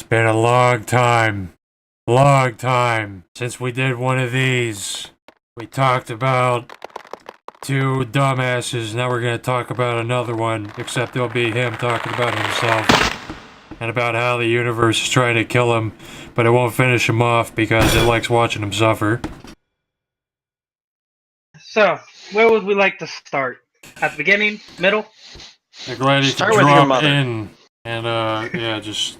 been a long time since we did one of these. We talked about two dumbasses, now we're gonna talk about another one, except it'll be him talking about himself and about how the universe is trying to kill him, but it won't finish him off because it likes watching him suffer. So, where would we like to start? At the beginning? Middle? Like ready to Start with your drop mother. in and yeah, just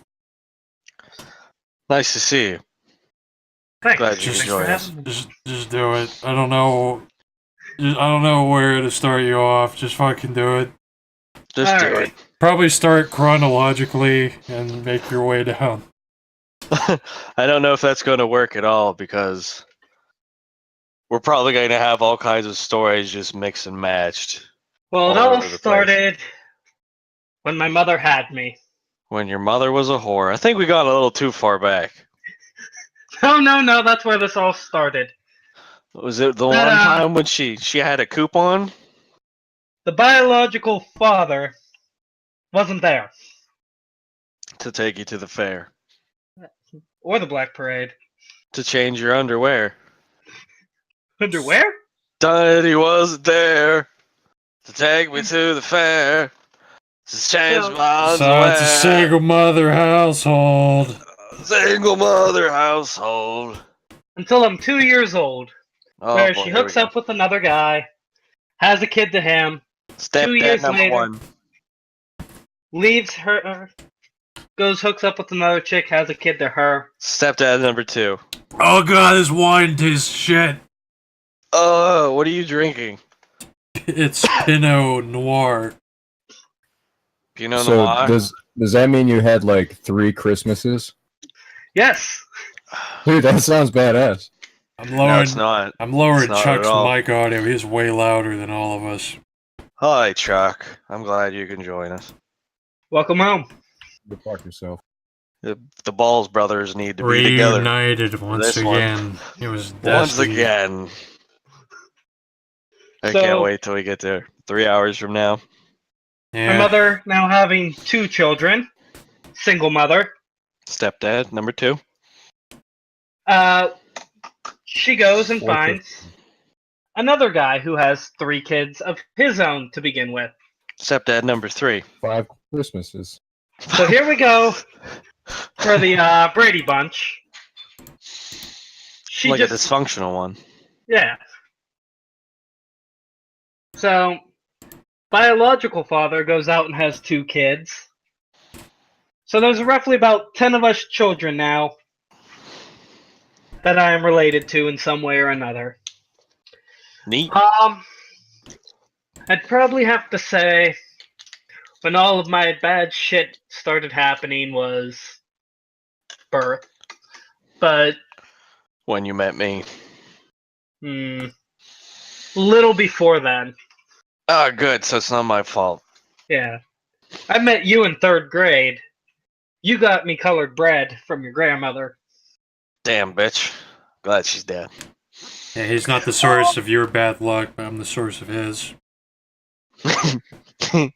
Nice to see you. Thanks. Glad you Just- could join us. just do it. I don't know where to start you off. Just fucking do it. Just do Alright. Probably start chronologically and make your way down. it. I don't know if that's going to work at all because we're probably going to have all kinds of stories just mixed and matched. Well, it all all over the place. started when my mother had me. When your mother was a whore. I think we got a little too far back. No, that's where this all started. Was it the But, one time when she had a coupon? The biological father wasn't there. To take you to the fair. Or the Black Parade. To change your underwear. Underwear? Daddy wasn't there. To take me to the fair. To change So- my So underwear. it's a single mother household. Single mother household. Until I'm 2 years old. Oh, where boy, she here we hooks go. up with another guy, has a kid to him, 2 Stepdad years number later. one. leaves her, goes hooks up with another chick, has a kid to her. Stepdad number two. Oh god, this wine tastes shit. Oh, what are you drinking? It's Pinot Noir. Pinot So Noir? does that mean you had like 3 Christmases? Yes. Dude, that sounds badass. I'm No, lowering, it's not. I'm lowering It's not Chuck's at all. mic audio. He's way louder than all of us. Hi, Chuck. I'm glad you can join us. Welcome home. Go fuck yourself. The Balls brothers need to be together. Reunited once This one. again. It was Once destined. again. I So- can't wait till we get there. 3 hours from now. Yeah. My mother now having 2 children, single mother. Stepdad number two. She goes and Four finds another guy who has 3 kids of his own to begin with. Stepdad number three. 5 Christmases. So here we go for the Brady Bunch. She Like just a dysfunctional one. Yeah. So, biological father goes out and has 2 kids. So there's roughly about 10 of us children now that I am related to in some way or another. Neat. I'd probably have to say when all of my bad shit started happening was birth. But, When you met me. little before then. Oh, good. So it's not my fault. Yeah. I met you in 3rd grade. You got me colored bread from your grandmother. Damn, bitch. Glad she's dead. Yeah, he's not the source of your bad luck, but I'm the source of his. I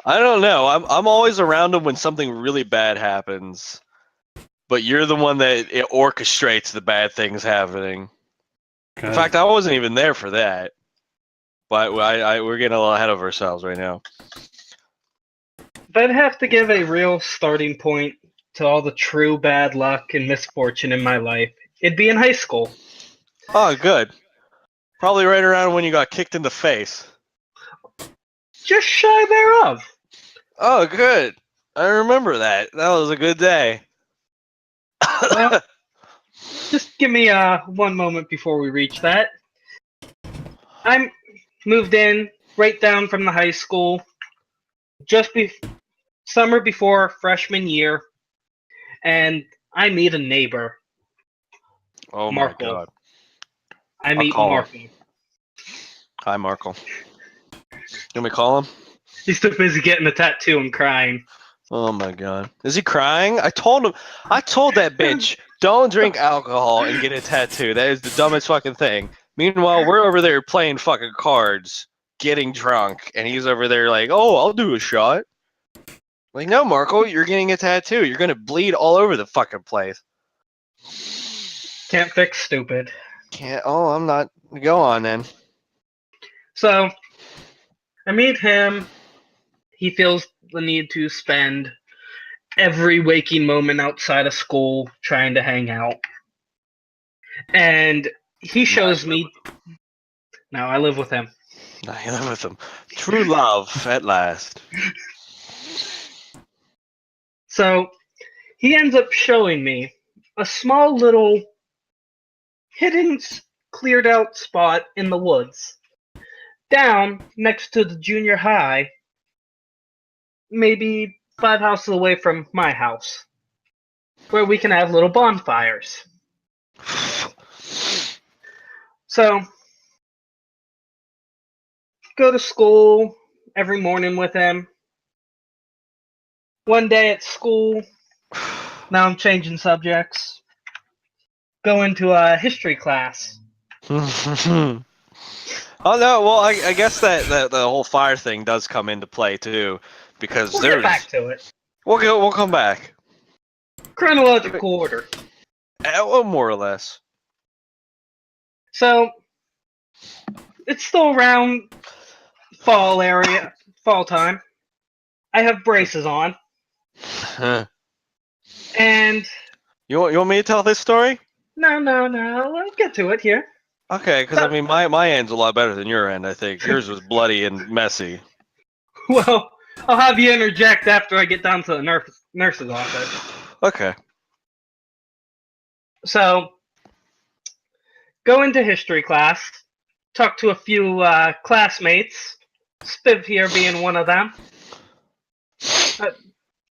don't know. I'm always around him when something really bad happens. But you're the one that it orchestrates the bad things happening. In fact, I wasn't even there for that. But we're getting a little ahead of ourselves right now. If I'd have to give a real starting point to all the true bad luck and misfortune in my life, it'd be in high school. Oh, good. Probably right around when you got kicked in the face. Just shy thereof. Oh, good. I remember that. That was a good day. Well, just give me one moment before we reach that. I'm moved in right down from the high school just summer before freshman year, and I meet a neighbor. Oh Markle. my god. I I'll meet call him. Markle. Hi, Markle. Can we call him? He's too busy getting a tattoo and crying. Oh my god. Is he crying? I told that bitch, don't drink alcohol and get a tattoo. That is the dumbest fucking thing. Meanwhile, we're over there playing fucking cards, getting drunk, and he's over there like, oh, I'll do a shot. Like, no, Marco, you're getting a tattoo. You're gonna bleed all over the fucking place. Can't fix stupid. Can't. Oh, I'm not. Go on then. So, I meet him. He feels the need to spend every waking moment outside of school trying to hang out. And he shows me. No, I live with him. I live with him. True love at last. So, he ends up showing me a small little hidden, cleared out spot in the woods. Down next to the junior high, maybe 5 houses away from my house, where we can have little bonfires. So, go to school every morning with him. One day at school, now I'm changing subjects. Go into a history class. Oh no, well I guess that the whole fire thing does come into play too, because We'll there's get back to it. we'll come back. Chronological order. Well, more or less. So, it's still around fall time. I have braces on, and You want me to tell this story? no, I'll get to it here. Okay, because I mean my end's a lot better than your end. I think yours was bloody and messy. Well, I'll have you interject after I get down to the nurse's office. Okay. So, go into history class, talk to a few classmates, Spiv here being one of them.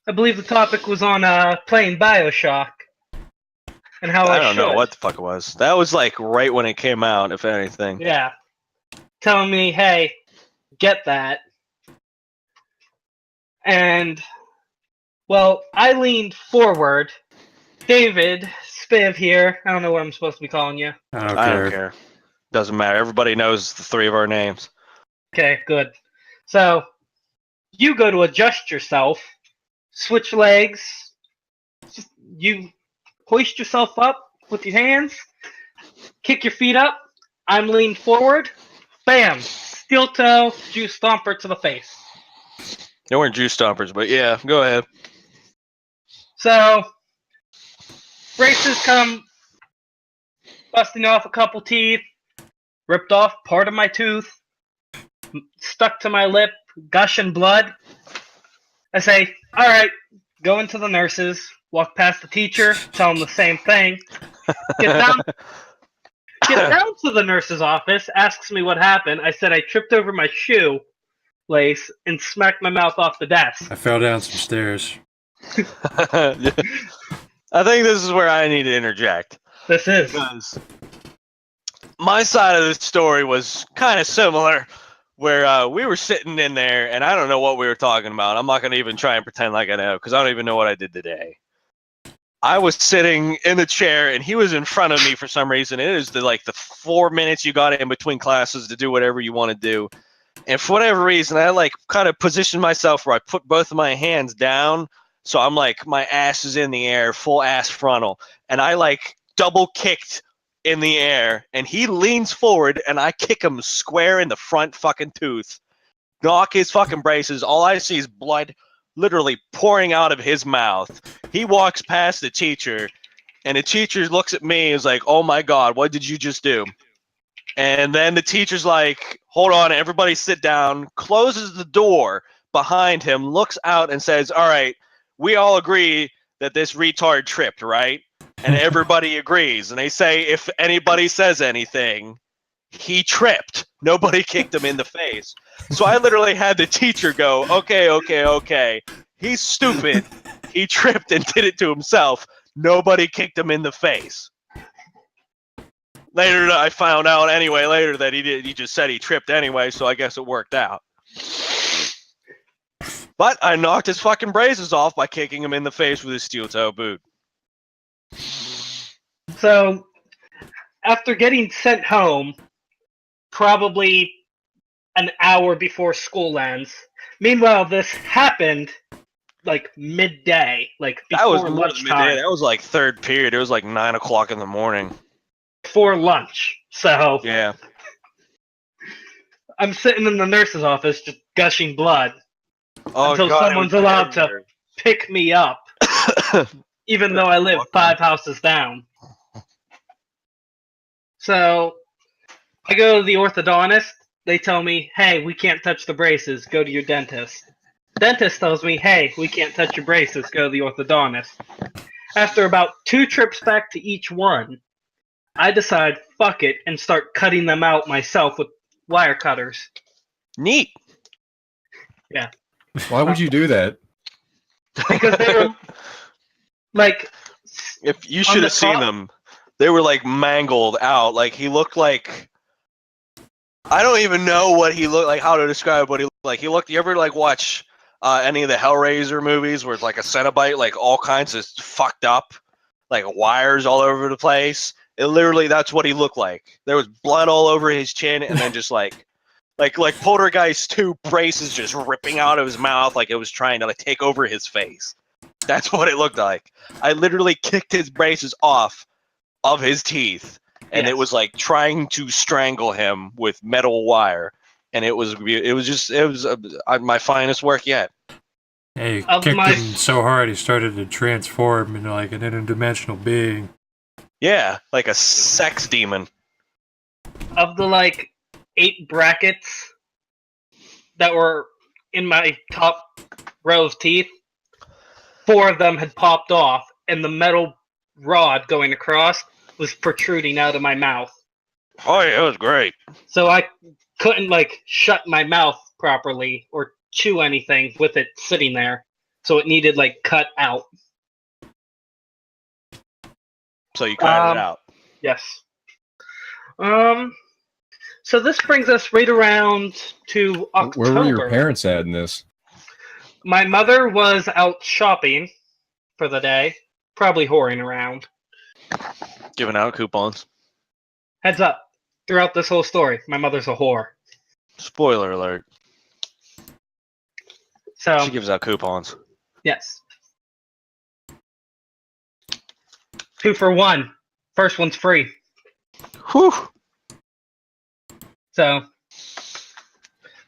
I believe the topic was on playing Bioshock and how I I don't know should. what the fuck it was. That was like right when it came out, if anything. Yeah. Telling me, hey, get that. And, well, I leaned forward. David, Spiv here. I don't know what I'm supposed to be calling you. I don't I care. don't care. Doesn't matter. Everybody knows the three of our names. Okay, good. So, you go to adjust yourself, switch legs, you hoist yourself up with your hands, kick your feet up. I'm leaned forward. Bam! Steel toe, juice stomper to the face. They weren't juice stompers, but yeah, go ahead. So, braces come busting off a couple teeth, ripped off part of my tooth, stuck to my lip, gushing blood. I say, alright, go into the nurses, walk past the teacher, tell them the same thing. Get down to the nurse's office, asks me what happened. I said I tripped over my shoe lace and smacked my mouth off the desk. I fell down some stairs. I think this is where I need to interject. This is. Because my side of the story was kind of similar, where we were sitting in there, and I don't know what we were talking about. I'm not going to even try and pretend like I know, because I don't even know what I did today. I was sitting in the chair, and he was in front of me for some reason. It is the 4 minutes you got in between classes to do whatever you want to do. And for whatever reason, I kind of positioned myself where I put both of my hands down. So I'm my ass is in the air, full ass frontal. And I double kicked in the air. And he leans forward and I kick him square in the front fucking tooth. Knock his fucking braces. All I see is blood literally pouring out of his mouth. He walks past the teacher. And the teacher looks at me and is like, oh my God, what did you just do? And then the teacher's like, hold on, everybody sit down, closes the door behind him, looks out and says, all right, we all agree that this retard tripped, right? And everybody agrees. And they say, if anybody says anything, he tripped. Nobody kicked him in the face. So I literally had the teacher go, okay. He's stupid. He tripped and did it to himself. Nobody kicked him in the face. Later, I found out later that he did. He just said he tripped anyway, so I guess it worked out. But I knocked his fucking braces off by kicking him in the face with his steel toe boot. So, after getting sent home, probably an hour before school ends. Meanwhile, this happened like midday, like That was before more than midday. lunchtime, That was like third period. It was like 9 o'clock in the morning. before lunch. So Yeah. I'm sitting in the nurse's office just gushing blood Oh until God, someone's allowed to pick me up, even though I live 5 houses down. So I go to the orthodontist. They tell me, hey, we can't touch the braces. Go to your dentist. Dentist tells me, hey, we can't touch your braces. Go to the orthodontist. After about 2 trips back to each one, I decide, fuck it, and start cutting them out myself with wire cutters. Neat. Yeah. Why would you do that? Because they were, like... If you on should the have seen top- them, they were like mangled out. Like he looked like I don't even know what he looked like. How to describe what he looked like? He looked. You ever like watch any of the Hellraiser movies where it's like a Cenobite, like all kinds of fucked up, like wires all over the place? It literally that's what he looked like. There was blood all over his chin, and then just like Poltergeist 2 braces just ripping out of his mouth, like it was trying to like take over his face. That's what it looked like. I literally kicked his braces off of his teeth, and Yes. it was like trying to strangle him with metal wire, and it was my finest work yet. Hey, Of kicked my- him so hard he started to transform into like an interdimensional being. Yeah, like a sex demon. Of the, like, 8 brackets that were in my top row of teeth, 4 of them had popped off, and the metal rod going across was protruding out of my mouth. Oh yeah, it was great. So I couldn't, like, shut my mouth properly or chew anything with it sitting there. So it needed, like, cut out. So you cut it Um, out. Yes. So this brings us right around to October. Where were your parents at in this? My mother was out shopping for the day, probably whoring around. Giving out coupons. Heads up, throughout this whole story, my mother's a whore. Spoiler alert. So, She gives out coupons. yes. 2 for 1. First one's free. Whew. So,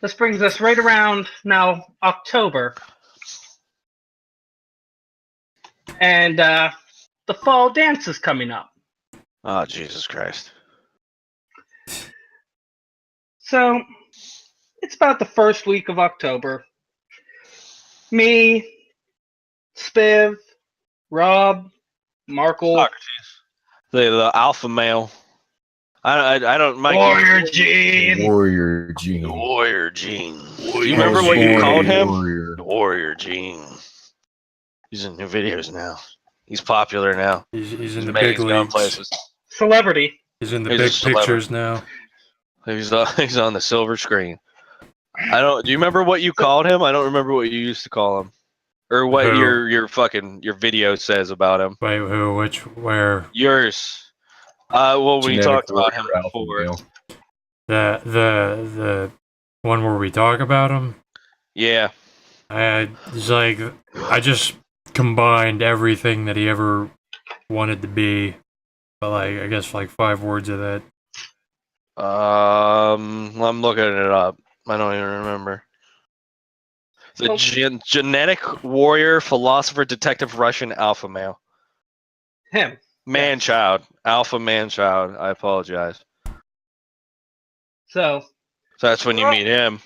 this brings us right around now October. And the fall dance is coming up. Oh Jesus Christ. So, it's about the first week of October. Me, Spiv, Rob, Markle, Socrates. The alpha male. I don't. Mike, Warrior Gene. Warrior Gene. The Warrior Gene. Do you Warrior remember what you Gene. called him? Warrior. The Warrior Gene. He's in new videos now. He's popular now. He's in the making big his own leagues. places. Celebrity. He's in the He's a big celebrity. pictures now. He's on the silver screen. I don't. Do you remember what you called him? I don't remember what you used to call him, or what Who? your video says about him. Wait, who? Which? Where? Yours. Well, we Genetic talked about him warrior alpha before. male. The one where we talk about him? Yeah. It's like I just combined everything that he ever wanted to be, but like I guess like 5 words of that. I'm looking it up. I don't even remember. The Oh. genetic warrior, philosopher, detective, Russian alpha male. Him. Man-child. Alpha man-child. I apologize. So, So that's when you Well- meet him.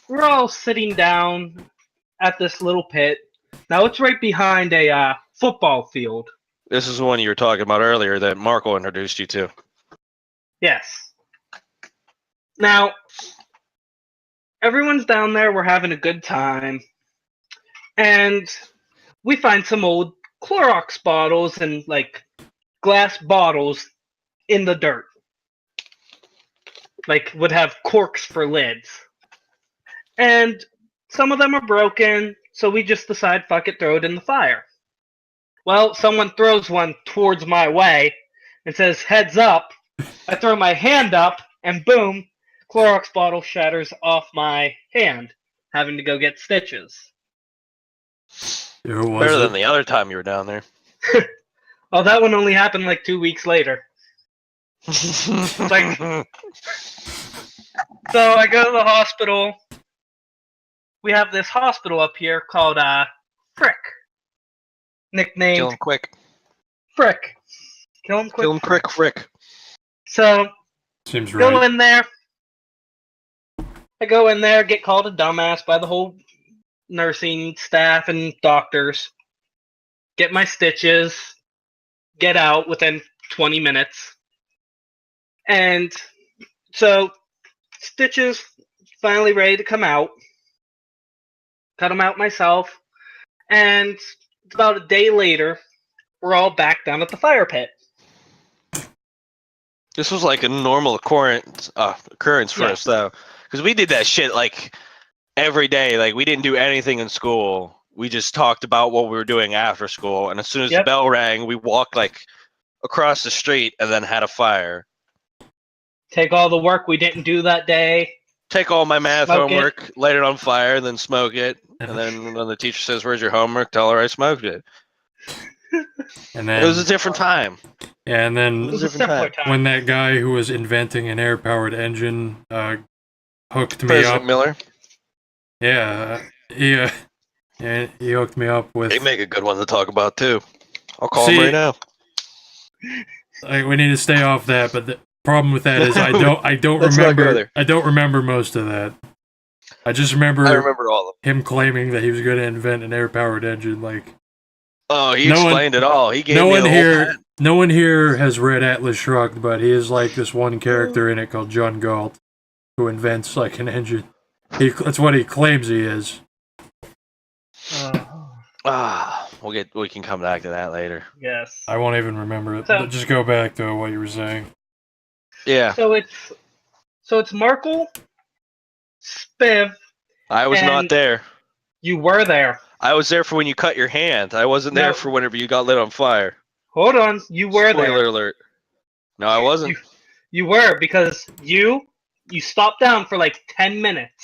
we're all sitting down at this little pit. Now, it's right behind a football field. This is the one you were talking about earlier that Marco introduced you to. Yes. Now, everyone's down there. We're having a good time. And we find some old Clorox bottles and, like, glass bottles in the dirt. Like, would have corks for lids. And some of them are broken, so we just decide, fuck it, throw it in the fire. Well, someone throws one towards my way and says, heads up. I throw my hand up, and boom, Clorox bottle shatters off my hand, having to go get stitches. Who was Better it? than the other time you were down there. Oh, that one only happened like 2 weeks later. Like, so I go to the hospital. We have this hospital up here called Frick, Kill nicknamed him quick. Frick. Kill him quick. Kill him quick, Frick. So Seems go right. in there. I go in there, get called a dumbass by the whole nursing staff and doctors. Get my stitches. Get out within 20 minutes. And so stitches finally ready to come out. Cut them out myself. And about a day later, we're all back down at the fire pit. This was like a normal occurrence for Yeah. us, though. Because we did that shit, like, every day. Like, we didn't do anything in school. We just talked about what we were doing after school. And as soon as the bell rang, we walked, like, across the street and then had a fire. Take all the work we didn't do that day. Take all my math Smoke homework, light it on fire, and then smoke it. And then when the teacher says, "Where's your homework?" tell her I smoked it. And then It was a different time. yeah, and It then was a simpler time. when that guy who was inventing an air-powered engine hooked me President up. Miller. Yeah, he hooked me up with. They make a good one to talk about too. I'll call See, him right now. Like, we need to stay off that, but the problem with that is I don't Let's not go remember. there. I don't remember most of that. I just remember, I remember all of them. him claiming that he was going to invent an air-powered engine. Like, Oh, he No one- explained it all. He gave no me one the whole here, plan. no one here has read Atlas Shrugged, but he is like this one character in it called John Galt, who invents like an engine. That's what he claims he is. We can come back to that later. Yes. I won't even remember it. So- But just go back to what you were saying. Yeah, So it's Markle, Spiv. I was not And- there. You were there. I was there for when you cut your hand. I wasn't there No. for whenever you got lit on fire. Hold on. You were Spoiler there. alert. No, I wasn't. You were because you stopped down for like 10 minutes,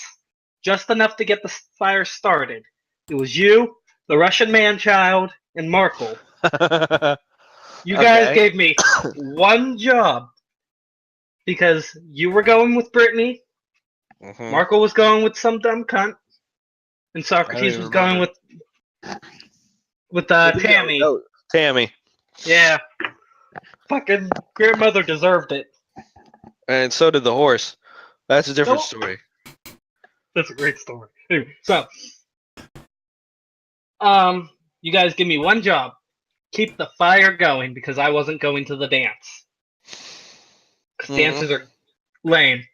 just enough to get the fire started. It was you, the Russian man-child, and Markle. You guys Okay. gave me one job because you were going with Brittany, Mhm. Markle was going with some dumb cunt, and Socrates even was going with Tammy. Oh, Tammy. Yeah. Fucking grandmother deserved it. And so did the horse. That's a different Nope. story. That's a great story. Anyway, so, you guys give me one job. Keep the fire going because I wasn't going to the dance. 'Cause Mhm. dances are lame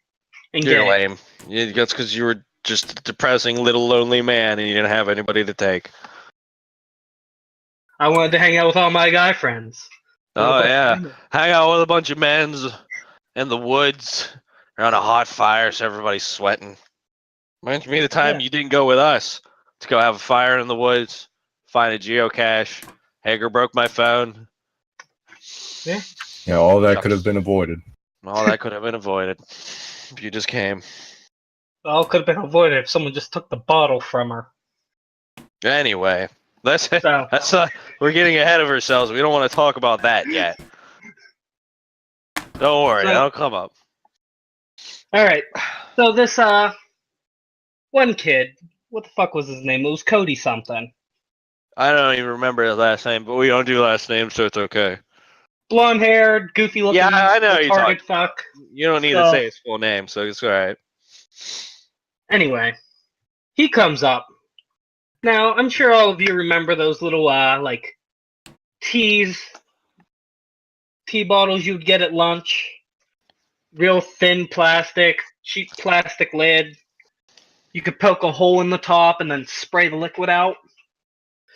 and You're gay. lame. Yeah, that's because you were just a depressing little lonely man and you didn't have anybody to take. I wanted to hang out with all my guy friends. Oh, yeah. Hang out with a bunch of men's in the woods around a hot fire so everybody's sweating. Reminds me of the time Yeah. you didn't go with us to go have a fire in the woods, find a geocache. Hager broke my phone. Yeah, all that could have been avoided. All that could have been avoided if you just came. All could have been avoided if someone just took the bottle from her. Anyway, that's So, that's we're getting ahead of ourselves. We don't want to talk about that yet. Don't worry, So- that'll come up. alright. So this, one kid, what the fuck was his name? It was Cody something. I don't even remember his last name, but we don't do last names, so it's okay. Blonde haired, goofy looking, Yeah, I know who you're retarded talking- fuck. You don't need So- to say his full name, so it's alright. Anyway, he comes up. Now, I'm sure all of you remember those little, like, tea bottles you'd get at lunch. Real thin plastic, cheap plastic lid. You could poke a hole in the top and then spray the liquid out.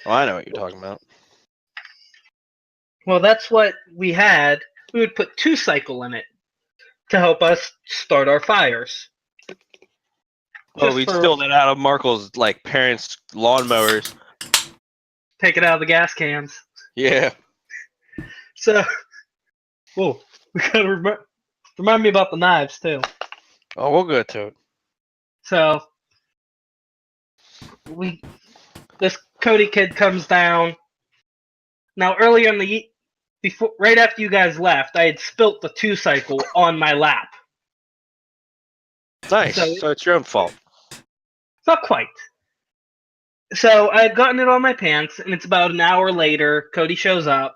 Oh, I know what you're talking about. Well, that's what we had. We would put 2-cycle in it to help us start our fires. Oh, Just we for- stole that out of Markle's like parents' lawnmowers. Take it out of the gas cans. Yeah. So, whoa, we gotta remind me about the knives too. Oh, we'll go to it. So, this Cody Kid comes down. Now, earlier in the right after you guys left, I had spilt the 2-cycle on my lap. Nice. So- So it's your own fault. Not quite. So I had gotten it on my pants, and it's about an hour later. Cody shows up.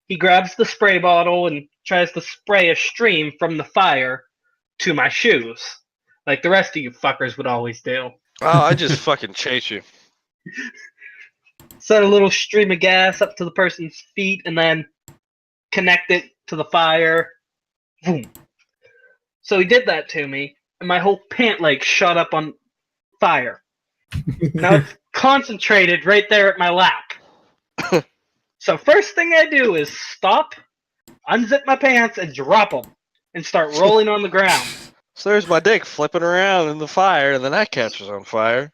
He grabs the spray bottle and tries to spray a stream from the fire to my shoes, like the rest of you fuckers would always do. Oh, I just fucking chase you. Set a little stream of gas up to the person's feet, and then connect it to the fire. Boom. So he did that to me, and my whole pant leg shot up on fire. Now it's concentrated right there at my lap. So first thing I do is stop, unzip my pants, and drop them, and start rolling on the ground. So there's my dick flipping around in the fire, and then that catches on fire.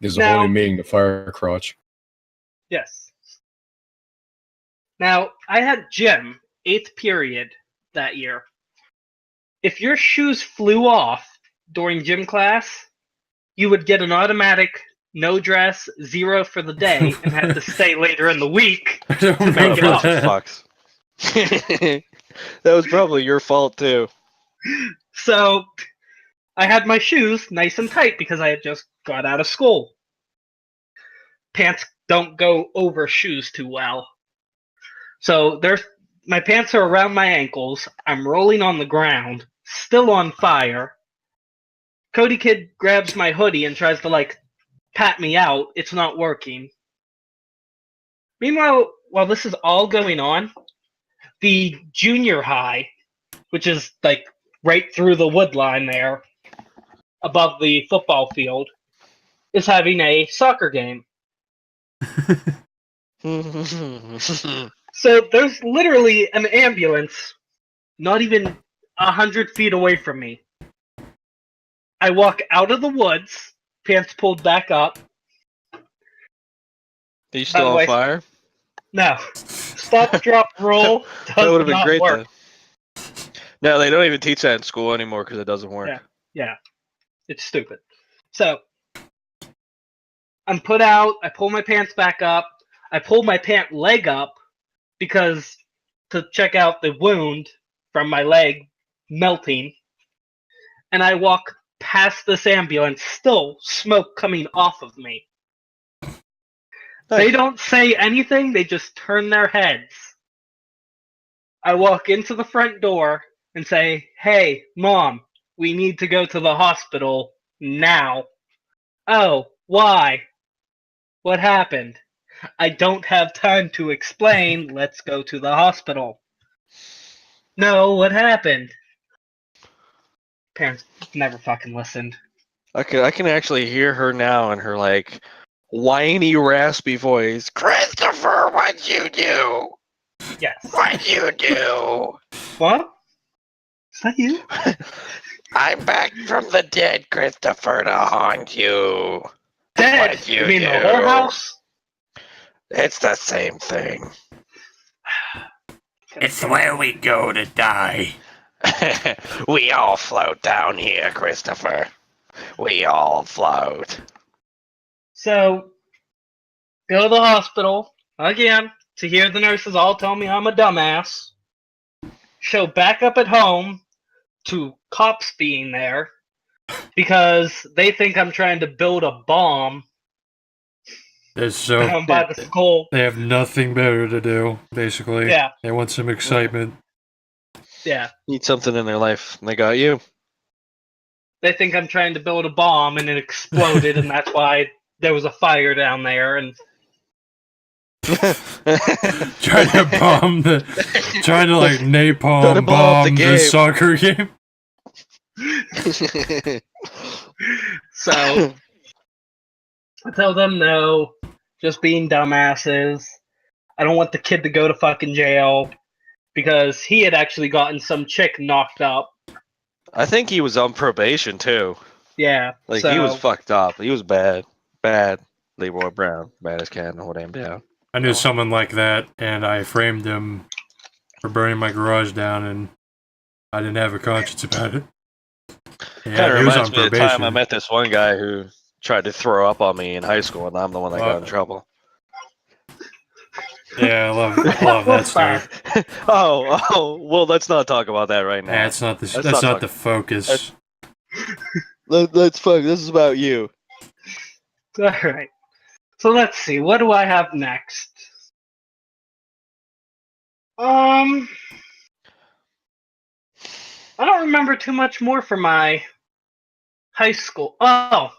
There's a Now- whole new meaning to fire crotch. Yes. Now, I had gym, 8th period that year. If your shoes flew off during gym class, you would get an automatic no dress, 0 for the day, and have to stay later in the week. I don't Make it remember up. that. Fucks. That was probably your fault too. So, I had my shoes nice and tight because I had just got out of school. Pants don't go over shoes too well. So, my pants are around my ankles. I'm rolling on the ground, still on fire. Cody Kid grabs my hoodie and tries to, pat me out. It's not working. Meanwhile, while this is all going on, the junior high, which is, right through the wood line there, above the football field, is having a soccer game. So there's literally an ambulance not even 100 feet away from me. I walk out of the woods, pants pulled back up. Are you still By the on way- fire? No. Stop, drop, roll That does would have been not great work. then. No, they don't even teach that in school anymore because it doesn't work. Yeah. Yeah. It's stupid. So, I'm put out, I pull my pants back up, I pull my pant leg up because to check out the wound from my leg melting, and I walk past this ambulance, still smoke coming off of me. They don't say anything, they just turn their heads. I walk into the front door and say, "Hey, Mom, we need to go to the hospital now." "Oh, why? What happened?" "I don't have time to explain. Let's go to the hospital." "No, what happened?" Parents never fucking listened. I can actually hear her now in her whiny, raspy voice. Christopher, what'd you do? Yes. What'd you do? What? Is that you? I'm back from the dead, Christopher, to haunt you. Dead? What'd you You mean the do? whorehouse? It's the same thing. It's where we go to die. We all float down here, Christopher. We all float. So, go to the hospital, again, to hear the nurses all tell me I'm a dumbass. Show back up at home to cops being there because they think I'm trying to build a bomb It's so down by the school. they have nothing better to do, basically. Yeah, They want some excitement. yeah. Need something in their life, and they got you. They think I'm trying to build a bomb and it exploded, and that's why there was a fire down there. And Trying to napalm Trying to blow up the bomb the game. soccer game. so I tell them no, just being dumbasses. I don't want the kid to go to fucking jail because he had actually gotten some chick knocked up. I think he was on probation too. Yeah, He was fucked up. He was bad. Bad. Leroy Brown. Bad as cat. Hold him down. I knew someone like that, and I framed him for burning my garage down, and I didn't have a conscience about it. Kind Yeah, of he was reminds on me of the time I probation. met this one guy who tried to throw up on me in high school, and I'm the one that got in trouble. Yeah, I love that story. Well, let's not talk about that right now. That's not the focus. Let's fuck. This is about you. All right. So let's see. What do I have next? I don't remember too much more from my high school. Oh,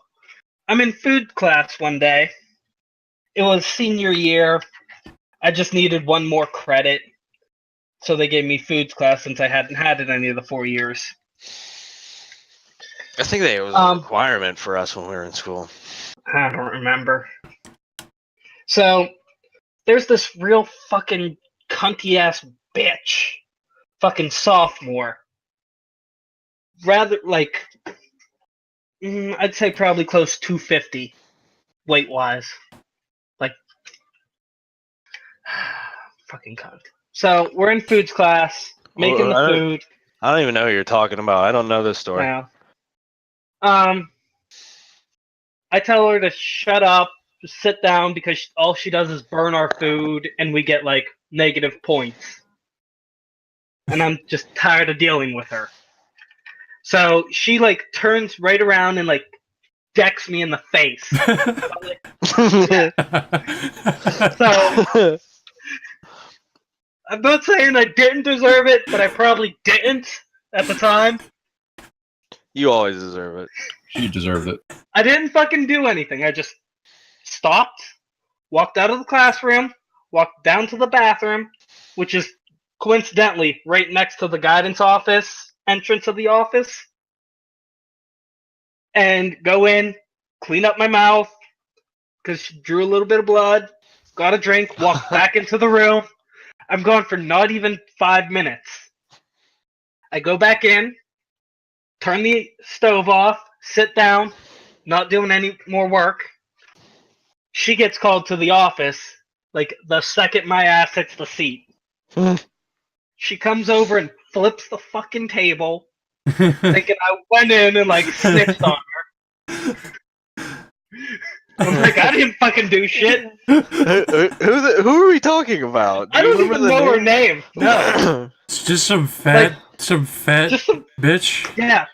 I'm in food class one day. It was senior year. I just needed one more credit, so they gave me foods class since I hadn't had it any of the 4 years. I think it was a requirement for us when we were in school. I don't remember. So, there's this real fucking cunty-ass bitch. Fucking sophomore. Rather, like, I'd say probably close to 250, weight-wise. Like, fucking cunt. So, we're in foods class, making the food. I don't even know who you're talking about. I don't know this story. Yeah. I tell her to shut up, just sit down, because all she does is burn our food, and we get, like, negative points. And I'm just tired of dealing with her. So she, like, turns right around and, like, decks me in the face. So, I'm not saying I didn't deserve it, but I probably didn't at the time. You always deserve it. She deserved it. I didn't fucking do anything. I just stopped, walked out of the classroom, walked down to the bathroom, which is coincidentally right next to the guidance office, entrance of the office, and go in, clean up my mouth, because she drew a little bit of blood, got a drink, walked back into the room. I'm gone for not even 5 minutes. I go back in, turn the stove off, sit down, not doing any more work. She gets called to the office, like, the second my ass hits the seat. She comes over and flips the fucking table, thinking I went in and, like, snitched on her. I'm like, I didn't fucking do shit. Who are we talking about? I don't even know her name. No. It's just some fat bitch. Yeah.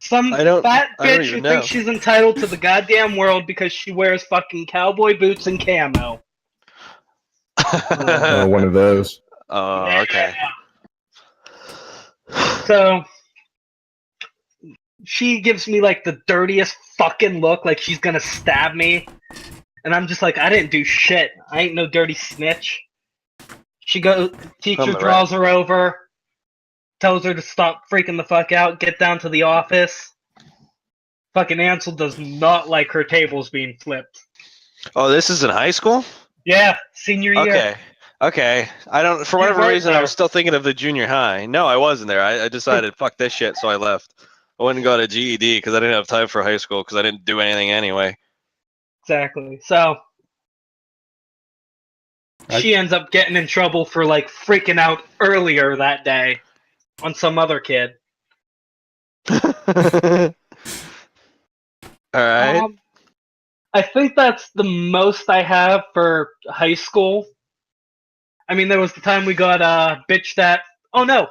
Some fat bitch who thinks she's entitled to the goddamn world because she wears fucking cowboy boots and camo. One of those. Oh, okay. So, she gives me, like, the dirtiest fucking look, like she's gonna stab me. And I'm just like, I didn't do shit. I ain't no dirty snitch. Teacher draws her over, tells her to stop freaking the fuck out, get down to the office. Fucking Ansel does not like her tables being flipped. Oh, this is in high school? Yeah, senior year. Okay. For whatever reason, I was still thinking of the junior high. No, I wasn't there. I decided, fuck this shit, so I left. I went and got a GED because I didn't have time for high school because I didn't do anything anyway. Exactly. So, she ends up getting in trouble for, like, freaking out earlier that day on some other kid. Alright. I think that's the most I have for high school. I mean, there was the time we got bitched at. Oh no!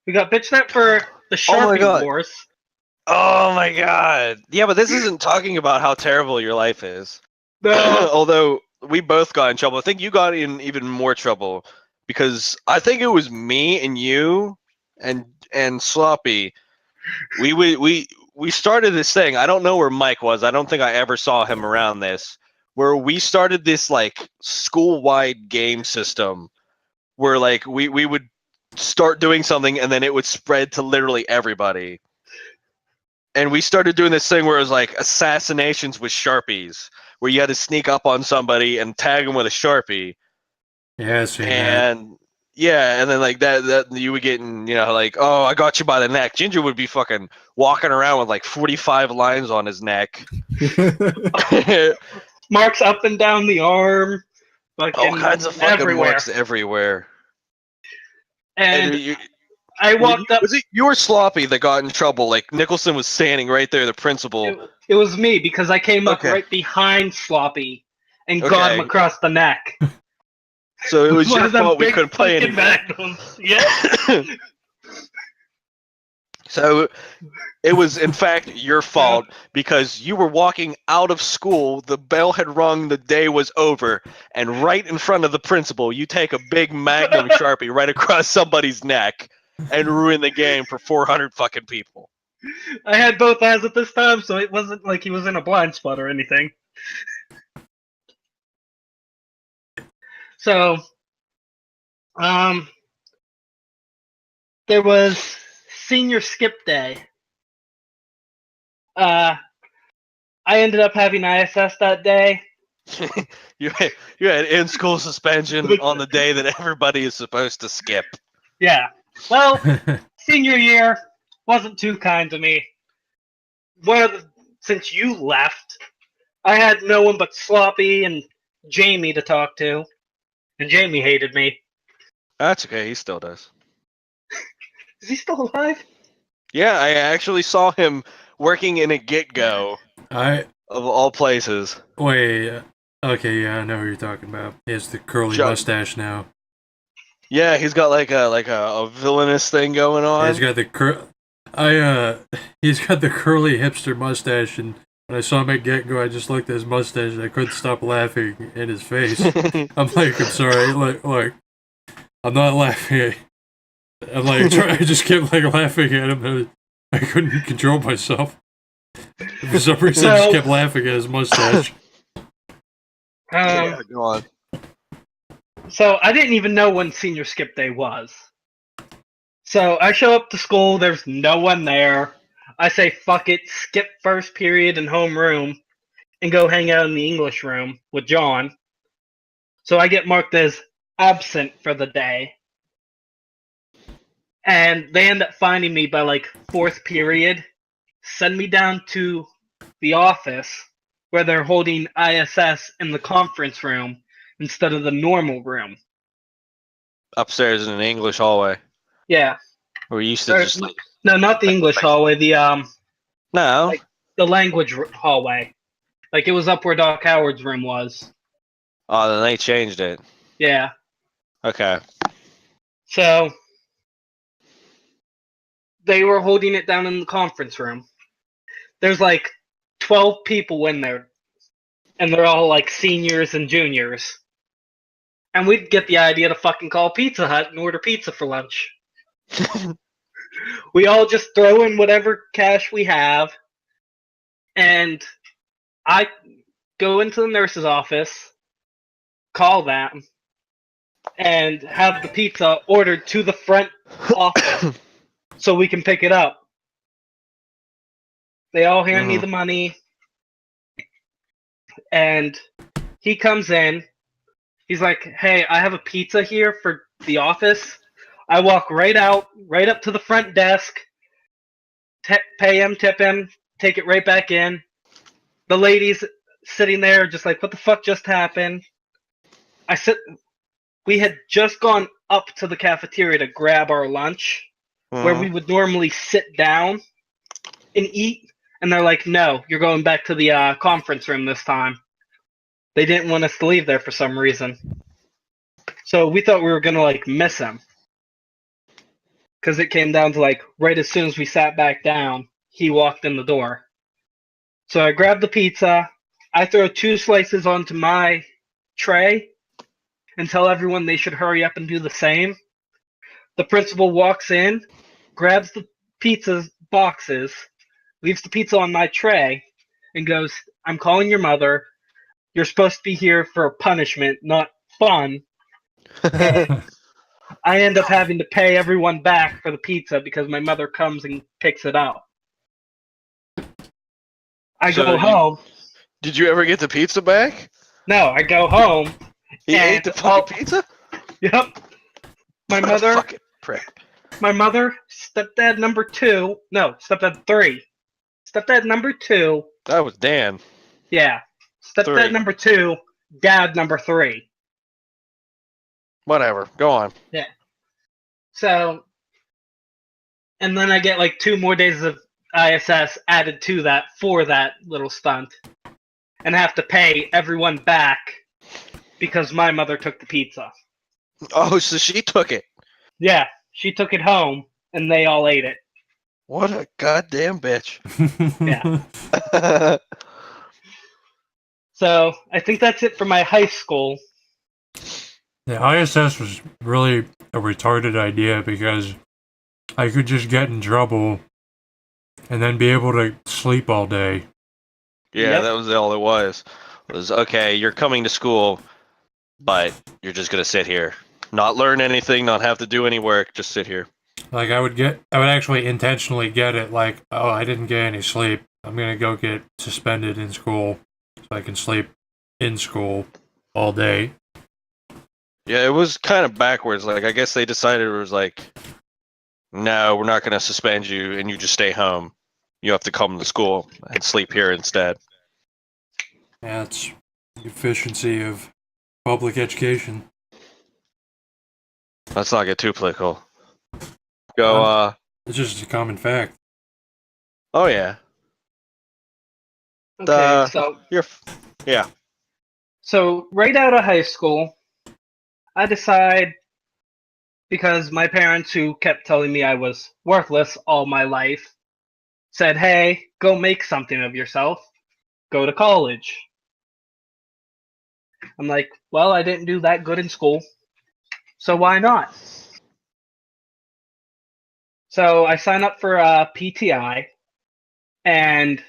We got bitched at for the Sharpie Wars. Oh my god. Yeah, but this isn't talking about how terrible your life is. No. Although we both got in trouble. I think you got in even more trouble because I think it was me and you and Sloppy. We started this thing. I don't know where Mike was. I don't think I ever saw him around this. Where we started this, like, school-wide game system where, like, we would start doing something and then it would spread to literally everybody. And we started doing this thing where it was like assassinations with Sharpies, where you had to sneak up on somebody and tag them with a Sharpie. Yeah, I see and that. Yeah, and then like that you would get in, like, oh, I got you by the neck. Ginger would be fucking walking around with like 45 lines on his neck. Marks up and down the arm. All kinds of fucking everywhere. marks everywhere. And I walked up. Was it you or Sloppy that got in trouble? Like, Nicholson was standing right there, the principal, It was me because I came up Okay. right behind Sloppy and got him Okay. across the neck. So it was One your of them fault we big couldn't play fucking anymore. magnums. Yep. So it was, in fact, your fault because you were walking out of school, the bell had rung, the day was over, and right in front of the principal, you take a big Magnum Sharpie right across somebody's neck and ruin the game for 400 fucking people. I had both eyes at this time, so it wasn't like he was in a blind spot or anything. So, there was senior skip day. I ended up having ISS that day. you had in-school suspension on the day that everybody is supposed to skip. Yeah. Well, senior year wasn't too kind to me. Since you left, I had no one but Sloppy and Jamie to talk to, and Jamie hated me. That's okay, he still does. Is he still alive? Yeah, I actually saw him working in a Get-Go, of all places. Wait. Okay, yeah, I know who you're talking about. He has the curly Chuck. mustache now. Yeah, he's got like a villainous thing going on. He's got the he's got the curly hipster mustache, and when I saw him at Get-Go, I just looked at his mustache and I couldn't stop laughing in his face. I'm like, I'm sorry, look, I'm not laughing. I'm like, I just kept like laughing at him. And I couldn't control myself. For some reason, I just kept laughing at his mustache. Yeah, go on. So I didn't even know when senior skip day was. So I show up to school, there's no one there. I say, fuck it, skip first period in homeroom and go hang out in the English room with John. So I get marked as absent for the day. And they end up finding me by like fourth period, send me down to the office where they're holding ISS in the conference room instead of the normal room. Upstairs in an English hallway. Yeah. Where we used to just No, not the English hallway, the No. like the language hallway. Like it was up where Doc Howard's room was. Oh, then they changed it. Yeah. Okay. So they were holding it down in the conference room. There's like 12 people in there, and they're all like seniors and juniors. And we'd get the idea to fucking call Pizza Hut and order pizza for lunch. We all just throw in whatever cash we have, and I go into the nurse's office, call them, and have the pizza ordered to the front office so we can pick it up. They all hand me the money, and he comes in. He's like, hey, I have a pizza here for the office. I walk right out, right up to the front desk, pay him, tip him, take it right back in. The lady's sitting there just like, what the fuck just happened? We had just gone up to the cafeteria to grab our lunch, where we would normally sit down and eat. And they're like, no, you're going back to the conference room this time. They didn't want us to leave there for some reason. So we thought we were going to like miss him. Because it came down to like, right as soon as we sat back down, he walked in the door. So I grabbed the pizza. I throw 2 slices onto my tray and tell everyone they should hurry up and do the same. The principal walks in, grabs the pizza boxes, leaves the pizza on my tray, and goes, I'm calling your mother. You're supposed to be here for punishment, not fun. And I end up having to pay everyone back for the pizza because my mother comes and picks it up. I go home. Did you ever get the pizza back? No, I go home. He ate the fucking pizza? Yep. My What mother. a fucking prick. My mother, stepdad number 2. No, stepdad 3. Stepdad number 2. That was Dan. Yeah. Stepdad 3. number 2. Dad number 3. Whatever. Go on. Yeah. So, and then I get like 2 more days of ISS added to that for that little stunt, and have to pay everyone back because my mother took the pizza. Oh, so she took it. Yeah, she took it home, and they all ate it. What a goddamn bitch. Yeah. So I think that's it for my high school. The ISS was really a retarded idea because I could just get in trouble and then be able to sleep all day. Yeah, Yep. that was all it was. Okay, you're coming to school, but you're just gonna sit here. Not learn anything, not have to do any work, just sit here. Like I would actually intentionally get it like, oh, I didn't get any sleep. I'm gonna go get suspended in school so I can sleep in school all day. Yeah, it was kind of backwards. Like, I guess they decided it was like, no, we're not gonna suspend you and you just stay home. You have to come to school and sleep here instead. Yeah, it's the efficiency of public education. Let's not get too political. Go, It's just a common fact. oh yeah. Okay, Yeah. so right out of high school, I decide, because my parents, who kept telling me I was worthless all my life, said, hey, go make something of yourself. Go to college. I'm like, well, I didn't do that good in school, so why not? So I sign up for PTI, and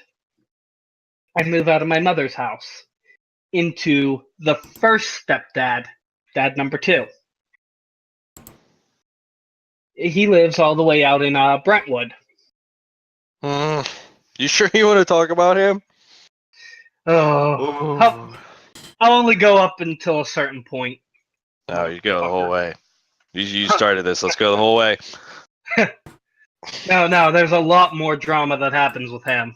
I move out of my mother's house into the first stepdad, dad number 2. He lives all the way out in Brentwood. You sure you want to talk about him? Oh, I'll only go up until a certain point. No, you go the whole way. You started this. Let's go the whole way. No, there's a lot more drama that happens with him.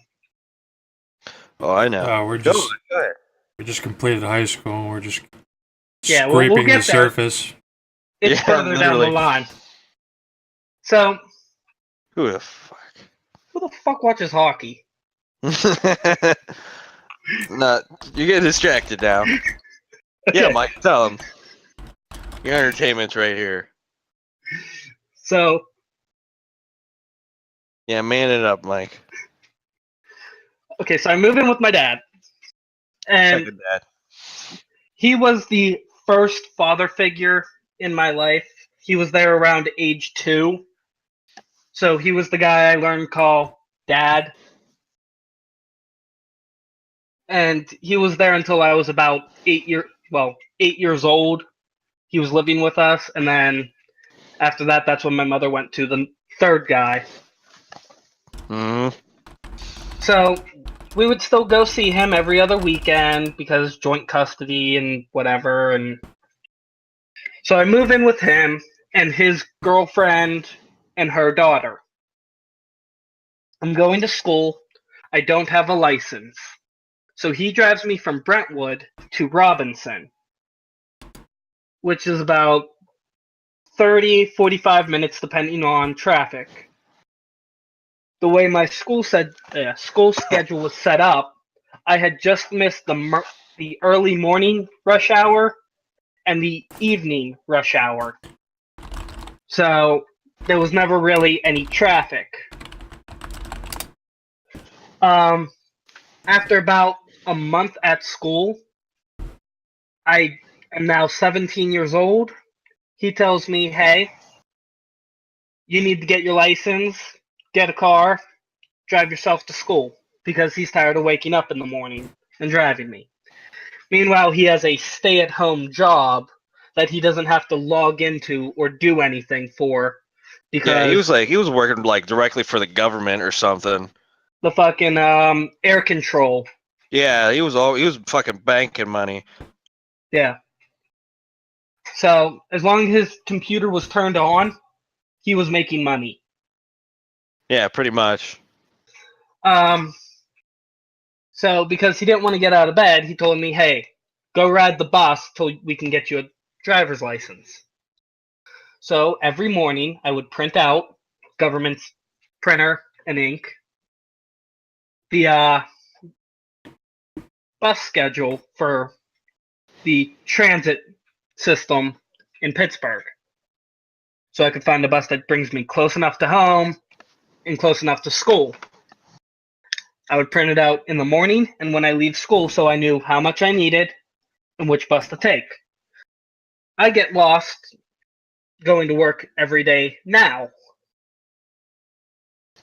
Oh, I know. Go ahead. We just completed high school and we're just Yeah, scraping we'll get the there. surface. It's further down the line. So, who the fuck? Who the fuck watches hockey? No, you get distracted now. Okay. Yeah, Mike, tell him. Your entertainment's right here. So, yeah, man it up, Mike. Okay, so I move in with my dad. And Second dad. He was the first father figure in my life. He was there around age 2. So he was the guy I learned to call Dad. And he was there until I was about 8 years old. He was living with us, and then after that, that's when my mother went to the third guy. So we would still go see him every other weekend because joint custody and whatever. And so I move in with him and his girlfriend and her daughter. I'm going to school. I don't have a license. So he drives me from Brentwood to Robinson, which is about 30, 45 minutes depending on traffic. The way my school schedule was set up, I had just missed the early morning rush hour and the evening rush hour. So there was never really any traffic. After about a month at school, I am now 17 years old. He tells me, hey, you need to get your license, get a car, drive yourself to school, because he's tired of waking up in the morning and driving me. Meanwhile, he has a stay-at-home job that he doesn't have to log into or do anything for, because he was working like directly for the government or something. The fucking air control. Yeah, he was fucking banking money. Yeah. So as long as his computer was turned on, he was making money. Yeah, pretty much. So because he didn't want to get out of bed, he told me, hey, go ride the bus till we can get you a driver's license. So every morning I would print out government's printer and ink, the bus schedule for the transit system in Pittsburgh. So I could find a bus that brings me close enough to home and close enough to school. I would print it out in the morning and when I leave school so I knew how much I needed and which bus to take. I get lost going to work every day now.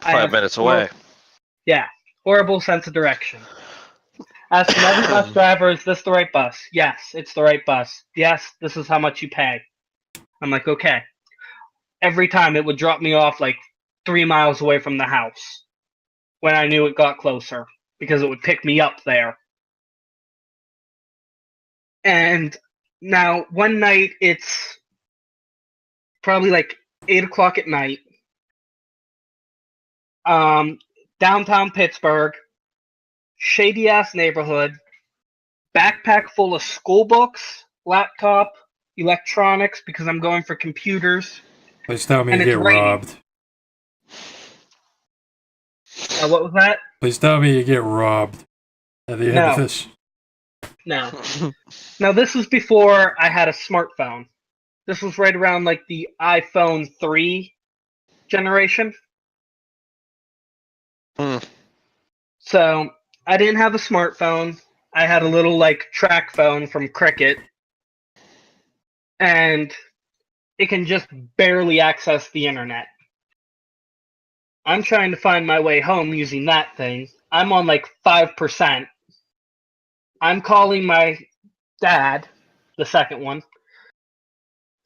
5 minutes away. Yeah, horrible sense of direction. Asking every bus driver, is this the right bus? Yes, it's the right bus. Yes, this is how much you pay. I'm like, okay. Every time it would drop me off like 3 miles away from the house when I knew it got closer because it would pick me up there. And now one night it's probably like 8 o'clock at night. Downtown Pittsburgh, shady ass neighborhood, backpack full of school books, laptop, electronics because I'm going for computers. Please tell me And you it's get raining. robbed. What was that? Please tell me you get robbed at the end of No. this. No. Now this was before I had a smartphone. This was right around like the iPhone 3 generation. So I didn't have a smartphone. I had a little like track phone from Cricket. And it can just barely access the internet. I'm trying to find my way home using that thing. I'm on like 5%. I'm calling my dad, the second one,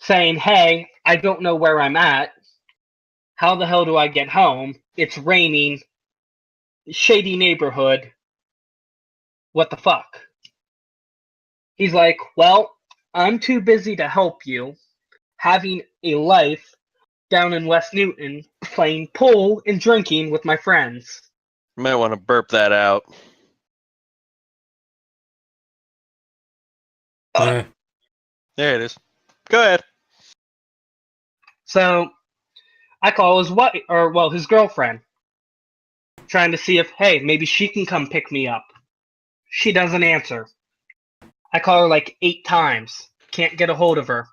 saying, hey, I don't know where I'm at. How the hell do I get home? It's raining. Shady neighborhood. What the fuck? He's like, well, I'm too busy to help you. Having a life down in West Newton, playing pool and drinking with my friends. You might want to burp that out. Eh, There it is. Go ahead. So I call his wife, his girlfriend, trying to see if, hey, maybe she can come pick me up. She doesn't answer. I call her like 8 times. Can't get a hold of her.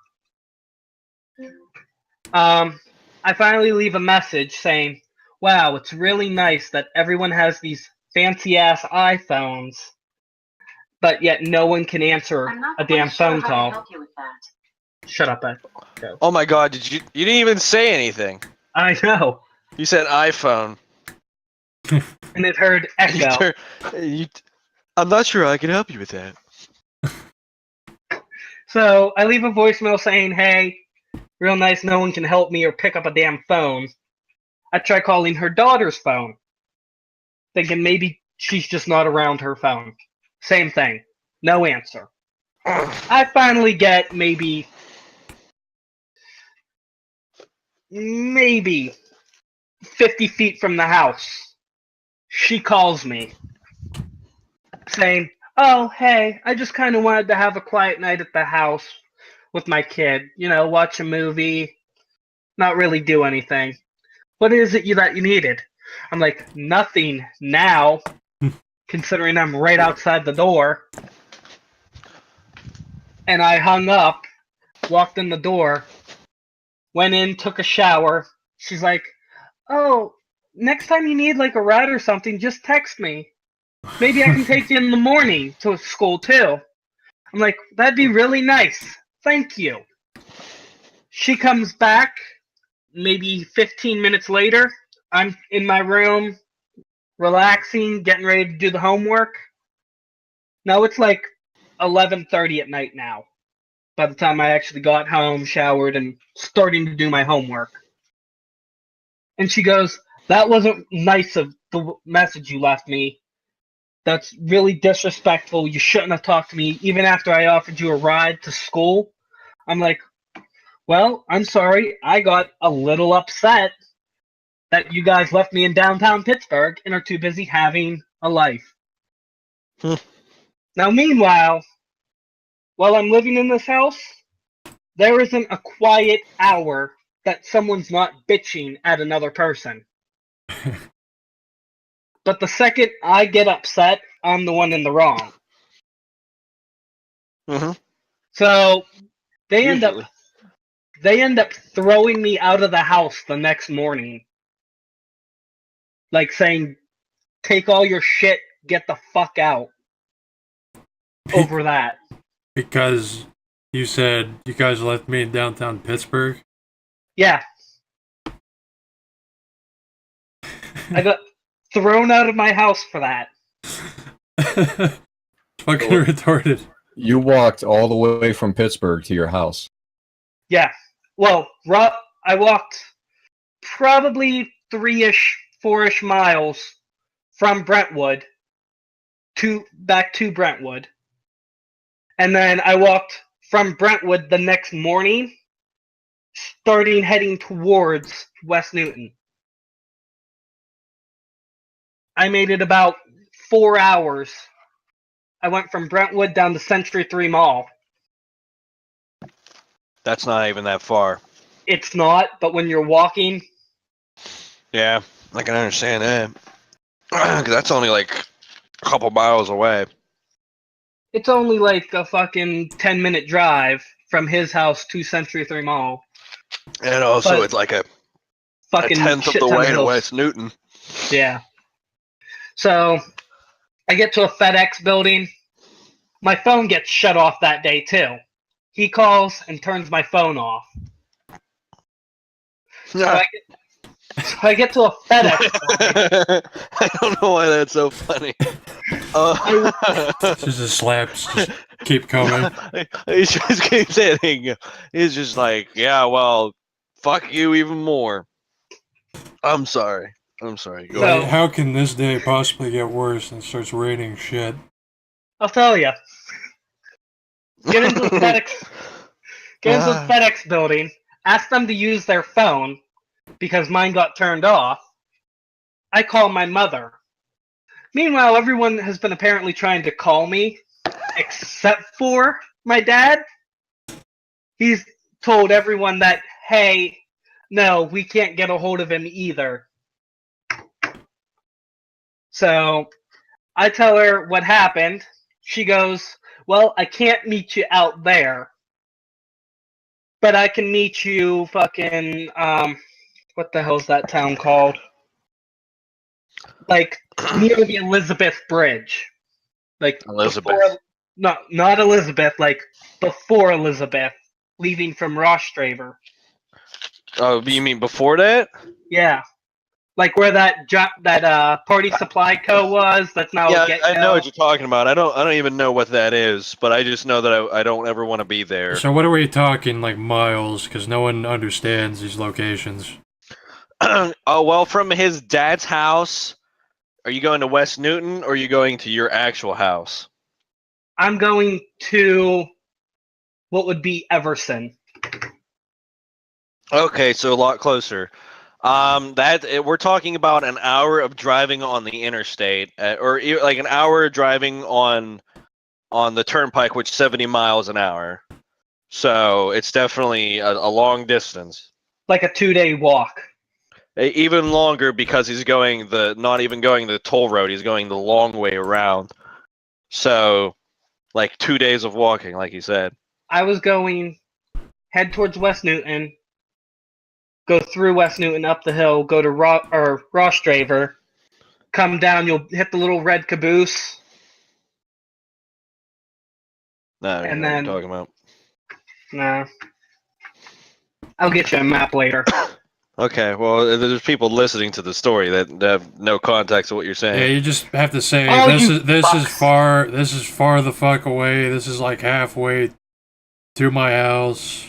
I finally leave a message saying, wow, it's really nice that everyone has these fancy-ass iPhones, but yet no one can answer a damn phone call. Shut up, Echo. Oh my god, you didn't even say anything. I know. You said iPhone. And it heard Echo. I'm not sure I can help you with that. So I leave a voicemail saying, hey, real nice, no one can help me or pick up a damn phone. I try calling her daughter's phone, thinking maybe she's just not around her phone. Same thing. No answer. I finally get maybe 50 feet from the house. She calls me, saying, oh, hey, I just kind of wanted to have a quiet night at the house with my kid. You know, watch a movie, not really do anything. What is it that you needed? I'm like, nothing now, considering I'm right outside the door. And I hung up, walked in the door, went in, took a shower. She's like, oh, next time you need like a ride or something, just text me. Maybe I can take you in the morning to school too. I'm like, that'd be really nice. Thank you. She comes back maybe 15 minutes later. I'm in my room, relaxing, getting ready to do the homework. No, it's like 11:30 at night now. By the time I actually got home, showered, and starting to do my homework. And she goes, that wasn't nice of the message you left me. That's really disrespectful. You shouldn't have talked to me even after I offered you a ride to school. I'm like, well, I'm sorry. I got a little upset that you guys left me in downtown Pittsburgh and are too busy having a life. Now, meanwhile, while I'm living in this house, there isn't a quiet hour that someone's not bitching at another person. but the second I get upset, I'm the one in the wrong. Mm-hmm. So they end Usually. up throwing me out of the house the next morning. Like saying, take all your shit, get the fuck out. Over that. Because you said you guys left me in downtown Pittsburgh? Yeah. I got thrown out of my house for that. Fucking retarded. You walked all the way from Pittsburgh to your house. Yeah. Well, I walked probably 3-ish, 4-ish miles from Brentwood back to Brentwood. And then I walked from Brentwood the next morning, heading towards West Newton. I made it about 4 hours. I went from Brentwood down to Century 3 Mall. That's not even that far. It's not, but when you're walking... Yeah, I can understand that. 'Cause that's only like a couple miles away. It's only like a fucking 10-minute drive from his house to Century 3 Mall. And also, But it's like a fucking tenth of shit the ton way to hills. West Newton. Yeah. So, I get to a FedEx building. My phone gets shut off that day, too. He calls and turns my phone off. So I get to a FedEx building. I don't know why that's so funny. Just the slaps just keep coming. He just keeps hitting. He's just like, yeah, well, fuck you even more. I'm sorry. Go So- ahead. How can this day possibly get worse and it starts raining shit? I'll tell you. Get into the FedEx building, ask them to use their phone, because mine got turned off. I call my mother. Meanwhile, everyone has been apparently trying to call me, except for my dad. He's told everyone that, hey, no, we can't get a hold of him either. So, I tell her what happened. She goes, well, I can't meet you out there. But I can meet you fucking, what the hell's that town called? Like, near the Elizabeth Bridge. Like, Elizabeth. not Elizabeth, like, before Elizabeth, leaving from Rostraver. Oh, you mean before that? Yeah. Like where that Party Supply Co. was, that's now Yeah, Get I Go. know what you're talking about. I don't even know what that is, but I just know that I don't ever want to be there. So what are we talking, like miles? Because no one understands these locations. Oh, well, from his dad's house, are you going to West Newton or are you going to your actual house? I'm going to what would be Everson. Okay, so a lot closer. We're talking about an hour of driving on the interstate, like an hour driving on the turnpike, which is 70 miles an hour. So it's definitely a long distance. Like a 2-day walk. Even longer because he's going not even going the toll road. He's going the long way around. So, like 2 days of walking, like you said. I was going head towards West Newton, go through West Newton up the hill, go to Rostraver, come down, you'll hit the little red caboose. No, I don't know what you're talking about. Nah. I'll get you a map later. Okay, well, there's people listening to the story that have no context of what you're Yeah, saying. you just have to say Oh, this you is fucks. this is far the fuck away. This is like halfway to my house.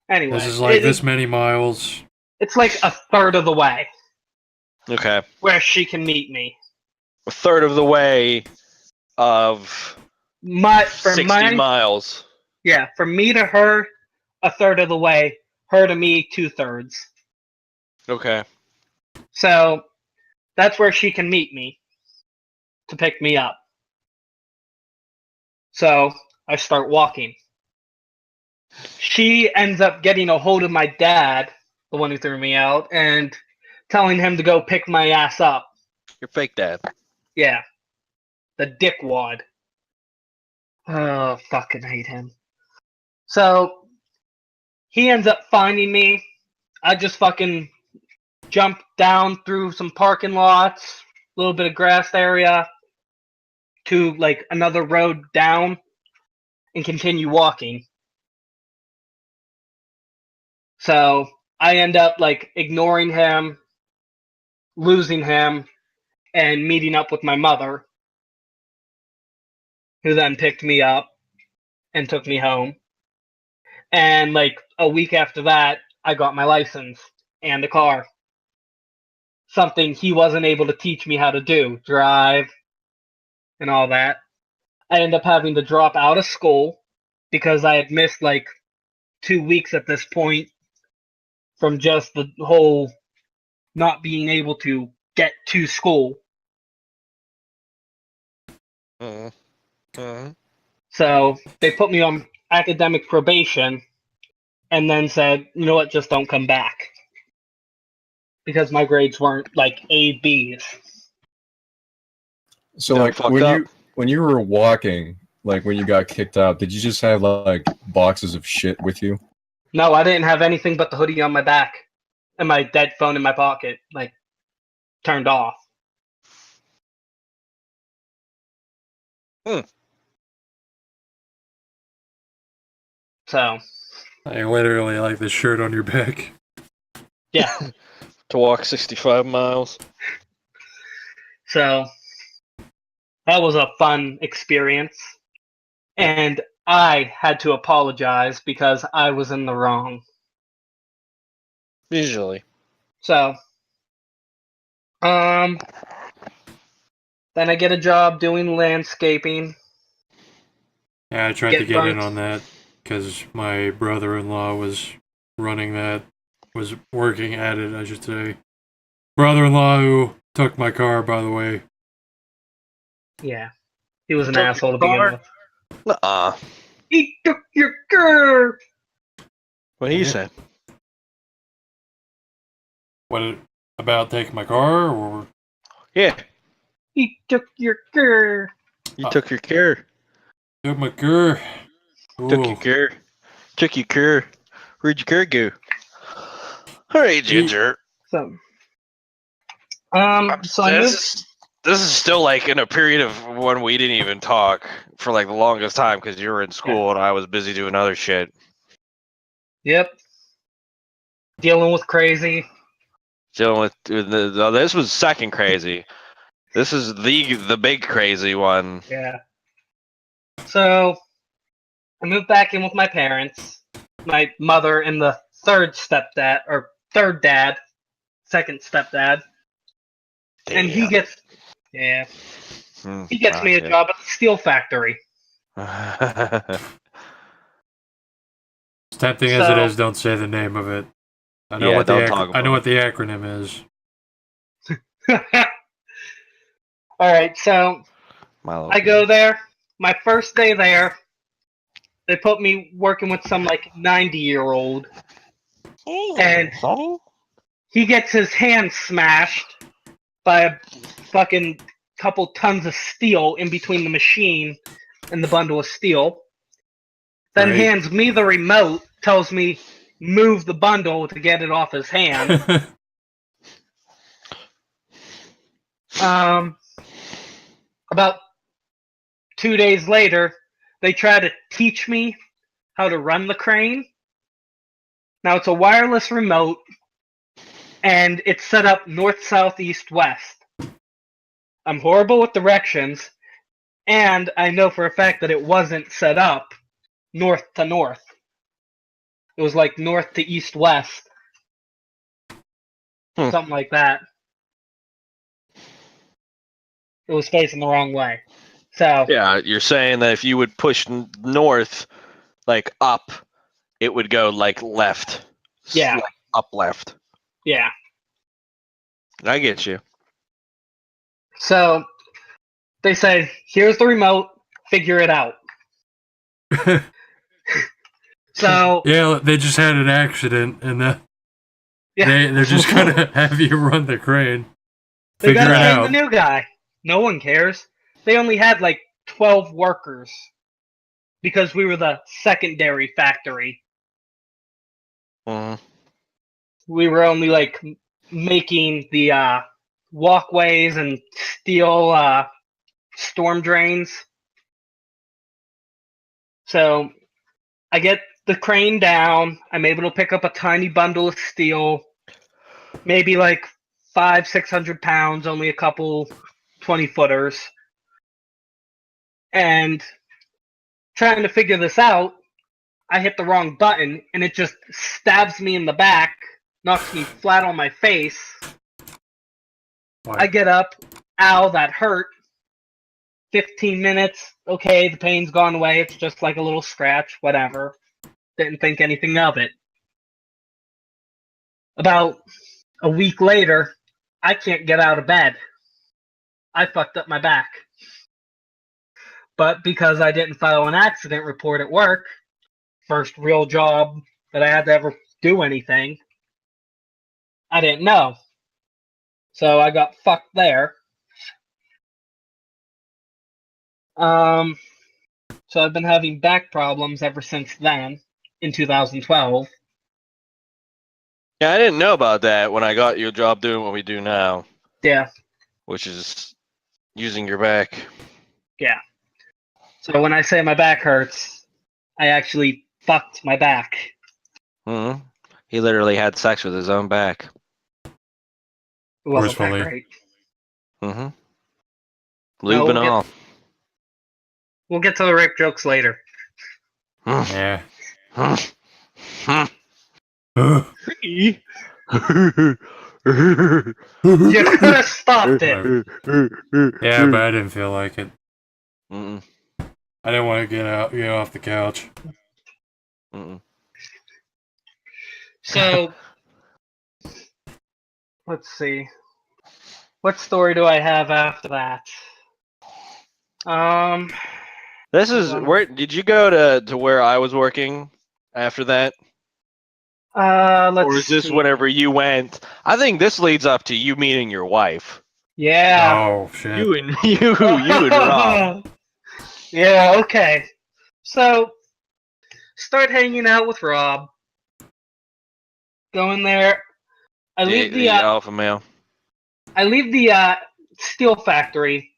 Anyway, This is like this many miles. it's like a third of the way Okay, where she can meet me. a third of the way of For 60 miles. Yeah, from me to her, a third of the way. Her to me, 2/3. Okay. So that's where she can meet me to pick me up. So I start walking. She ends up getting a hold of my dad, the one who threw me out, and telling him to go pick my ass up. Your fake dad. Yeah. The dickwad. Oh, fucking hate him. So, he ends up finding me. I just fucking jump down through some parking lots, a little bit of grass area, to like another road down, and continue walking. So, I end up like ignoring him, losing him, and meeting up with my mother, who then picked me up and took me home. And like a week after that, I got my license and a car. Something he wasn't able to teach me how to do, drive and all that. I ended up having to drop out of school because I had missed like 2 weeks at this point from just the whole not being able to get to school. So they put me on academic probation and then said, you know what, just don't come back. Because my grades weren't like A, B's. So, Done like, fucked up. when you were walking, like when you got kicked out, did you just have like boxes of shit with you? No, I didn't have anything but the hoodie on my back and my dead phone in my pocket, like turned off. So, I literally like the shirt on your back. yeah. To walk 65 miles. So, that was a fun experience. And I had to apologize because I was in the wrong. Usually. So, then I get a job doing landscaping. Yeah, I tried to Get get in burnt. on that because my brother-in-law was running that, was working at it, I should say. Brother-in-law who took my car, by the way. Yeah. He was an Took your asshole to begin car? with. Nuh-uh. He took your girl! What he Yeah. said. What about taking my car, or Yeah. He took your girl! You took your care. took my car? Took your care. Took your care. Where'd your care go? Alright, Ginger. So I moved. This is still like in a period of when we didn't even talk for like the longest time because you were in school and I was busy doing other shit. Yep. Dealing with crazy. Dealing with this was second crazy. This is the big crazy one. Yeah. So I moved back in with my parents, my mother and the third dad, second stepdad, and he gets me a job at the steel factory. As tempting as it is, don't say the name of it. I know what the acronym is. All right, so I go there. My first day there, they put me working with some like 90-year-old, and he gets his hand smashed by a fucking couple tons of steel in between the machine and the bundle of steel. Then Right. hands me the remote, tells me move the bundle to get it off his hand. About 2 days later, they try to teach me how to run the crane. Now it's a wireless remote, and it's set up north, south, east, west. I'm horrible with directions, and I know for a fact that it wasn't set up north to north. It was like north to east, west. Something like that. It was facing the wrong way. So yeah, you're saying that if you would push north, like up, it would go like left. Yeah. Like up left. yeah. I get you. So they said, here's the remote, figure it out. So yeah, they just had an accident, and yeah. they're just gonna have you run the crane. They Figure gotta it train out. the new guy. No one cares. They only had like 12 workers because we were the secondary factory. Mhm. We were only like making the walkways and steel storm drains. So I get the crane down. I'm able to pick up a tiny bundle of steel, maybe like 500-600 pounds, only a couple 20-footers. And trying to figure this out, I hit the wrong button and it just stabs me in the back, knocks me flat on my face. I get up, ow, that hurt. 15 minutes, okay, the pain's gone away, it's just like a little scratch, whatever. Didn't think anything of it. About a week later, I can't get out of bed. I fucked up my back. But because I didn't file an accident report at work, first real job that I had to ever do anything, I didn't know. So I got fucked there. So I've been having back problems ever since then, in 2012. Yeah, I didn't know about that when I got you a job doing what we do now, Yeah, which is using your back. yeah. So when I say my back hurts, I actually fucked my back. Hmm. He literally had sex with his own back. It wasn't that Forcefully. great. Mm-hmm. No, Lube and all. We'll get to the rape jokes later. Yeah. You could have stopped it. Yeah, but I didn't feel like it. Mm-mm. I didn't want to get off the couch. Mm-mm. So, let's see. What story do I have after that? This is where did you go to where I was working after that? Let's Or is this see. whenever you went? I think this leads up to you meeting your wife. Yeah. Oh shit. You and you and Rob. Yeah, okay. So, start hanging out with Rob. Go in there. I leave The alpha male. I leave the steel factory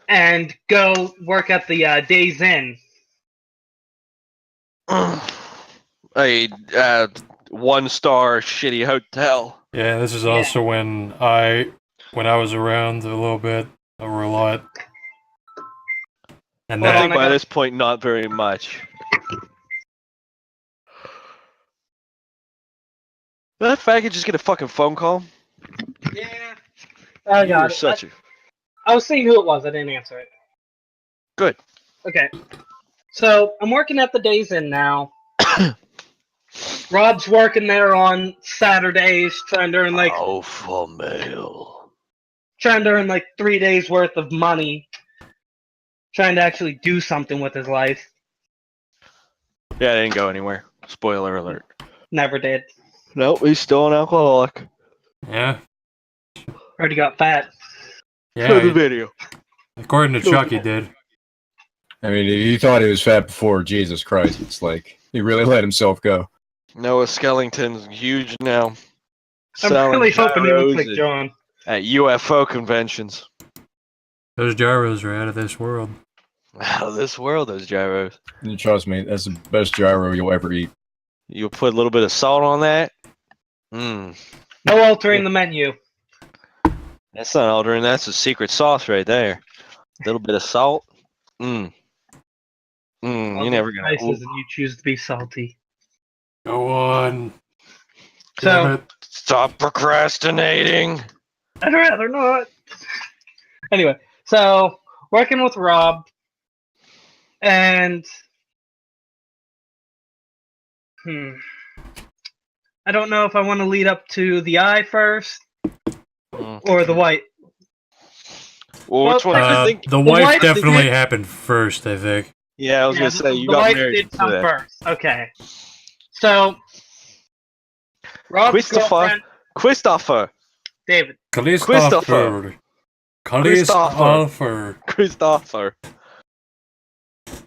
and go work at the Days Inn. A 1-star shitty hotel. Yeah, this is Yeah. also when I was around a little bit, or a lot. And I Hold that think on, I by got- this point, not very much. Did that faggot just get a fucking phone call? Yeah. I You got were it. such a I was seeing who it was. I didn't answer it. good. Okay. So I'm working at the Days Inn now. Rob's working there on Saturdays, trying to earn like alpha male. 3 days worth of money, trying to actually do something with his life. Yeah, it didn't go anywhere. Spoiler alert. Never did. Nope, he's still an alcoholic. yeah. Already got fat. For the Yeah, video. according to Chuck, he did. I mean, he thought he was fat before. Jesus Christ! It's like he really let himself go. Noah Skellington's huge now. I'm Selling really hoping he looks gyros like John. at UFO conventions. Those gyros are out of this world. Out of this world, those gyros. And trust me, that's the best gyro you'll ever eat. You put a little bit of salt on that. Mmm. No altering the menu. That's not altering. That's a secret sauce right there. A little bit of salt. Mmm. Mmm. I'll You're get never gonna. spices and you choose to be salty. Go on. So Damn it. Stop procrastinating. I'd rather not. Anyway, so working with Rob, and I don't know if I want to lead up to the eye first or the white. Well, which one? I think. The wife wife definitely did- happened first, I think. Yeah, I was gonna say you got wife married did before come that. first. Okay, so Rob's Christopher. girlfriend, Christopher. David. Christopher.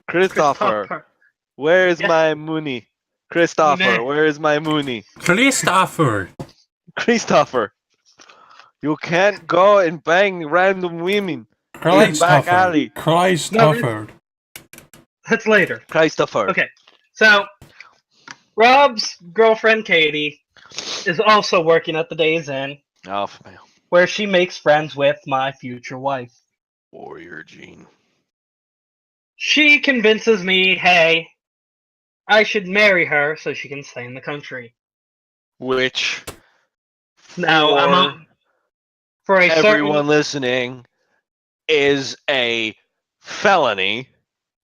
Christopher. Where's Yes. my money? Christopher, Meh. where's my money? Christopher. Christopher. You can't go and bang random women in back alley. Christopher. That's later. Christopher. Okay. So, Rob's girlfriend Katie is also working at the Days Inn, Oh, man. where she makes friends with my future wife. Warrior Gene. She convinces me, hey, I should marry her so she can stay in the country. Which, Now, I'm for a everyone certain. listening, is a felony.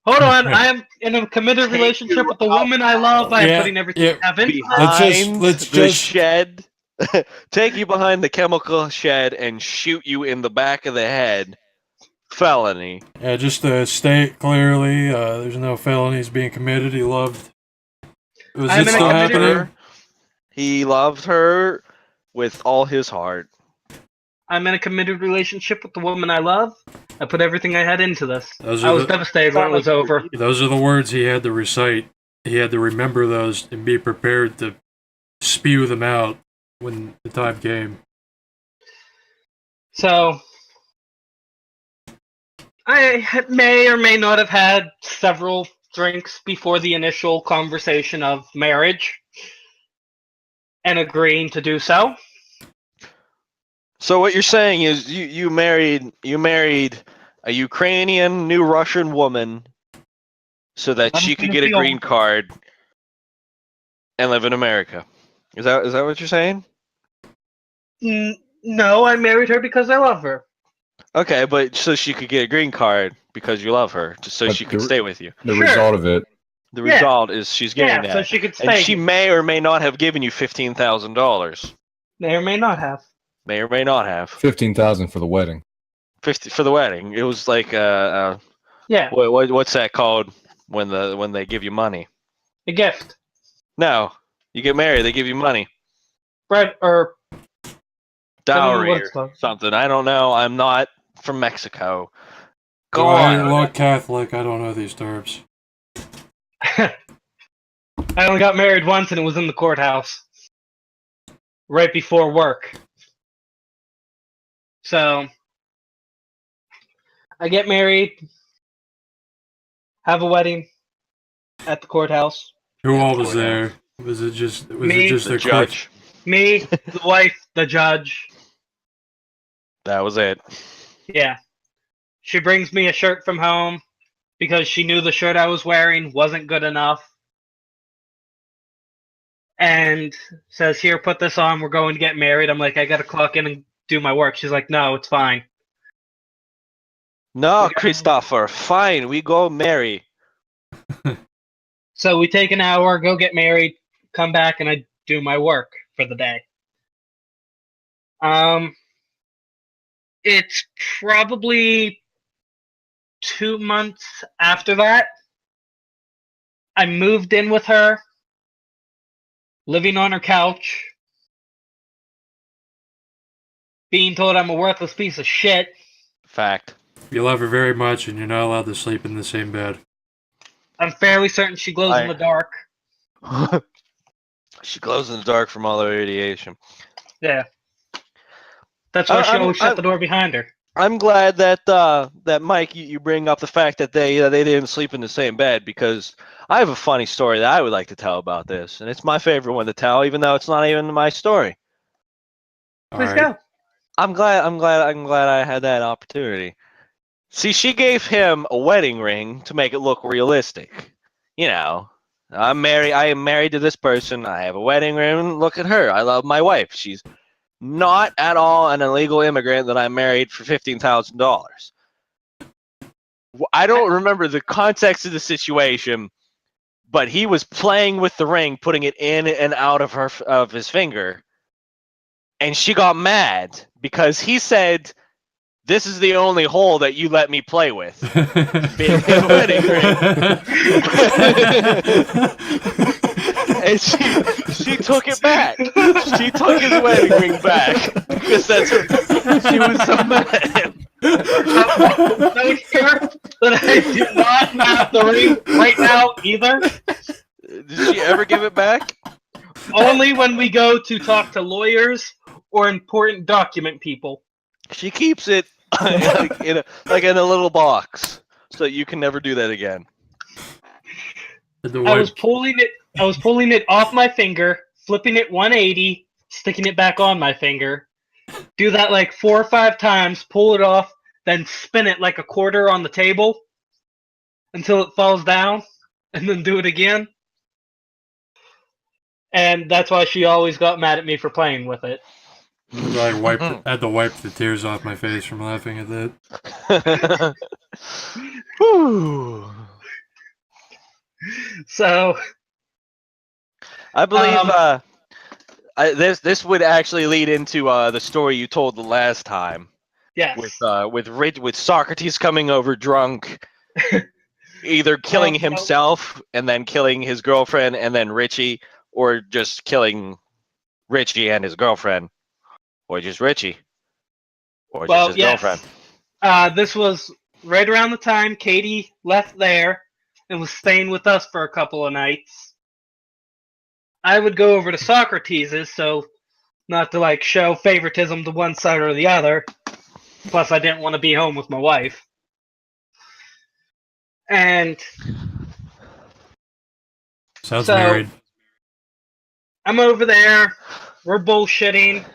Hold on, I am in a committed Take relationship you with the woman I love. I am Yeah, putting everything yeah. I have into this. Behind Let's the just- shed. Take you behind the chemical shed and shoot you in the back of the head. Felony. Yeah, just to state clearly, there's no felonies being committed. He loved. Was I'm it in a still committed- happening? He loved her with all his heart. I'm in a committed relationship with the woman I love. I put everything I had into this. Those I are was the- devastated when it was over. Those are the words he had to recite. He had to remember those and be prepared to spew them out when the time came. So, I may or may not have had several drinks before the initial conversation of marriage and agreeing to do so. So what you're saying is you married a Ukrainian new Russian woman so that Let she me could finish get a the green old- card and live in America. Is that what you're saying? No, I married her because I love her. Okay, but so she could get a green card because you love her, just so But she could stay with you. The Sure. result of it, The Yeah. result is she's getting Yeah, so that, she could and stay. she may or may not have given you $15,000. May or may not have. May or may not have 15,000 for the wedding. 50 for the wedding. It was like Yeah, what's that called when they give you money? a gift. No, you get married, they give you money, Bread or dowry what it's or called. something. I don't know. I'm not from Mexico. Go I on. look Catholic. I don't know these terms. I only got married once and it was in the courthouse. Right before work. So, I get married, have a wedding at the courthouse. Who Yeah, all of was course. there? Was it just Me, a The quick? judge. Me, the wife, the judge. That was it. Yeah. She brings me a shirt from home because she knew the shirt I was wearing wasn't good enough. And says, here, put this on. We're going to get married. I'm like, I got to clock in and do my work. She's like, no, it's fine. No, Christopher. Fine, we go marry. So we take an hour, go get married, come back, and I do my work for the day. It's probably 2 months after that. I moved in with her, living on her couch, being told I'm a worthless piece of shit. Fact. You love her very much, and you're not allowed to sleep in the same bed. I'm fairly certain she glows in the dark. She glows in the dark from all the radiation. Yeah. That's why she I'm- always shut I'm- the door behind her. I'm glad that that Mike, you bring up the fact that they didn't sleep in the same bed, because I have a funny story that I would like to tell about this, and it's my favorite one to tell, even though it's not even my story. All Please right. go. I'm glad I had that opportunity. See, she gave him a wedding ring to make it look realistic. You know, I am married to this person. I have a wedding ring. Look at her. I love my wife. She's not at all an illegal immigrant that I married for $15,000. I don't remember the context of the situation, but he was playing with the ring, putting it in and out of his finger, and she got mad because he said, "This is the only hole that you let me play with." Being a wedding ring. And she took it back. She took his wedding ring back because she was so mad. Note here that I do not have the ring right now either. Did she ever give it back? Only when we go to talk to lawyers or important document people. She keeps it in a little box, so you can never do that again. I was pulling it off my finger, flipping it 180, sticking it back on my finger. Do that like 4 or 5 times, pull it off, then spin it like a quarter on the table until it falls down, and then do it again. And that's why she always got mad at me for playing with it. I had to wipe the tears off my face from laughing at that. Whew. So I believe this would actually lead into the story you told the last time. yes. With Socrates coming over drunk, either killing himself and then killing his girlfriend and then Richie, or just killing Richie and his girlfriend, or just Richie, or just his girlfriend. This was right around the time Katie left there and was staying with us for a couple of nights. I would go over to Socrates's, so not to like show favoritism to one side or the other. Plus, I didn't want to be home with my wife. And sounds married. I'm over there. We're bullshitting.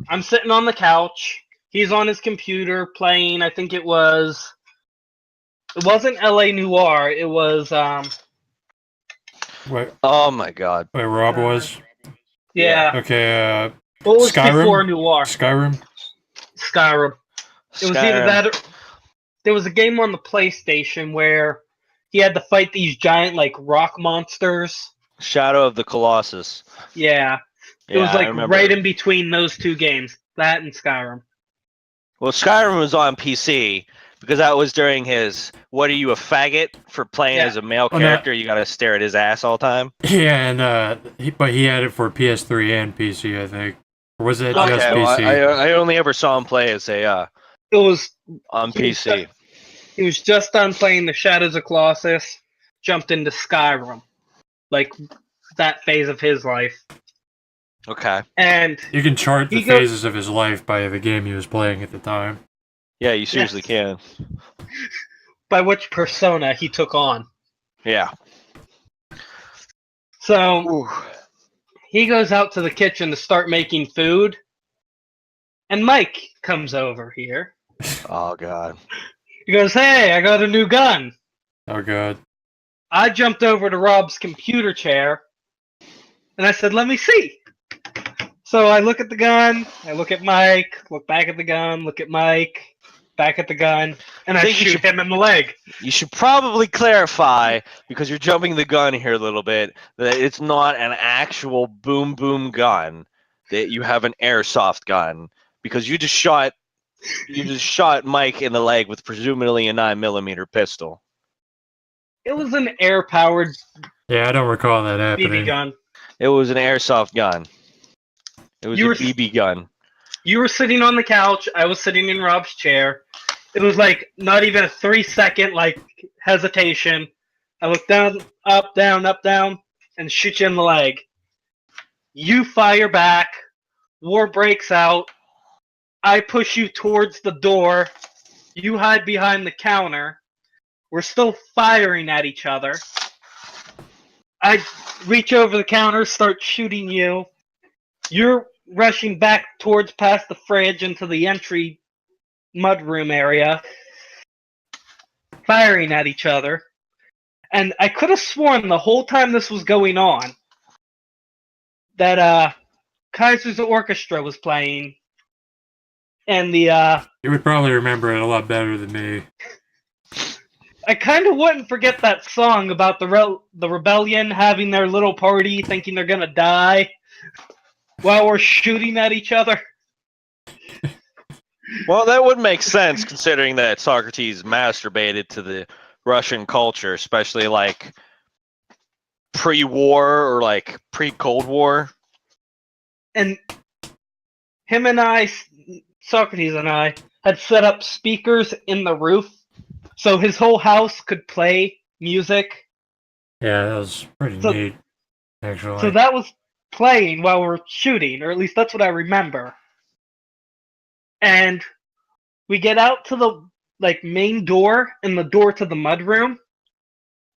I'm sitting on the couch. He's on his computer playing. I think it wasn't L.A. Noire. It was Wait. Oh my God. Wait, Rob was. Yeah. Okay. What was Skyrim? before Noire? Skyrim. It was either that or there was a game on the PlayStation where he had to fight these giant like rock monsters. Shadow of the Colossus. Yeah. It was like right in between those two games. That and Skyrim. Well, Skyrim was on PC because that was during his "What are you, a faggot?" for playing as a male character. You gotta stare at his ass all the time. Yeah, and he had it for PS3 and PC, I think. Or was it just PC? Well, I only ever saw him play as it was on PC. He was just done playing the Shadows of Colossus, jumped into Skyrim, like that phase of his life. Okay. And you can chart the phases of his life by the game he was playing at the time. Yeah, you seriously can. By which persona he took on. Yeah. So he goes out to the kitchen to start making food, and Mike comes over here. Oh God. He goes, "Hey, I got a new gun." Oh God. I jumped over to Rob's computer chair, and I said, "Let me see." So I look at the gun, I look at Mike, look back at the gun, look at Mike, back at the gun, and I shoot him in the leg. You should probably clarify, because you're jumping the gun here a little bit, that it's not an actual boom boom gun, that you have an airsoft gun, because you just shot Mike in the leg with presumably a 9mm pistol. It was an air-powered I don't recall that happening. BB gun. It was an airsoft gun. It was a BB gun. You were sitting on the couch. I was sitting in Rob's chair. It was like not even a 3-second like hesitation. I look down, up, down, and shoot you in the leg. You fire back. War breaks out. I push you towards the door. You hide behind the counter. We're still firing at each other. I reach over the counter, start shooting you. You're rushing back towards past the fridge into the entry mudroom area, firing at each other. And I could have sworn the whole time this was going on that Kaiser's Orchestra was playing, and the you would probably remember it a lot better than me. I kind of wouldn't forget that song about the rebellion having their little party, thinking they're gonna die, while we're shooting at each other. Well, that would make sense considering that Socrates masturbated to the Russian culture, especially like pre-war or like pre-Cold War. And him and I, Socrates and I, had set up speakers in the roof so his whole house could play music. Yeah, that was pretty neat, actually. So that was playing while we were shooting, or at least that's what I remember. And we get out to the main door and the door to the mudroom.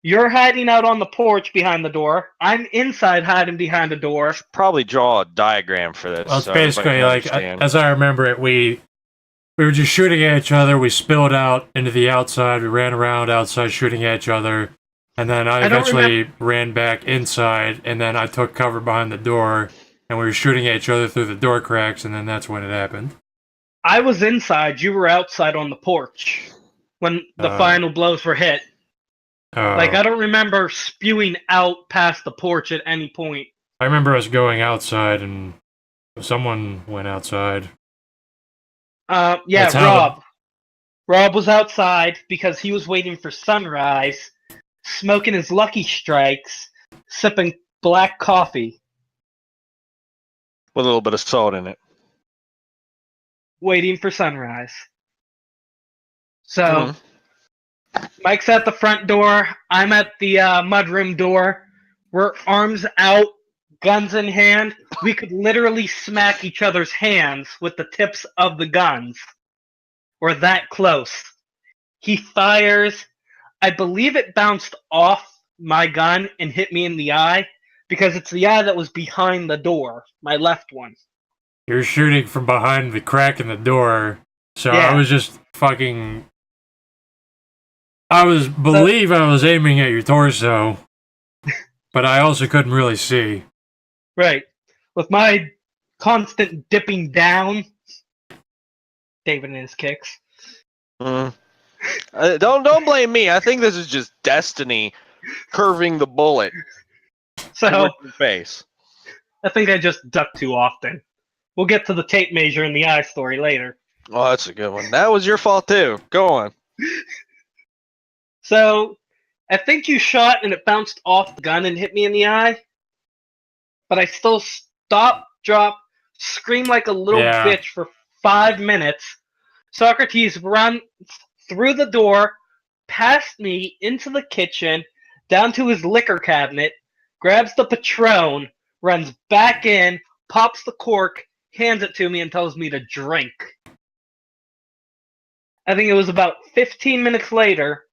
You're hiding out on the porch behind the door. I'm inside hiding behind the door. Probably draw a diagram for this. Well, it's so everybody basically can like, understand. as I remember it, we were just shooting at each other. We spilled out into the outside. We ran around outside shooting at each other. And then I eventually ran back inside, and then I took cover behind the door, and we were shooting at each other through the door cracks, and then that's when it happened. I was inside. You were outside on the porch when the final blows were hit. I don't remember spewing out past the porch at any point. I remember us going outside, and someone went outside. Yeah, Rob. Rob was outside because he was waiting for sunrise, smoking his Lucky Strikes, sipping black coffee. With a little bit of salt in it. Waiting for sunrise. So, Mike's at the front door. I'm at the mudroom door. We're arms out, guns in hand. We could literally smack each other's hands with the tips of the guns. We're that close. He fires. I believe it bounced off my gun and hit me in the eye because it's the eye that was behind the door, my left one. You're shooting from behind the crack in the door, so yeah. I was just fucking... I was aiming at your torso, but I also couldn't really see. Right. With my constant dipping down, David and his kicks. Don't blame me. I think this is just destiny curving the bullet. So your face. I think I just duck too often. We'll get to the tape measure and the eye story later. Oh, that's a good one. That was your fault too. Go on. So I think you shot and it bounced off the gun and hit me in the eye. But I still stop, drop, scream like a little bitch for 5 minutes. Socrates runs through the door, past me, into the kitchen, down to his liquor cabinet, grabs the Patron, runs back in, pops the cork, hands it to me, and tells me to drink. I think it was about 15 minutes later,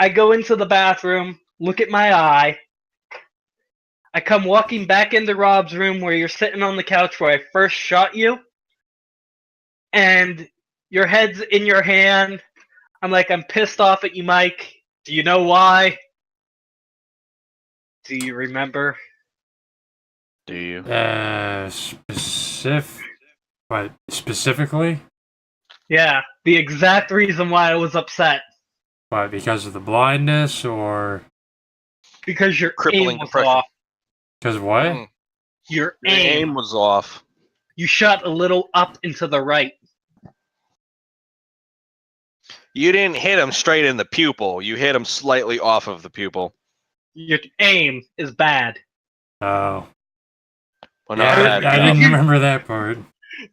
I go into the bathroom, look at my eye. I come walking back into Rob's room where you're sitting on the couch where I first shot you. And your head's in your hand. I'm like, I'm pissed off at you, Mike. Do you know why? Do you remember? Do you? Specifically? Yeah, the exact reason why I was upset. Why, because of the blindness, or...? Because your crippling aim was depression. off. Because of what? Your aim was off. You shot a little up and to the right. You didn't hit him straight in the pupil. You hit him slightly off of the pupil. Your aim is bad. Oh. Well, yeah, I didn't remember that part.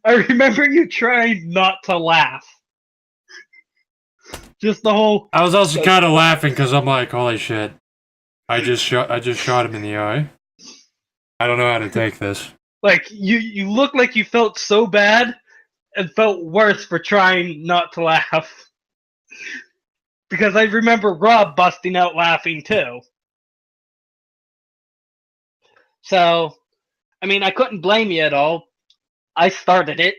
I remember you trying not to laugh. Just the whole... I was also kind of laughing because I'm like, holy shit. I just shot him in the eye. I don't know how to take this. Like, you look like you felt so bad and felt worse for trying not to laugh. Because I remember Rob busting out laughing too. So, I mean, I couldn't blame you at all. I started it.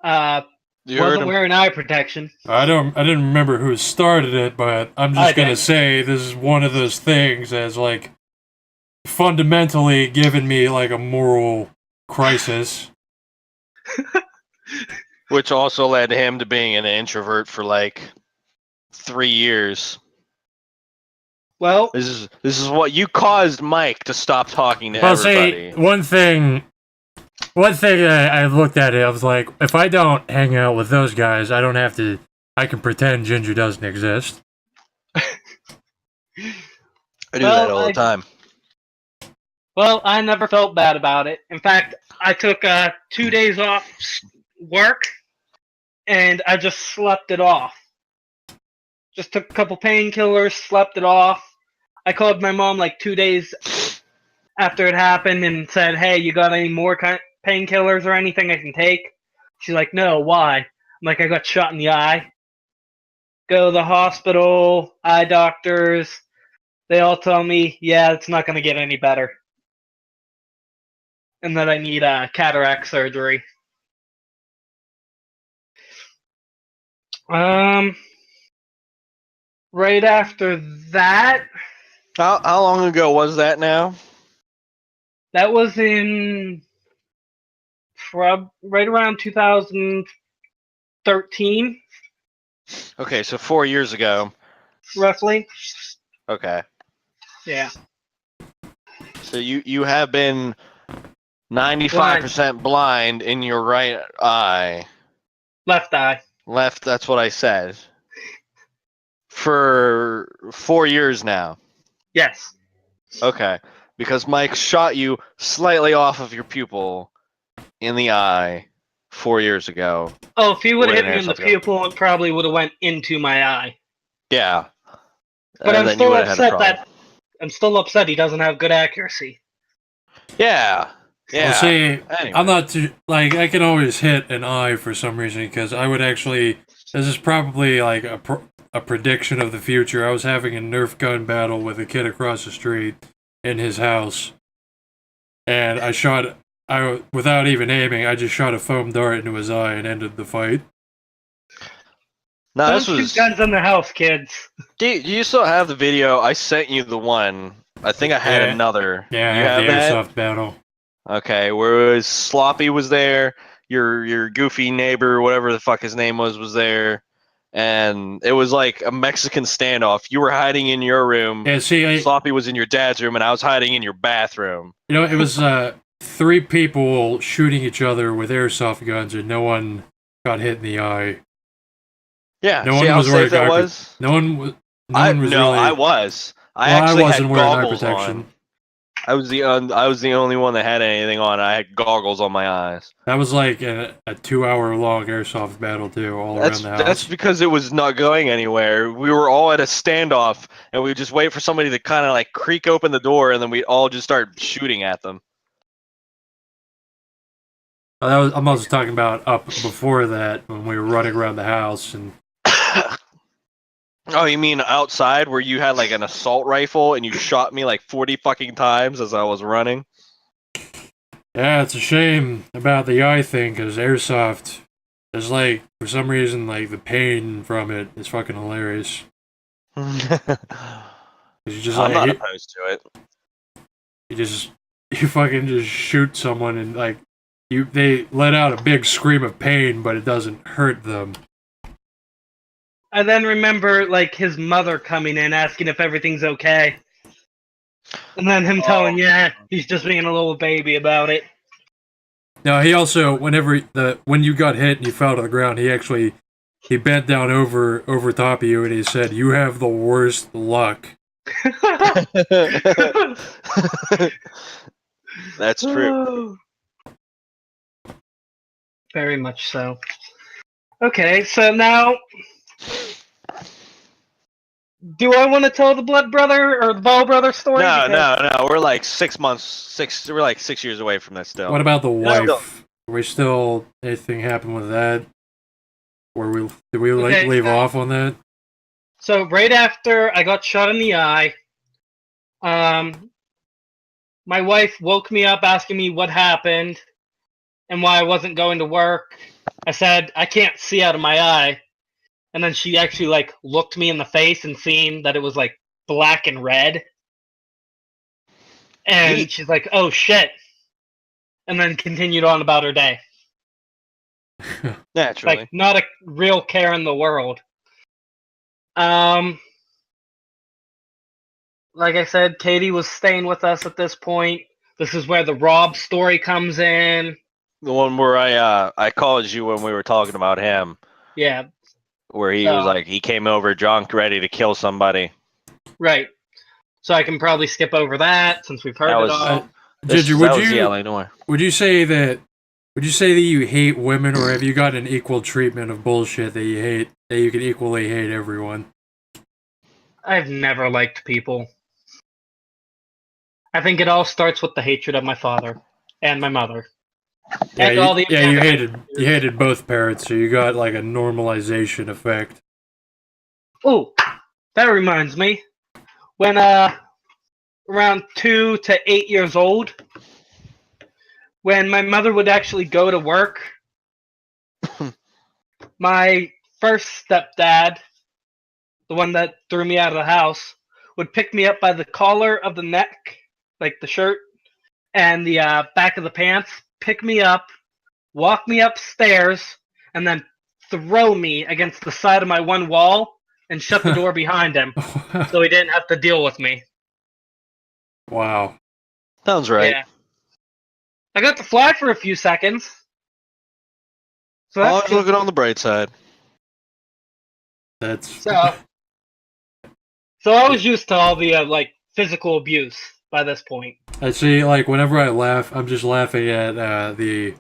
Wasn't wearing eye protection. I didn't remember who started it, but I'm just gonna say this is one of those things that's like fundamentally given me like a moral crisis. Which also led him to being an introvert for like 3 years. Well, this is what you caused Mike to stop talking to everybody. See, one thing I looked at it, I was like, if I don't hang out with those guys, I don't have to. I can pretend Ginger doesn't exist. I do that all the time. Well, I never felt bad about it. In fact, I took 2 days off work, and I just slept it off. Just took a couple painkillers, slept it off. I called my mom like 2 days after it happened and said, "Hey, you got any more painkillers or anything I can take?" She's like, "No, why?" I'm like, "I got shot in the eye." Go to the hospital, eye doctors. They all tell me, "Yeah, it's not going to get any better," and that I need cataract surgery. Right after that, How long ago was that now? that was in right around 2013, Okay, so 4 years ago. roughly. Okay. Yeah. So you have been 95% blind in your right eye. Left eye. Left, that's what I said. For 4 years now. Yes. Okay. Because Mike shot you slightly off of your pupil in the eye 4 years ago. Oh, if he would have With hit an me in the airsoft gun. pupil, it probably would have went into my eye. Yeah. But And I'm then you still would have had a upset problem. that I'm still upset he doesn't have good accuracy. Yeah. Yeah. Well, see, Anyway. I'm not too, like, I can always hit an eye for some reason, because I would actually, this is probably like a prediction of the future. I was having a Nerf gun battle with a kid across the street in his house, and without even aiming, I just shot a foam dart into his eye and ended the fight. No, Don't this was. shoot guns in the house, kids. Do you still have the video? I sent you the one. I think I had Yeah. another. Yeah, I you have the that? airsoft battle. Okay, whereas Sloppy was there, your goofy neighbor, whatever the fuck his name was there, and it was like a Mexican standoff. You were hiding in your room. Yeah, see, Sloppy was in your dad's room, and I was hiding in your bathroom. you know, it was 3 people shooting each other with airsoft guns, and no one got hit in the eye. Yeah, No see one how was wearing safe that eye was? No one was. No one was No, really. I was. I Well, I actually wasn't had wearing eye goggles protection. on. I was the only one that had anything on. I had goggles on my eyes. That was like a 2-hour long airsoft battle too, all around the house. That's because it was not going anywhere. We were all at a standoff, and we would just wait for somebody to kind of like creak open the door, and then we'd all just start shooting at them. I'm also talking about up before that when we were running around the house and. Oh, you mean outside where you had like an assault rifle and you shot me like 40 fucking times as I was running? Yeah, it's a shame about the eye thing, because airsoft is like, for some reason, like the pain from it is fucking hilarious. I'm You just not opposed to it. You fucking just shoot someone and like they let out a big scream of pain, but it doesn't hurt them. I then remember like his mother coming in asking if everything's okay. And then him telling, yeah, he's just being a little baby about it. Now he also, when you got hit and you fell to the ground, he bent down over top of you and he said, "You have the worst luck." That's true. Very much so. Okay, so now, do I want to tell the Blood Brother or the Ball Brother story? No. We're like 6 months. We're like 6 years away from that still. What about the wife? No. Were we still anything happen with that? Did we leave off on that? So right after I got shot in the eye, my wife woke me up asking me what happened and why I wasn't going to work. I said, I can't see out of my eye. And then she actually like looked me in the face and seen that it was like black and red. And she's like, oh shit. And then continued on about her day. Naturally. Like, not a real care in the world. Like I said, Katie was staying with us at this point. This is where the Rob story comes in. The one where I called you when we were talking about him. Yeah. Where he was like, he came over drunk, ready to kill somebody. Right. So I can probably skip over that since we've heard That it was- all. Ginger, that was the LA Noir. would you say that you hate women, or have you got an equal treatment of bullshit that you can equally hate everyone? I've never liked people. I think it all starts with the hatred of my father and my mother. Yeah, And all the you hated both parents, so you got like a normalization effect. Oh, that reminds me. When around 2 to 8 years old, when my mother would actually go to work, my first stepdad, the one that threw me out of the house, would pick me up by the collar of the neck, like the shirt, and the back of the pants, pick me up, walk me upstairs, and then throw me against the side of my one wall and shut the door behind him so he didn't have to deal with me. Wow. Sounds right. Yeah. I got to fly for a few seconds. So Always that's good. looking on the bright side. That's So I was used to all the like physical abuse by this point. I see. Like whenever I laugh, I'm just laughing at the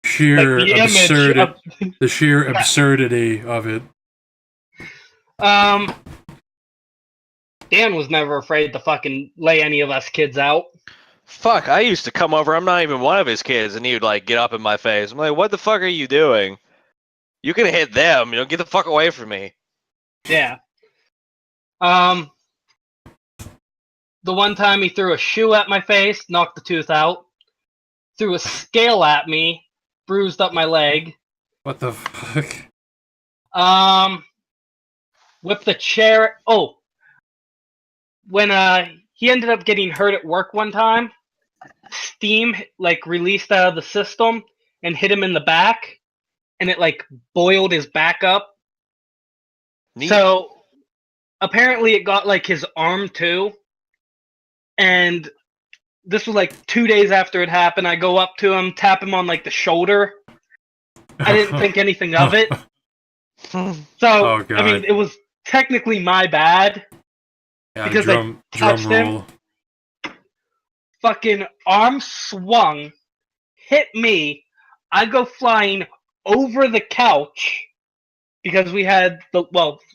sheer Like the image of the sheer absurdity of it. Dan was never afraid to fucking lay any of us kids out. Fuck, I used to come over. I'm not even one of his kids, and he would like get up in my face. I'm like, "What the fuck are you doing? You can hit them. Get the fuck away from me." Yeah. The one time he threw a shoe at my face, knocked the tooth out. Threw a scale at me, bruised up my leg. What the fuck? Whipped the chair. Oh, when he ended up getting hurt at work one time, steam like released out of the system and hit him in the back, and it like boiled his back up. Neat. So apparently it got like his arm too. And this was like 2 days after it happened. I go up to him, tap him on like the shoulder. I didn't think anything of it. So Oh, God. I mean, it was technically my bad. Yeah, Because drum touched him. roll. Fucking arm swung, hit me. I go flying over the couch because we had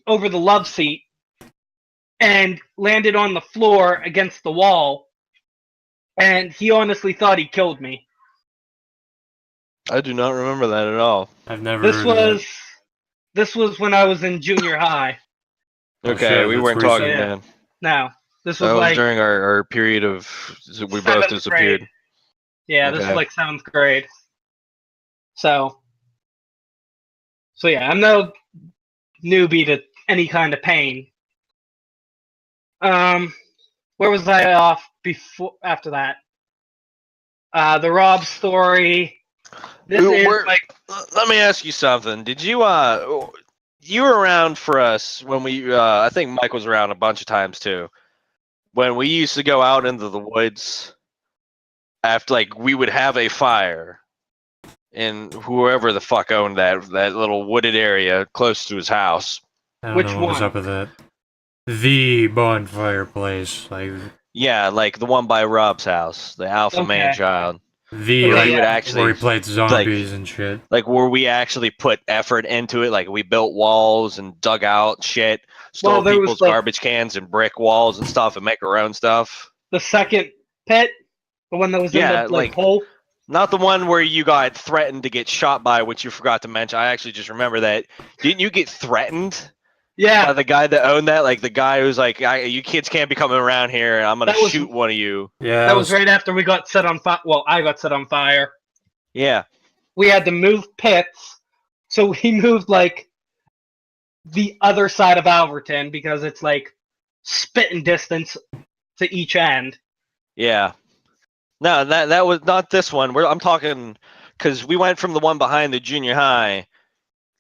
over the love seat, and landed on the floor against the wall. And he honestly thought he killed me. I do not remember that at all. I've never. This heard of this was when I was in junior high. Oh, Okay, shit, we that's weren't recent. talking Yeah. then. No, this was That was like during our period of we both 7th disappeared. grade. Yeah, this Okay. was like 7th grade. So yeah, I'm no newbie to any kind of pain. Where was I off after that? The Rob story. This Ooh, is we're- like Let me ask you something. Did you you were around for us when we I think Mike was around a bunch of times too. When we used to go out into the woods after like we would have a fire and whoever the fuck owned that little wooded area close to his house. I don't Which know what was one? up with that. The bonfire place, like Yeah, like the one by Rob's house, the Alpha Man Okay. Child. the Okay, Where we yeah. would where actually he played zombies and shit. like where we actually put effort into it, like we built walls and dug out shit, stole Well, there was people's the- garbage cans and brick walls and stuff and make our own stuff. the second pit, the one that was Yeah, in the like- hole. Not the one where you got threatened to get shot by, which you forgot to mention. I actually just remember that. Didn't you get threatened by Yeah, the guy that owned that? Like the guy who's like, "You kids can't be coming around here, and I'm gonna That was- shoot one of you." Yeah, that was right after we got set on fire. Well, I got set on fire. Yeah, We had to move pits, so we moved like the other side of Alverton because it's like spitting distance to each end. yeah. No, that was not this one. I'm talking because we went from the one behind the junior high,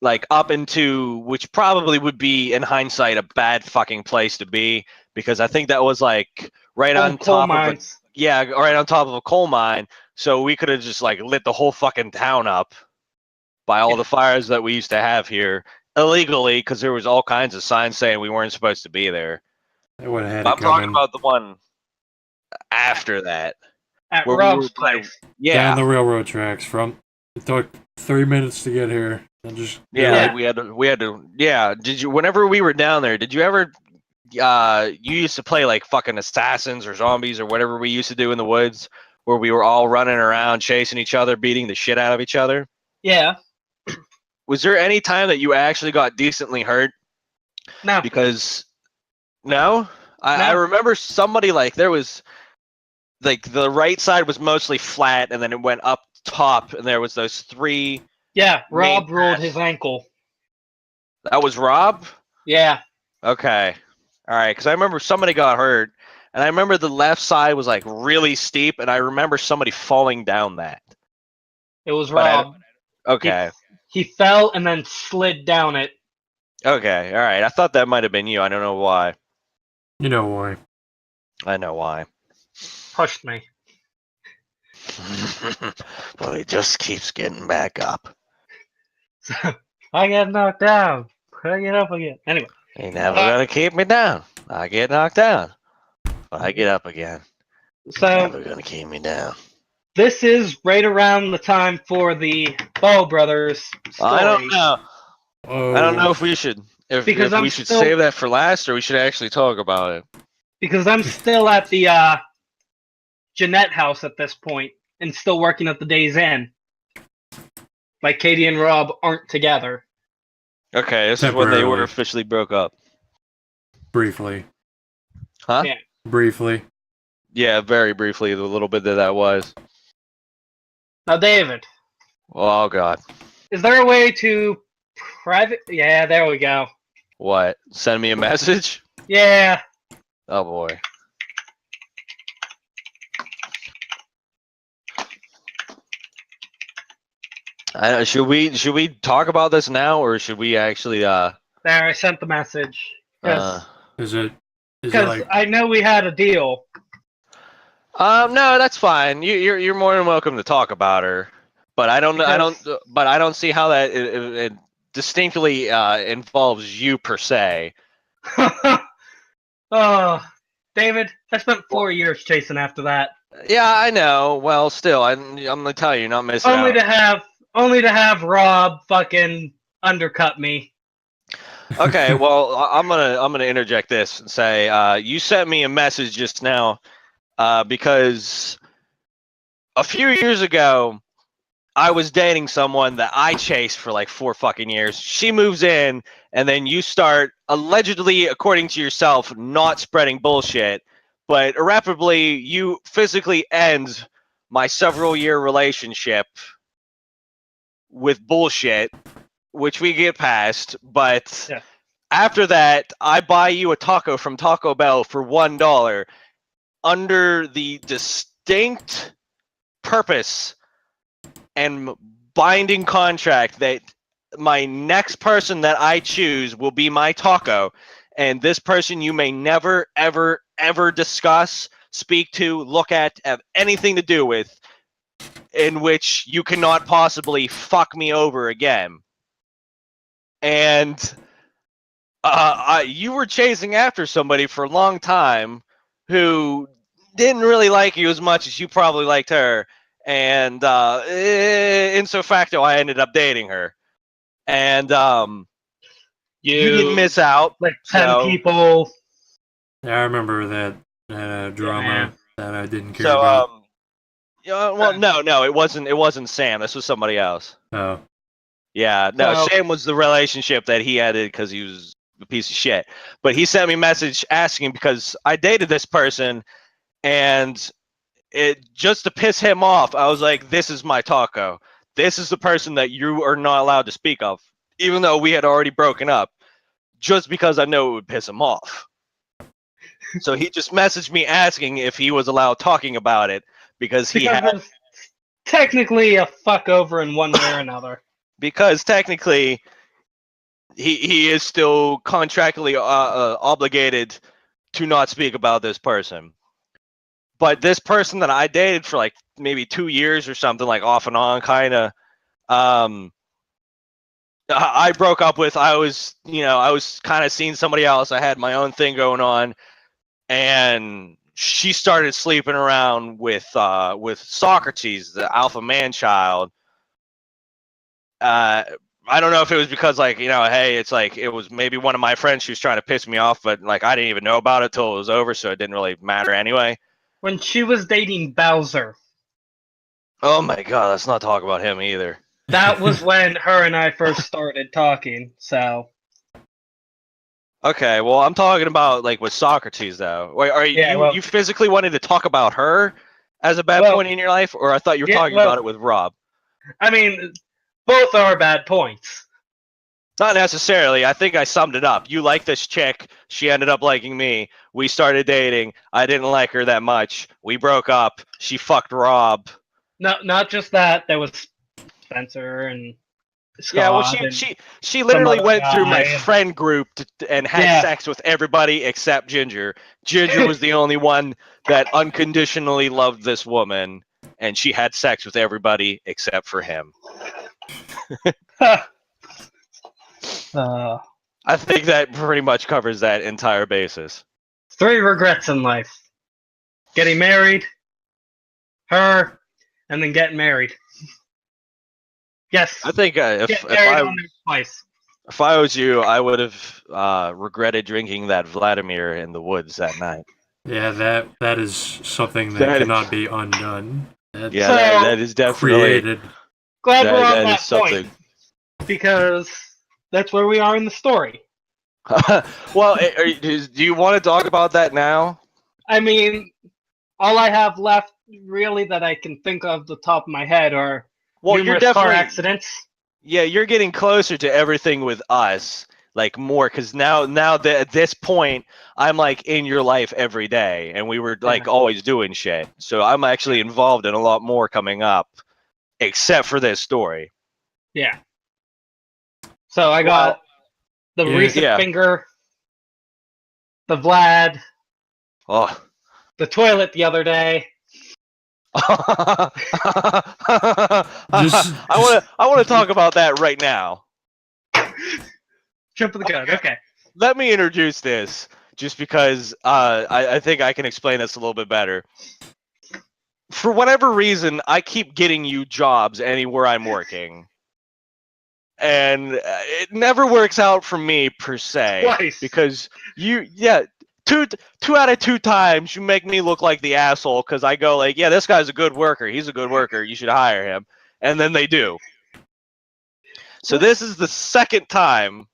like up into which probably would be in hindsight a bad fucking place to be because I think that was like right on Old coal top of a mines. yeah, right on top of a coal mine. So we could have just like lit the whole fucking town up by all Yeah. the fires that we used to have here illegally because there was all kinds of signs saying we weren't supposed to be there. They would have had I'm it talking coming. about the one after that. At Where we Rob's were by- place. Yeah. Down the railroad tracks from. It took 3 minutes to get here. And just Yeah, Yeah. like we had to. Yeah, did you? Whenever we were down there, did you ever? You used to play like fucking assassins or zombies or whatever we used to do in the woods, where we were all running around chasing each other, beating the shit out of each other. Yeah. Was there any time that you actually got decently hurt? No. Because no, I No. remember somebody like there was like the right side was mostly flat, and then it went up top, and there was those three. Yeah. Rob Main rolled path. his ankle. That was Rob. Yeah. Okay. All right, because I remember somebody got hurt, and I remember the left side was like really steep, and I remember somebody falling down that. It was But I Rob. Okay. He fell and then slid down it. Okay. All right. I thought that might have been you. I don't know why. You know why. I know why. Pushed me. But he just keeps getting back up. I get knocked down. I get up again. Anyway. He never gonna keep me down. I get knocked down, but I get up again. So Never gonna keep me down. this is right around the time for the Ball Brothers story. I don't know. Oh. I don't know if we should Because if I'm we should still- save that for last, or we should actually talk about it. Because I'm still at the Jeanette house at this point and still working at the Days Inn. Like Katie and Rob aren't together. Okay, this is when they were Temporarily. officially broke up. Briefly. Huh? Yeah. Briefly. Yeah, very briefly, the little bit that was. Now, David, Oh God. is there a way to private? Yeah, there we go. What? Send me a message? Yeah. Oh boy. Should we talk about this now, or should we actually There, I sent the message. uh Is it Because like I know we had a deal. no, that's fine. You're more than welcome to talk about her, but I don't see how that it distinctly involves you per se. Oh, David, I spent 4 years chasing after that. Yeah, I know. Well, still, I'm gonna tell you, you're not missing Only out. to have Rob fucking undercut me. Okay, well, I'm gonna interject this and say you sent me a message just now because a few years ago I was dating someone that I chased for like 4 fucking years. She moves in, and then you start allegedly, according to yourself, not spreading bullshit, but irreparably you physically end my several-year relationship with bullshit, which we get past, but Yeah. after that, I buy you a taco from Taco Bell for $1 under the distinct purpose and binding contract that my next person that I choose will be my taco, and this person you may never, ever, ever discuss, speak to, look at, have anything to do with, in which you cannot possibly fuck me over again. And you were chasing after somebody for a long time who didn't really like you as much as you probably liked her. And in so facto, I ended up dating her. And you didn't miss out. Like 10 so- people. Yeah, I remember that drama Yeah. that I didn't care So, about. yeah, well, no, it wasn't Sam. This was somebody else. Oh. Yeah, no, So- Sam was the relationship that he ended because he was a piece of shit. But he sent me a message asking because I dated this person, and it just to piss him off, I was like, "This is my taco. This is the person that you are not allowed to speak of, even though we had already broken up, just because I know it would piss him off." So he just messaged me asking if he was allowed talking about it because he Because had. it's technically a fuck over in one way or another. Because technically he is still contractually obligated to not speak about this person. But this person that I dated for like maybe 2 years or something, like off and on kind of, I broke up with. I was kind of seeing somebody else. I had my own thing going on. and she started sleeping around with Socrates, the alpha man child. I don't know if it was because, like, hey, it's like it was maybe one of my friends she was trying to piss me off, but like I didn't even know about it till it was over, so it didn't really matter anyway. When she was dating Bowser. Oh my god, let's not talk about him either. That was when her and I first started talking, so. Okay, well, I'm talking about like with Socrates though. Wait, are Yeah, you well- you physically wanted to talk about her as a bad Well, point in your life, or I thought you were yeah, talking well- about it with Rob? I mean, both are bad points. Not necessarily. I think I summed it up. You like this chick. She ended up liking me. We started dating. I didn't like her that much. We broke up. She fucked Rob. No, not just that. There was Spencer and Scott. Yeah, well, and she literally other went through my guy. friend group and had Yeah. sex with everybody except Ginger. Ginger was the only one that unconditionally loved this woman, and she had sex with everybody except for him. I think that pretty much covers that entire basis. 3 regrets in life: getting married, her, and then getting married. Yes. I think Get married on their twice. if I was you, I would have regretted drinking that Vladimir in the woods that night. Yeah, that is something that That- cannot be undone. That's Yeah, So- that is definitely created. Glad we're on that that is something. point because that's where we are in the story. Well, do you want to talk about that now? I mean, all I have left really that I can think of the top of my head are Well, you're numerous car definitely accidents. yeah, you're getting closer to everything with us, like more, because now that at this point I'm like in your life every day, and we were like Yeah. always doing shit. So I'm actually involved in a lot more coming up, except for this story. Yeah. So I got the yeah, recent yeah. finger, the Vlad, Oh. the toilet the other day. I want to talk about that right now. Jump of the gun. Okay. Let me introduce this, just because I think I can explain this a little bit better. For whatever reason, I keep getting you jobs anywhere I'm working, and it never works out for me per se. Twice. Because two out of 2 times you make me look like the asshole because I go like, yeah, this guy's a good worker. He's a good worker. You should hire him, and then they do. So this is the second time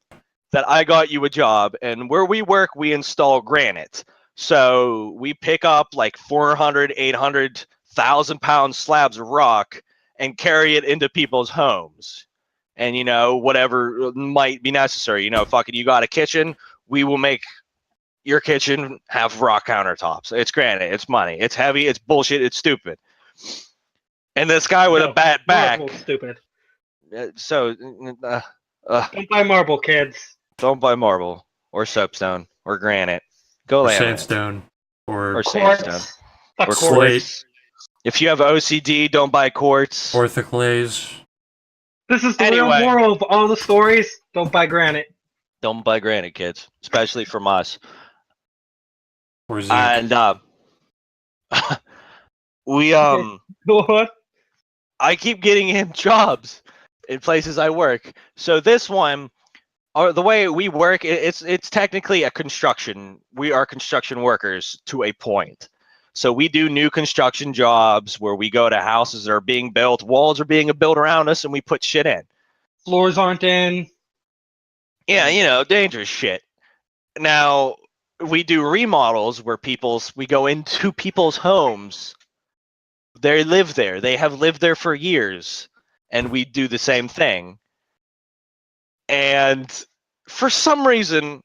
that I got you a job, and where we work, we install granite. So we pick up like 400, 800,000 pound slabs of rock and carry it into people's homes. And, whatever might be necessary. Fucking, you got a kitchen, we will make your kitchen have rock countertops. It's granite, it's money, it's heavy, it's bullshit, it's stupid. And this guy with a bad back. Marble's stupid. Don't Don't buy marble, kids. buy marble or soapstone or granite. Go Or laminate sandstone. Or sandstone Quartz. Fuck or quartz. slate. quartz. If you have OCD, don't buy quartz. Orthoclase. This is the Anyway. real moral of all the stories. Don't buy granite. Don't buy granite, kids, especially from us. Or zinc. And we What? I keep getting him jobs in places I work. So this one, the way we work, it's technically a construction. We are construction workers to a point. So we do new construction jobs where we go to houses that are being built, walls are being built around us, and we put shit in. Floors aren't in. Yeah, dangerous shit. Now, we do remodels where we go into people's homes. They live there. They have lived there for years, and we do the same thing. And for some reason,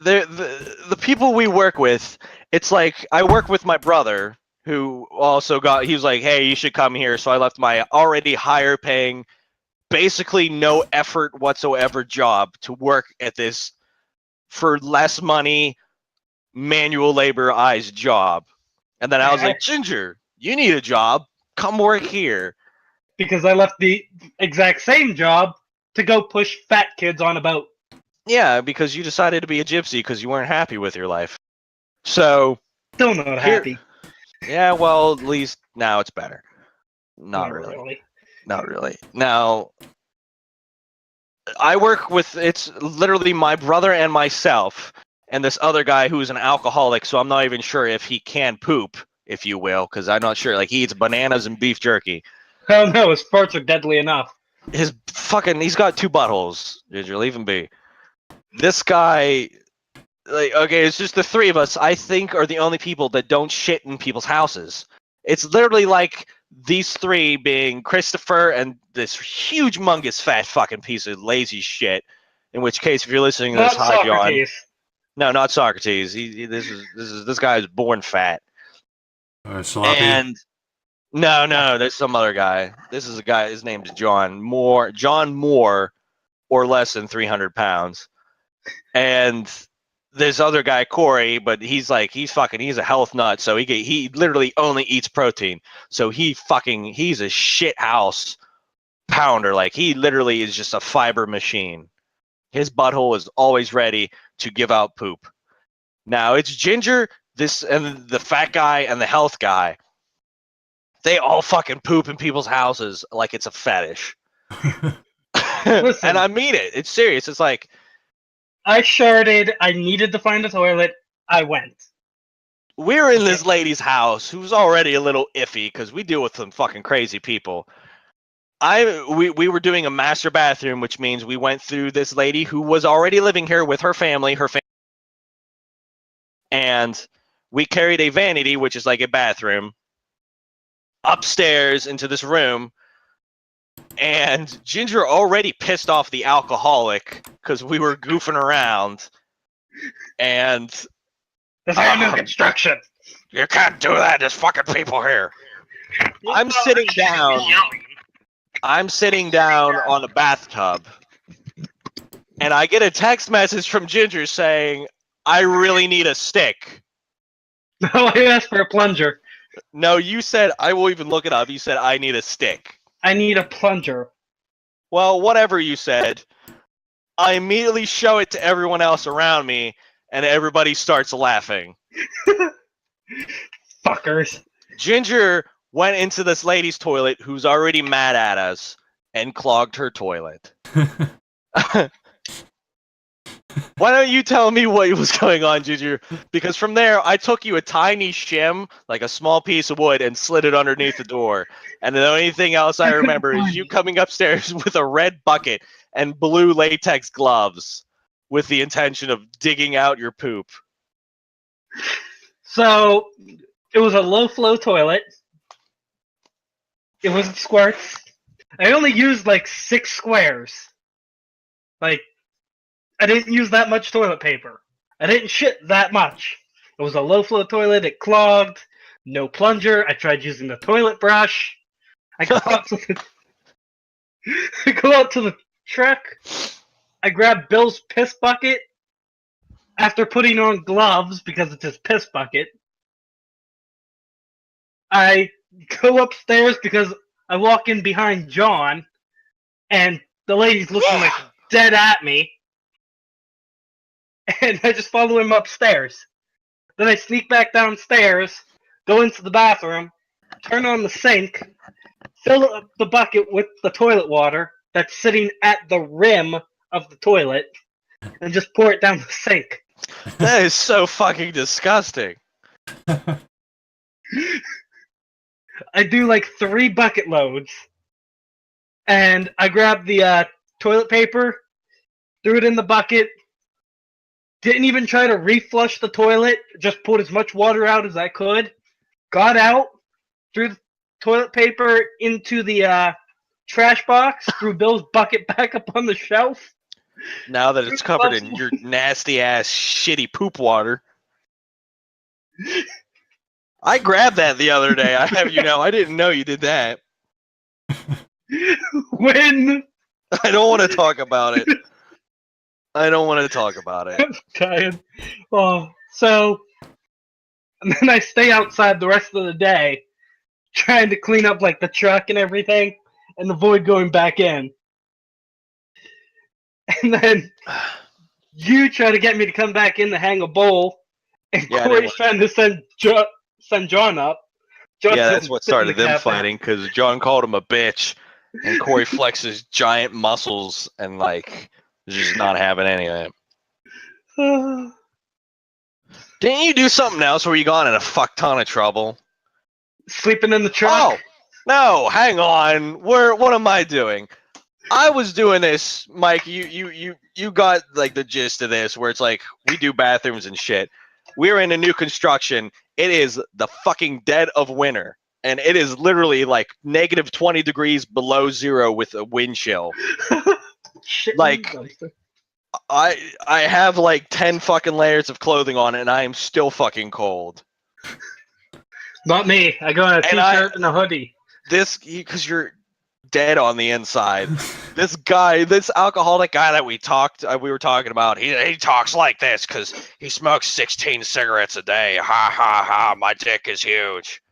the people we work with, it's like I work with my brother who also he was like, hey, you should come here. So I left my already higher paying, basically no effort whatsoever job to work at this for less money, manual laborized job. And then I was like, Ginger, you need a job. Come work here. Because I left the exact same job to go push fat kids on a boat. Yeah, because you decided to be a gypsy because you weren't happy with your life. So Still not here, happy. yeah, well, at least now it's better. Not Not really. really. Not really. Now, I work with, it's literally my brother and myself, and this other guy who's an alcoholic, so I'm not even sure if he can poop, if you will, because I'm not sure. Like, he eats bananas and beef jerky. Hell no, his farts are deadly enough. He's got 2 buttholes. Ginger, leave him be. This guy, like, okay, it's just the 3 of us, I think, are the only people that don't shit in people's houses. It's literally like these 3 being Christopher and this huge, humongous, fat fucking piece of lazy shit. In which case, if you're listening to this, Not hi, John. Socrates. No, not Socrates. This guy is born fat. Sloppy. And no, there's some other guy. This is a guy. His name's John Moore. John Moore, or less than 300 pounds. And this other guy, Corey, but he's a health nut, so he literally only eats protein. So he's a shit house pounder. Like, he literally is just a fiber machine. His butthole is always ready to give out poop. Now it's Ginger, this, and the fat guy and the health guy. They all fucking poop in people's houses like it's a fetish. Listen. And I mean it. It's serious. It's like, I sharded. I needed to find a toilet. I went. we're in this lady's house who's already a little iffy because we deal with some fucking crazy people. We were doing a master bathroom, which means we went through this lady who was already living here with her family, and we carried a vanity, which is like a bathroom, upstairs into this room. And Ginger already pissed off the alcoholic because we were goofing around. And There's all new construction. You can't do that. There's fucking people here. I'm sitting down on a bathtub, and I get a text message from Ginger saying, I really need a stick. No, I asked for a plunger. No, you said, I will even look it up. You said, I need a stick. I need a plunger. Well, whatever you said, I immediately show it to everyone else around me, and everybody starts laughing. Fuckers. Ginger went into this lady's toilet, who's already mad at us, and clogged her toilet. Why don't you tell me what was going on, Ginger? Because from there, I took you a tiny shim, like a small piece of wood, and slid it underneath the door. And the only thing else I remember is you coming upstairs with a red bucket and blue latex gloves with the intention of digging out your poop. So, it was a low-flow toilet. It wasn't squirts. I only used like 6 squares. Like, I didn't use that much toilet paper. I didn't shit that much. It was a low-flow toilet. It clogged. No plunger. I tried using the toilet brush. I go out to the truck. I grabbed Bill's piss bucket after putting on gloves because it's his piss bucket. I go upstairs because I walk in behind John, and the lady's looking like dead at me. And I just follow him upstairs. Then I sneak back downstairs, go into the bathroom, turn on the sink, fill up the bucket with the toilet water that's sitting at the rim of the toilet, and just pour it down the sink. That is so fucking disgusting. I do like 3 bucket loads, and I grab the toilet paper, threw it in the bucket, didn't even try to reflush the toilet, just poured as much water out as I could, got out, threw the toilet paper into the trash box, threw Bill's bucket back up on the shelf. Now that it's covered in your nasty ass shitty poop water. I grabbed that the other day. I didn't know you did that. When? I don't want to talk about it. I'm tired. Oh, so, and then I stay outside the rest of the day, trying to clean up like the truck and everything, and avoid going back in. And then you try to get me to come back in to hang a bowl, And Yeah, they Corey's were. trying to send John up. John Yeah, says, that's what "Sit in started the them cafe." fighting because John called him a bitch, and Corey flexes giant muscles and like is just not having any of it. Didn't you do something else where you got in a fuck ton of trouble? Sleeping in the truck. Oh no, hang on. What am I doing? I was doing this, Mike. You got like the gist of this, where it's like we do bathrooms and shit. We're in a new construction. It is the fucking dead of winter, and it is literally like negative 20 degrees below zero with a wind chill. Shit in Like the dumpster. I have like 10 fucking layers of clothing on, and I am still fucking cold. Not me. I go in a t-shirt and a hoodie. This because you're dead on the inside. This guy, this alcoholic guy that we were talking about, he talks like this because he smokes 16 cigarettes a day. Ha ha ha! My dick is huge.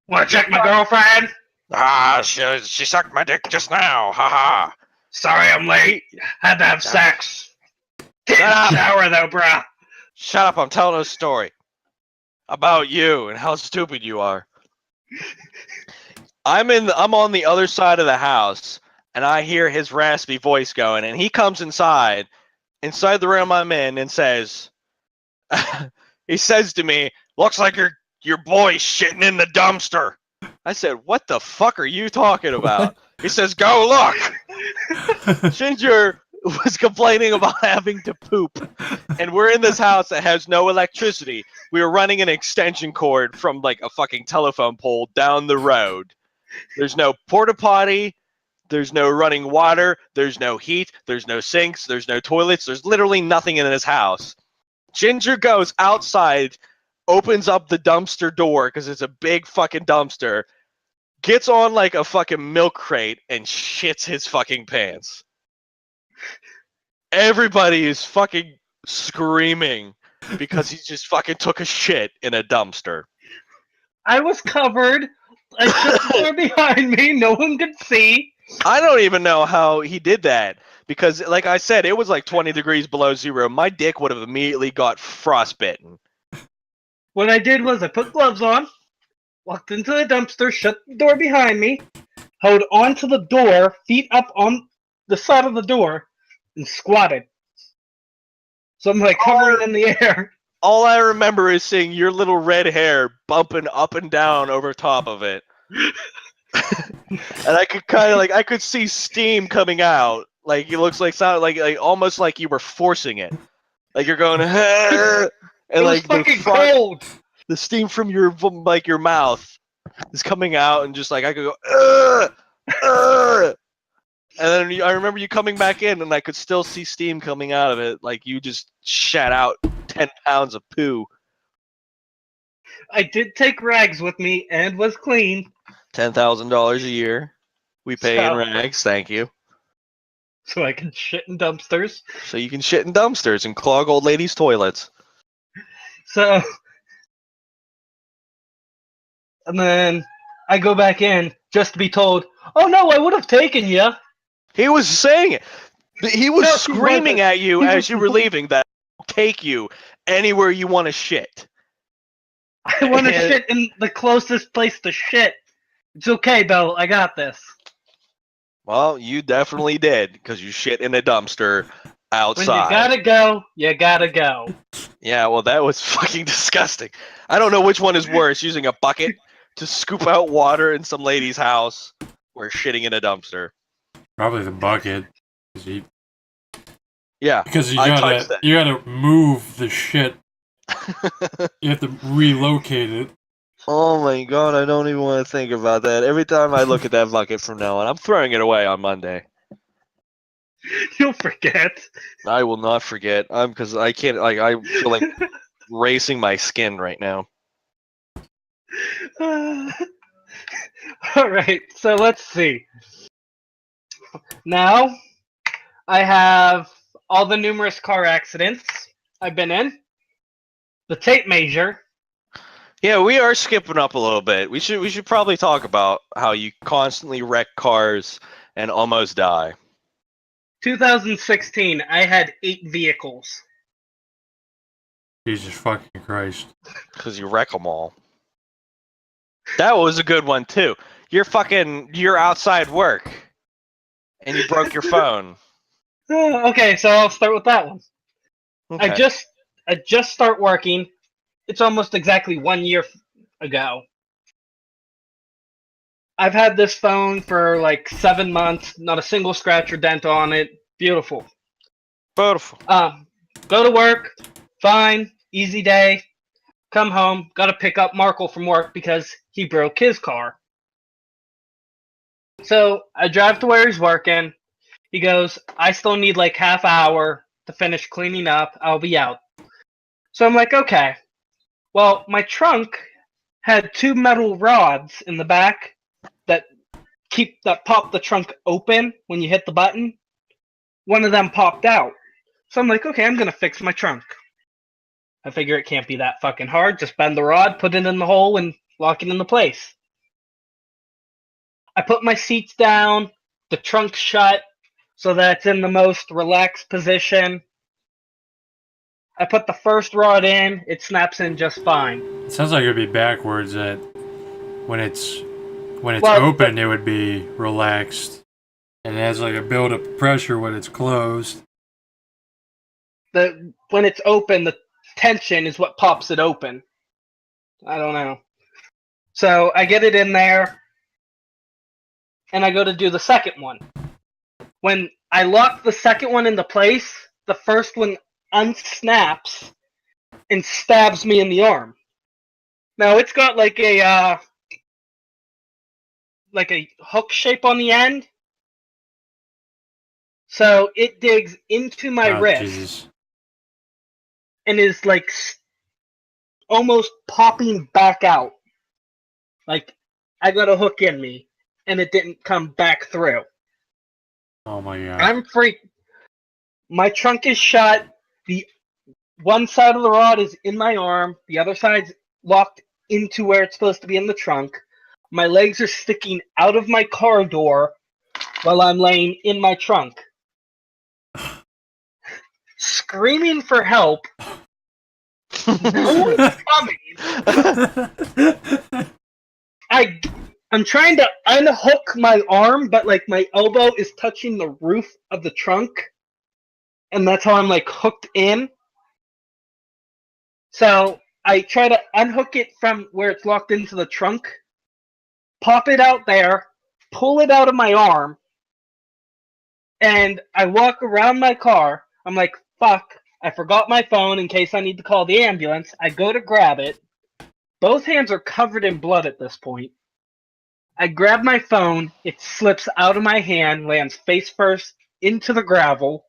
Want to check my girlfriend? Ah, she sucked my dick just now. Ha ha! Sorry, I'm late. Had to have sex. Shut up! Shower though, bruh. Shut up! I'm telling a story about you and how stupid you are. I'm on the other side of the house, and I hear his raspy voice going, and he comes inside the room I'm in, and says, he says to me, "Looks like your boy's shitting in the dumpster." I said, "What the fuck are you talking about?" He says, "Go look." Ginger was complaining about having to poop, and we're in this house that has no electricity. We were running an extension cord from like a fucking telephone pole down the road. There's no porta potty. There's no running water. There's no heat. There's no sinks. There's no toilets. There's literally nothing in this house. Ginger goes outside, opens up the dumpster door because it's a big fucking dumpster, gets on like a fucking milk crate, and shits his fucking pants. Everybody is fucking screaming because he just fucking took a shit in a dumpster. I was covered. I shut the door behind me. No one could see. I don't even know how he did that because, like I said, it was like 20 degrees below zero. My dick would have immediately got frostbitten. What I did was I put gloves on, walked into the dumpster, shut the door behind me, held onto the door, feet up on the side of the door, and squatted. So I'm like hovering in the air. All I remember is seeing your little red hair bumping up and down over top of it. And I could kind of I could see steam coming out. Like it looks like almost like you were forcing it. Like you're going and It was fucking cold. The steam from your mouth is coming out, and just like I could go and then I remember you coming back in, and I could still see steam coming out of it, like you just shat out 10 pounds of poo. I did take rags with me and was clean. $10,000 a year. We pay in rags, thank you. So I can shit in dumpsters. So you can shit in dumpsters and clog old ladies' toilets. So, and then I go back in just to be told, "Oh no, I would have taken you." He was saying it. He was No, he screaming wasn't. at you He as was- you were leaving that I'll take you anywhere you want to shit. I want to shit in the closest place to shit. It's okay, Bill. I got this. Well, you definitely did, because you shit in a dumpster outside. When you gotta go, you gotta go. Yeah, well, that was fucking disgusting. I don't know which one is worse, using a bucket to scoop out water in some lady's house or shitting in a dumpster. Probably the bucket. Yeah, Because you I touched gotta that. you gotta move the shit. You have to relocate it. Oh my god, I don't even want to think about that. Every time I look at that bucket from now on, I'm throwing it away on Monday. You'll forget. I will not forget. Because I can't. I feel like racing my skin right now. All right, so let's see. Now, I have all the numerous car accidents I've been in, the tape measure. Yeah, we are skipping up a little bit. We should probably talk about how you constantly wreck cars and almost die. 2016, I had 8 vehicles. Jesus fucking Christ. Because you wreck them all. That was a good one, too. You're outside work. And you broke your phone. Okay, so I'll start with that one. Okay. I just start working. It's almost exactly 1 year ago. I've had this phone for like 7 months, not a single scratch or dent on it. Beautiful. Beautiful. Go to work, fine, easy day. Come home, gotta pick up Markle from work because he broke his car. So I drive to where he's working. He goes, I still need like half hour to finish cleaning up. I'll be out. So I'm like, okay. Well, my trunk had 2 metal rods in the back that pop the trunk open when you hit the button. One of them popped out. So I'm like, okay, I'm gonna fix my trunk. I figure it can't be that fucking hard. Just bend the rod, put it in the hole, and lock it into place. I put my seats down, the trunk shut, so that it's in the most relaxed position. I put the first rod in, it snaps in just fine. It sounds like it would be backwards that when it's Well, open, it would be relaxed. And it has like a buildup of pressure when it's closed. When it's open, the tension is what pops it open. I don't know. So I get it in there, and I go to do the second one. When I lock the second one into place, the first one unsnaps and stabs me in the arm. Now it's got like a hook shape on the end, so it digs into my wrist. Jesus. And is like almost popping back out. Like I got a hook in me, and it didn't come back through. Oh my god. I'm freaked. My trunk is shut. The one side of the rod is in my arm. The other side's locked into where it's supposed to be in the trunk. My legs are sticking out of my car door while I'm laying in my trunk. Screaming for help. No one's coming. I'm trying to unhook my arm, but like my elbow is touching the roof of the trunk, and that's how I'm like hooked in. So I try to unhook it from where it's locked into the trunk, pop it out there, pull it out of my arm, and I walk around my car. I'm like, fuck, I forgot my phone in case I need to call the ambulance. I go to grab it. Both hands are covered in blood at this point. I grab my phone, it slips out of my hand, lands face first into the gravel,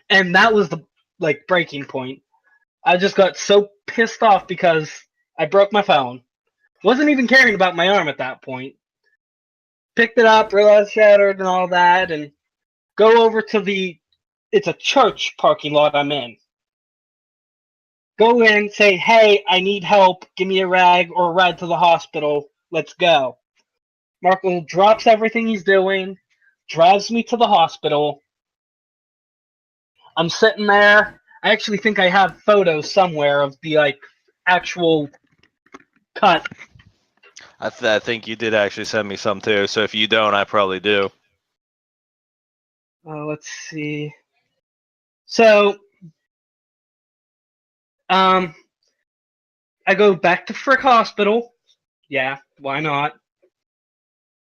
and that was the breaking point. I just got so pissed off because I broke my phone. Wasn't even caring about my arm at that point. Picked it up, realized shattered and all that, and go over to it's a church parking lot I'm in. Go in, say, hey, I need help, give me a rag or a ride to the hospital. Let's go. Marco drops everything he's doing, drives me to the hospital. I'm sitting there. I actually think I have photos somewhere of the actual cut. I think you did actually send me some too. So if you don't, I probably do. Let's see. So, I go back to Frick Hospital. Yeah, why not?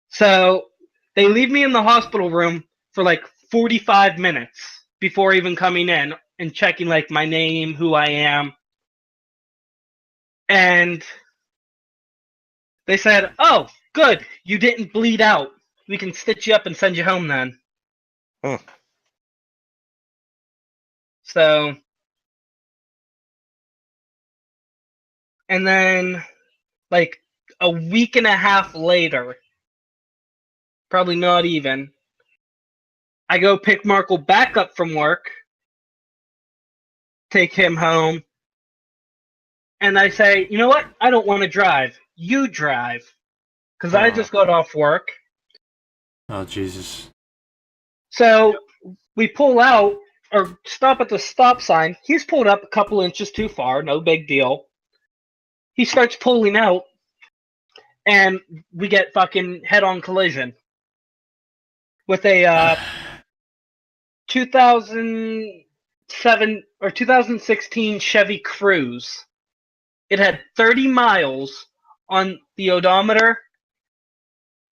So, they leave me in the hospital room for like 45 minutes before even coming in and checking like my name, who I am. And they said, oh, good, you didn't bleed out. We can stitch you up and send you home then. So, and then like a week and a half later, probably not even, I go pick Markle back up from work, take him home, and I say, you know what? I don't want to drive. You drive. Because I just got off work. Oh, Jesus. So we pull out, or stop at the stop sign. He's pulled up a couple inches too far, no big deal. He starts pulling out, and we get fucking head-on collision with a 2007 or 2016 Chevy Cruze. It had 30 miles on the odometer.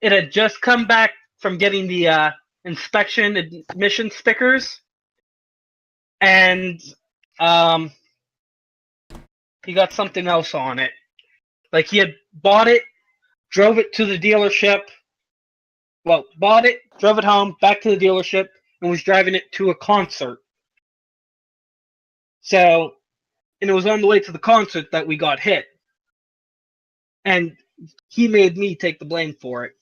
It had just come back from getting the inspection admission stickers, and he got something else on it. Like, he had bought it, drove it to the dealership. Well, bought it, drove it home, back to the dealership, and was driving it to a concert. So, and it was on the way to the concert that we got hit. And he made me take the blame for it.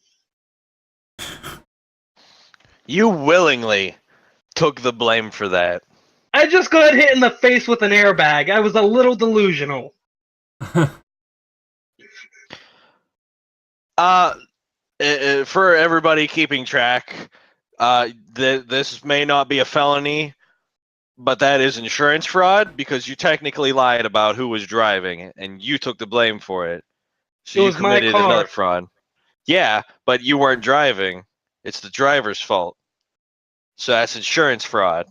You willingly took the blame for that. I just got hit in the face with an airbag. I was a little delusional. For everybody keeping track, this may not be a felony, but that is insurance fraud because you technically lied about who was driving and you took the blame for it. So It you was my committed car. another fraud. Yeah, but you weren't driving. It's the driver's fault. So that's insurance fraud.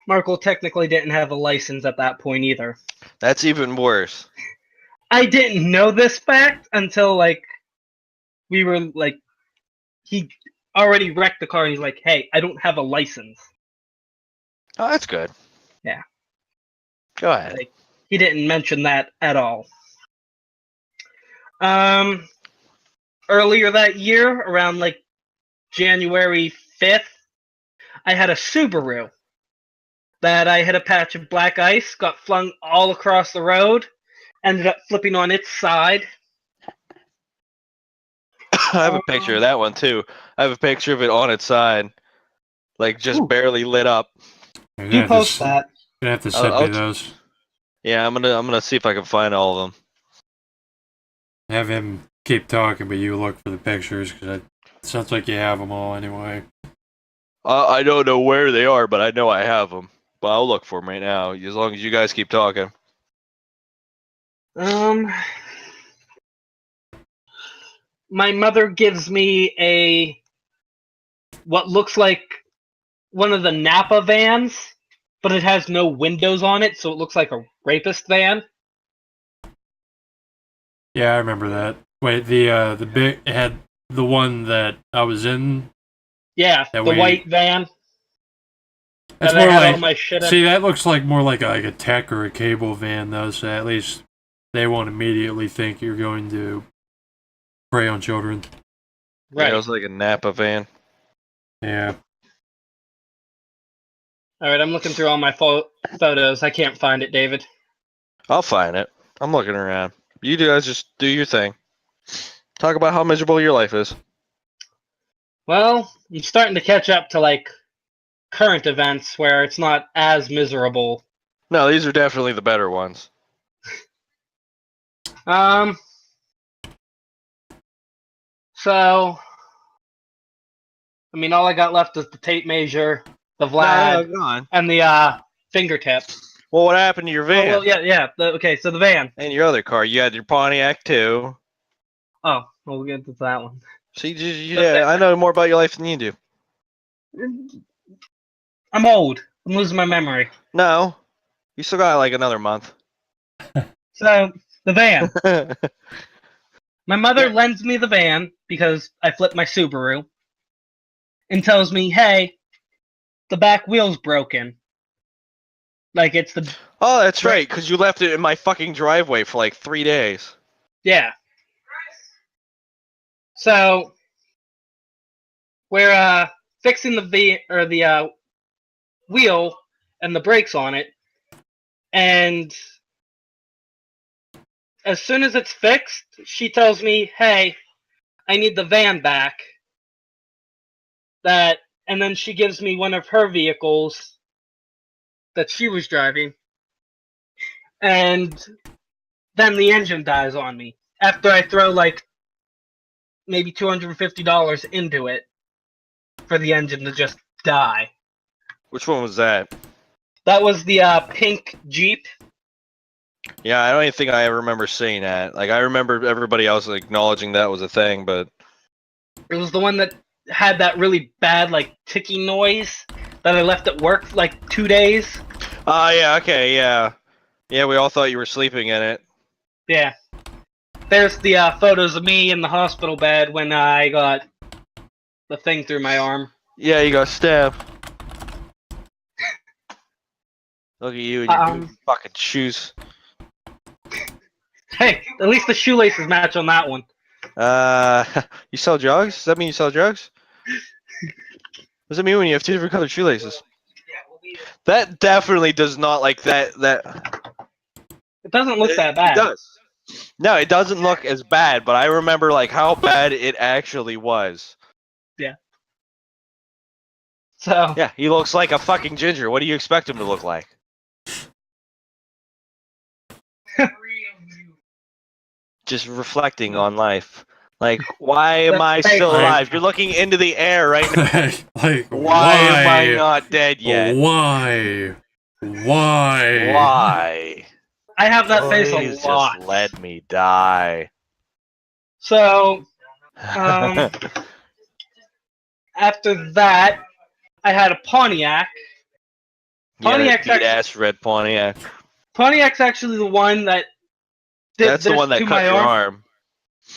Markle technically didn't have a license at that point either. That's even worse. I didn't know this fact until, like, we were, like, he already wrecked the car and he's like, hey, I don't have a license. Oh, that's good. Yeah. Go ahead. Like, he didn't mention that at all. Earlier that year, around, like, January 5th, I had a Subaru that I hit a patch of black ice, got flung all across the road, ended up flipping on its side. I have a picture of that one too. I have a picture of it on its side, like just Ooh. barely lit up. You post that. You have to send I'll me those. Yeah, I'm gonna see if I can find all of them. Have him keep talking, but you look for the pictures because it sounds like you have them all anyway. I don't know where they are, but I know I have them. But I'll look for them right now, as long as you guys keep talking. My mother gives me what looks like one of the Napa vans, but it has no windows on it, so it looks like a rapist van. Yeah, I remember that. Wait, the big it had the one that I was in. Yeah, the white van. That's that I more had like. all my shit in. See, that looks like more like a tech or a cable van, though. So at least they won't immediately think you're going to prey on children. Right. Yeah, it was like a Napa van. Yeah. All right, I'm looking through all my photos. I can't find it, David. I'll find it. I'm looking around. You guys just do your thing. Talk about how miserable your life is. Well, I'm starting to catch up to, like, current events where it's not as miserable. No, these are definitely the better ones. So, I mean, all I got left is the tape measure, the Vlad, go on. and the fingertip. Well, what happened to your van? Oh, well, yeah. Okay, so the van. And your other car. You had your Pontiac too. Oh, we'll get to that one. See, yeah, I know more about your life than you do. I'm old. I'm losing my memory. No, you still got like another month. So, the van. My mother lends me the van because I flipped my Subaru and tells me, hey, the back wheel's broken. Like, it's the... Oh, that's right, because you left it in my fucking driveway for like 3 days. Yeah. So, we're fixing the wheel and the brakes on it, and as soon as it's fixed, she tells me, hey, I need the van back. And then she gives me one of her vehicles that she was driving, and then the engine dies on me after I throw like maybe $250 into it for the engine to just die. Which one was that? That was the pink Jeep. Yeah, I don't even think I ever remember seeing that. Like, I remember everybody else acknowledging that was a thing, but It was the one that had that really bad, like, ticking noise that I left at work for, like, 2 days. yeah, okay, yeah. Yeah, we all thought you were sleeping in it. Yeah. There's the photos of me in the hospital bed when I got the thing through my arm. Yeah, you got stabbed. Look at you and your fucking shoes. Hey, at least the shoelaces match on that one. You sell drugs? Does that mean you sell drugs? What does it mean when you have two different colored shoelaces? That definitely does not like that. It doesn't look that It bad. does. No, it doesn't look as bad, but I remember like how bad it actually was. Yeah. So. Yeah, he looks like a fucking ginger. What do you expect him to look like? Just reflecting on life. Like, why am I still alive? You're looking into the air right now. Like, why am I not dead yet? Why? Why? I have that face a Please lot. just let me die. So, after that, I had a Pontiac. Pontiac's ass red Pontiac. Pontiac's actually the one that did That's the this one that to cut my your arm.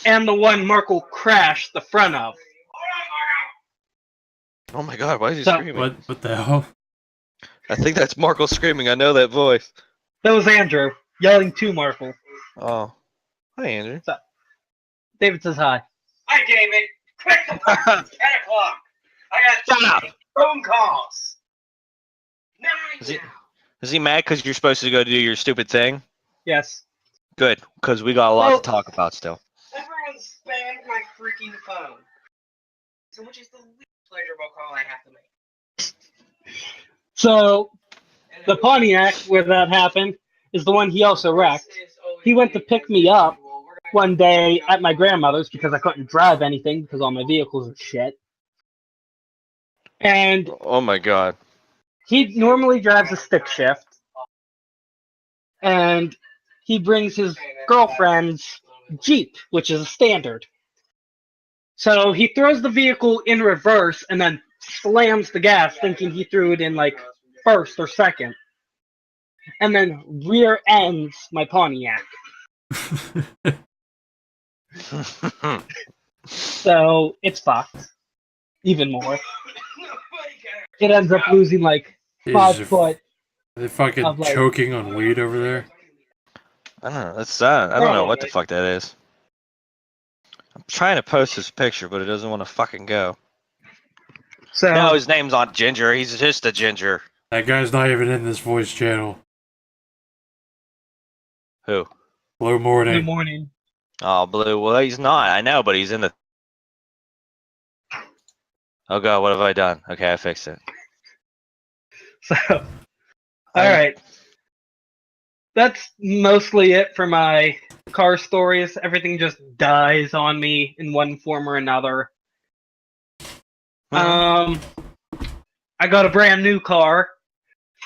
And the one Markle crashed the front of. Oh my god, why is he screaming? What the hell? I think that's Markle screaming. I know that voice. That was Andrew yelling to Markle. Oh. Hi, Andrew. So, David says hi. Hi, David. Quick, it's 10 o'clock. I got phone calls. Is he mad because you're supposed to go do your stupid thing? Yes. Good, because we got a lot to talk about still. Everyone spammed my freaking phone. So which is the least pleasurable call I have to make? So, the Pontiac where that happened is the one he also wrecked. He went to pick me up one day at my grandmother's because I couldn't drive anything because all my vehicles are shit. And oh my god. He normally drives a stick shift. And he brings his girlfriend's Jeep, which is a standard. So he throws the vehicle in reverse and then slams the gas, thinking he threw it in like first or second. And then rear ends my Pontiac. So it's fucked. Even more. It ends up losing like 5 foot. Are they fucking choking on weed over there? I don't know. That's sad. I don't know what the fuck that is. I'm trying to post this picture, but it doesn't want to fucking go. So no, his name's not Ginger. He's just a ginger. That guy's not even in this voice channel. Who? Blue Morning. Blue Morning. Oh, Blue. Well, he's not. I know, but he's in the... Oh god, what have I done? Okay, I fixed it. So, alright. That's mostly it for my car stories. Everything just dies on me in one form or another. I got a brand new car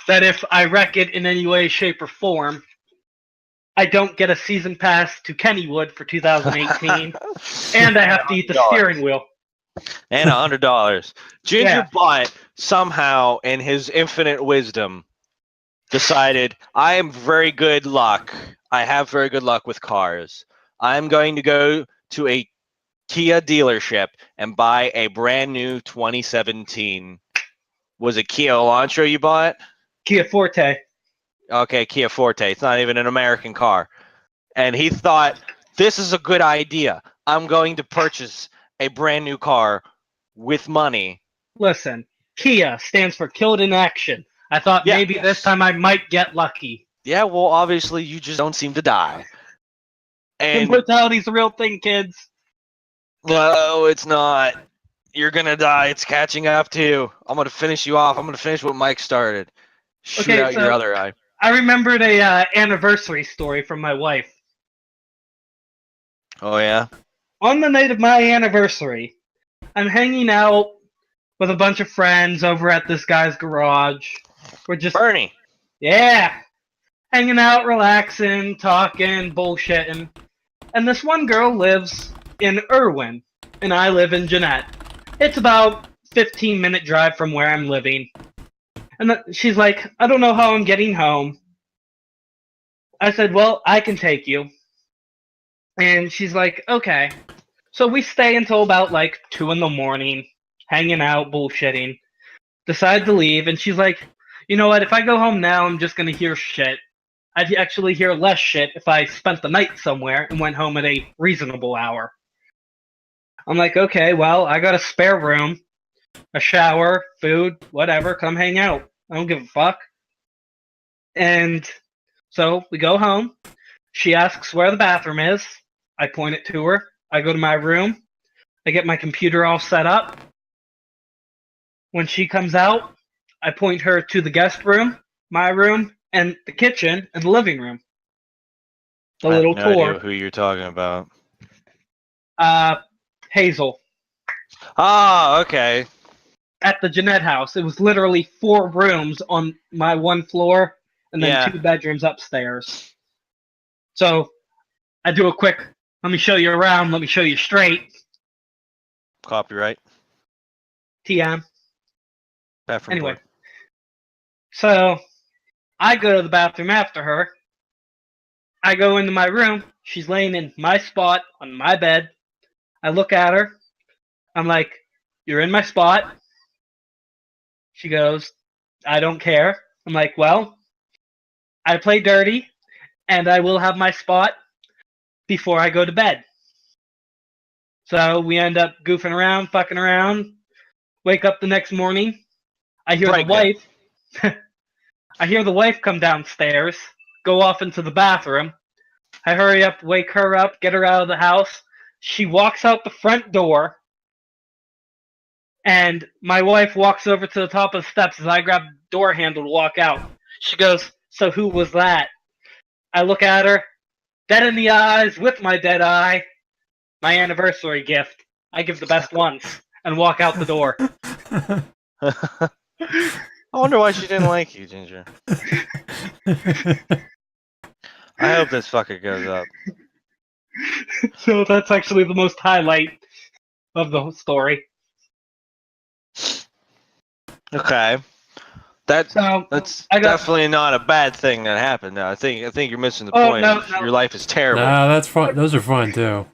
that if I wreck it in any way, shape, or form, I don't get a season pass to Kennywood for 2018, and I have to eat the steering wheel. And $100. Ginger bought, somehow, in his infinite wisdom, decided, I am very good luck. I have very good luck with cars. I'm going to go to a Kia dealership and buy a brand new 2017. Was it Kia Elantra you bought? Kia Forte. Okay, Kia Forte. It's not even an American car. And he thought, this is a good idea. I'm going to purchase a brand new car with money. Listen, Kia stands for Killed in Action. I thought maybe this time I might get lucky. Yeah, well, obviously you just don't seem to die. And immortality's a real thing, kids. No, it's not. You're gonna die. It's catching up to you. I'm gonna finish you off. I'm gonna finish what Mike started. Shoot out your other eye. I remembered a anniversary story from my wife. Oh yeah? On the night of my anniversary, I'm hanging out with a bunch of friends over at this guy's garage. We're just Bernie. Yeah. Hanging out, relaxing, talking, bullshitting. And this one girl lives in Irwin, and I live in Jeanette. It's about 15-minute drive from where I'm living. And she's like, I don't know how I'm getting home. I said, well, I can take you. And she's like, okay. So we stay until about like 2 in the morning, hanging out, bullshitting. Decide to leave, and she's like, you know what, if I go home now, I'm just gonna hear shit. I'd actually hear less shit if I spent the night somewhere and went home at a reasonable hour. I'm like, okay, well, I got a spare room, a shower, food, whatever, come hang out. I don't give a fuck. And so we go home. She asks where the bathroom is. I point it to her. I go to my room. I get my computer all set up. When she comes out, I point her to the guest room, my room, and the kitchen and the living room. The I have little no tour. idea who you're talking about. Hazel. Ah, okay. At the Jeanette house. It was literally 4 rooms on my one floor and then Yeah. 2 bedrooms upstairs. So I do a quick, let me show you around, let me show you straight. Copyright. TM. Bathroom Anyway. board. So I go to the bathroom after her. I go into my room. She's laying in my spot on my bed. I look at her. I'm like, you're in my spot. She goes, I don't care. I'm like, well, I play dirty, and I will have my spot before I go to bed. So we end up goofing around, fucking around. Wake up the next morning. I hear the wife. I hear the wife come downstairs, go off into the bathroom. I hurry up, wake her up, get her out of the house. She walks out the front door, and my wife walks over to the top of the steps as I grab the door handle to walk out. She goes, so who was that? I look at her, dead in the eyes, with my dead eye. My anniversary gift. I give the best ones, and walk out the door. I wonder why she didn't like you, Ginger. I hope this fucker goes up. So that's actually the most highlight of the whole story. Okay. So That's I got- definitely not a bad thing that happened. No, I think you're missing the Oh, point. no, of no. Your life is terrible. Nah, that's fun. Those are fun too.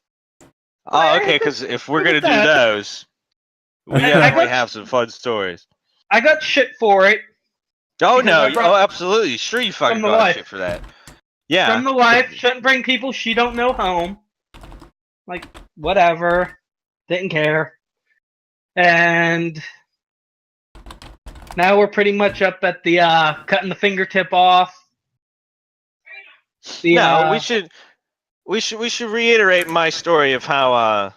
Oh, okay. Because if we're gonna do those, we I definitely got- have some fun stories. I got shit for it. Oh Because no! I brought- Oh, absolutely. Sure, you fucking From the got wife. shit for that. Yeah. From the wife, shouldn't bring people she don't know home. Like, whatever. Didn't care. And now we're pretty much up at the cutting the fingertip off. No, we should reiterate my story of how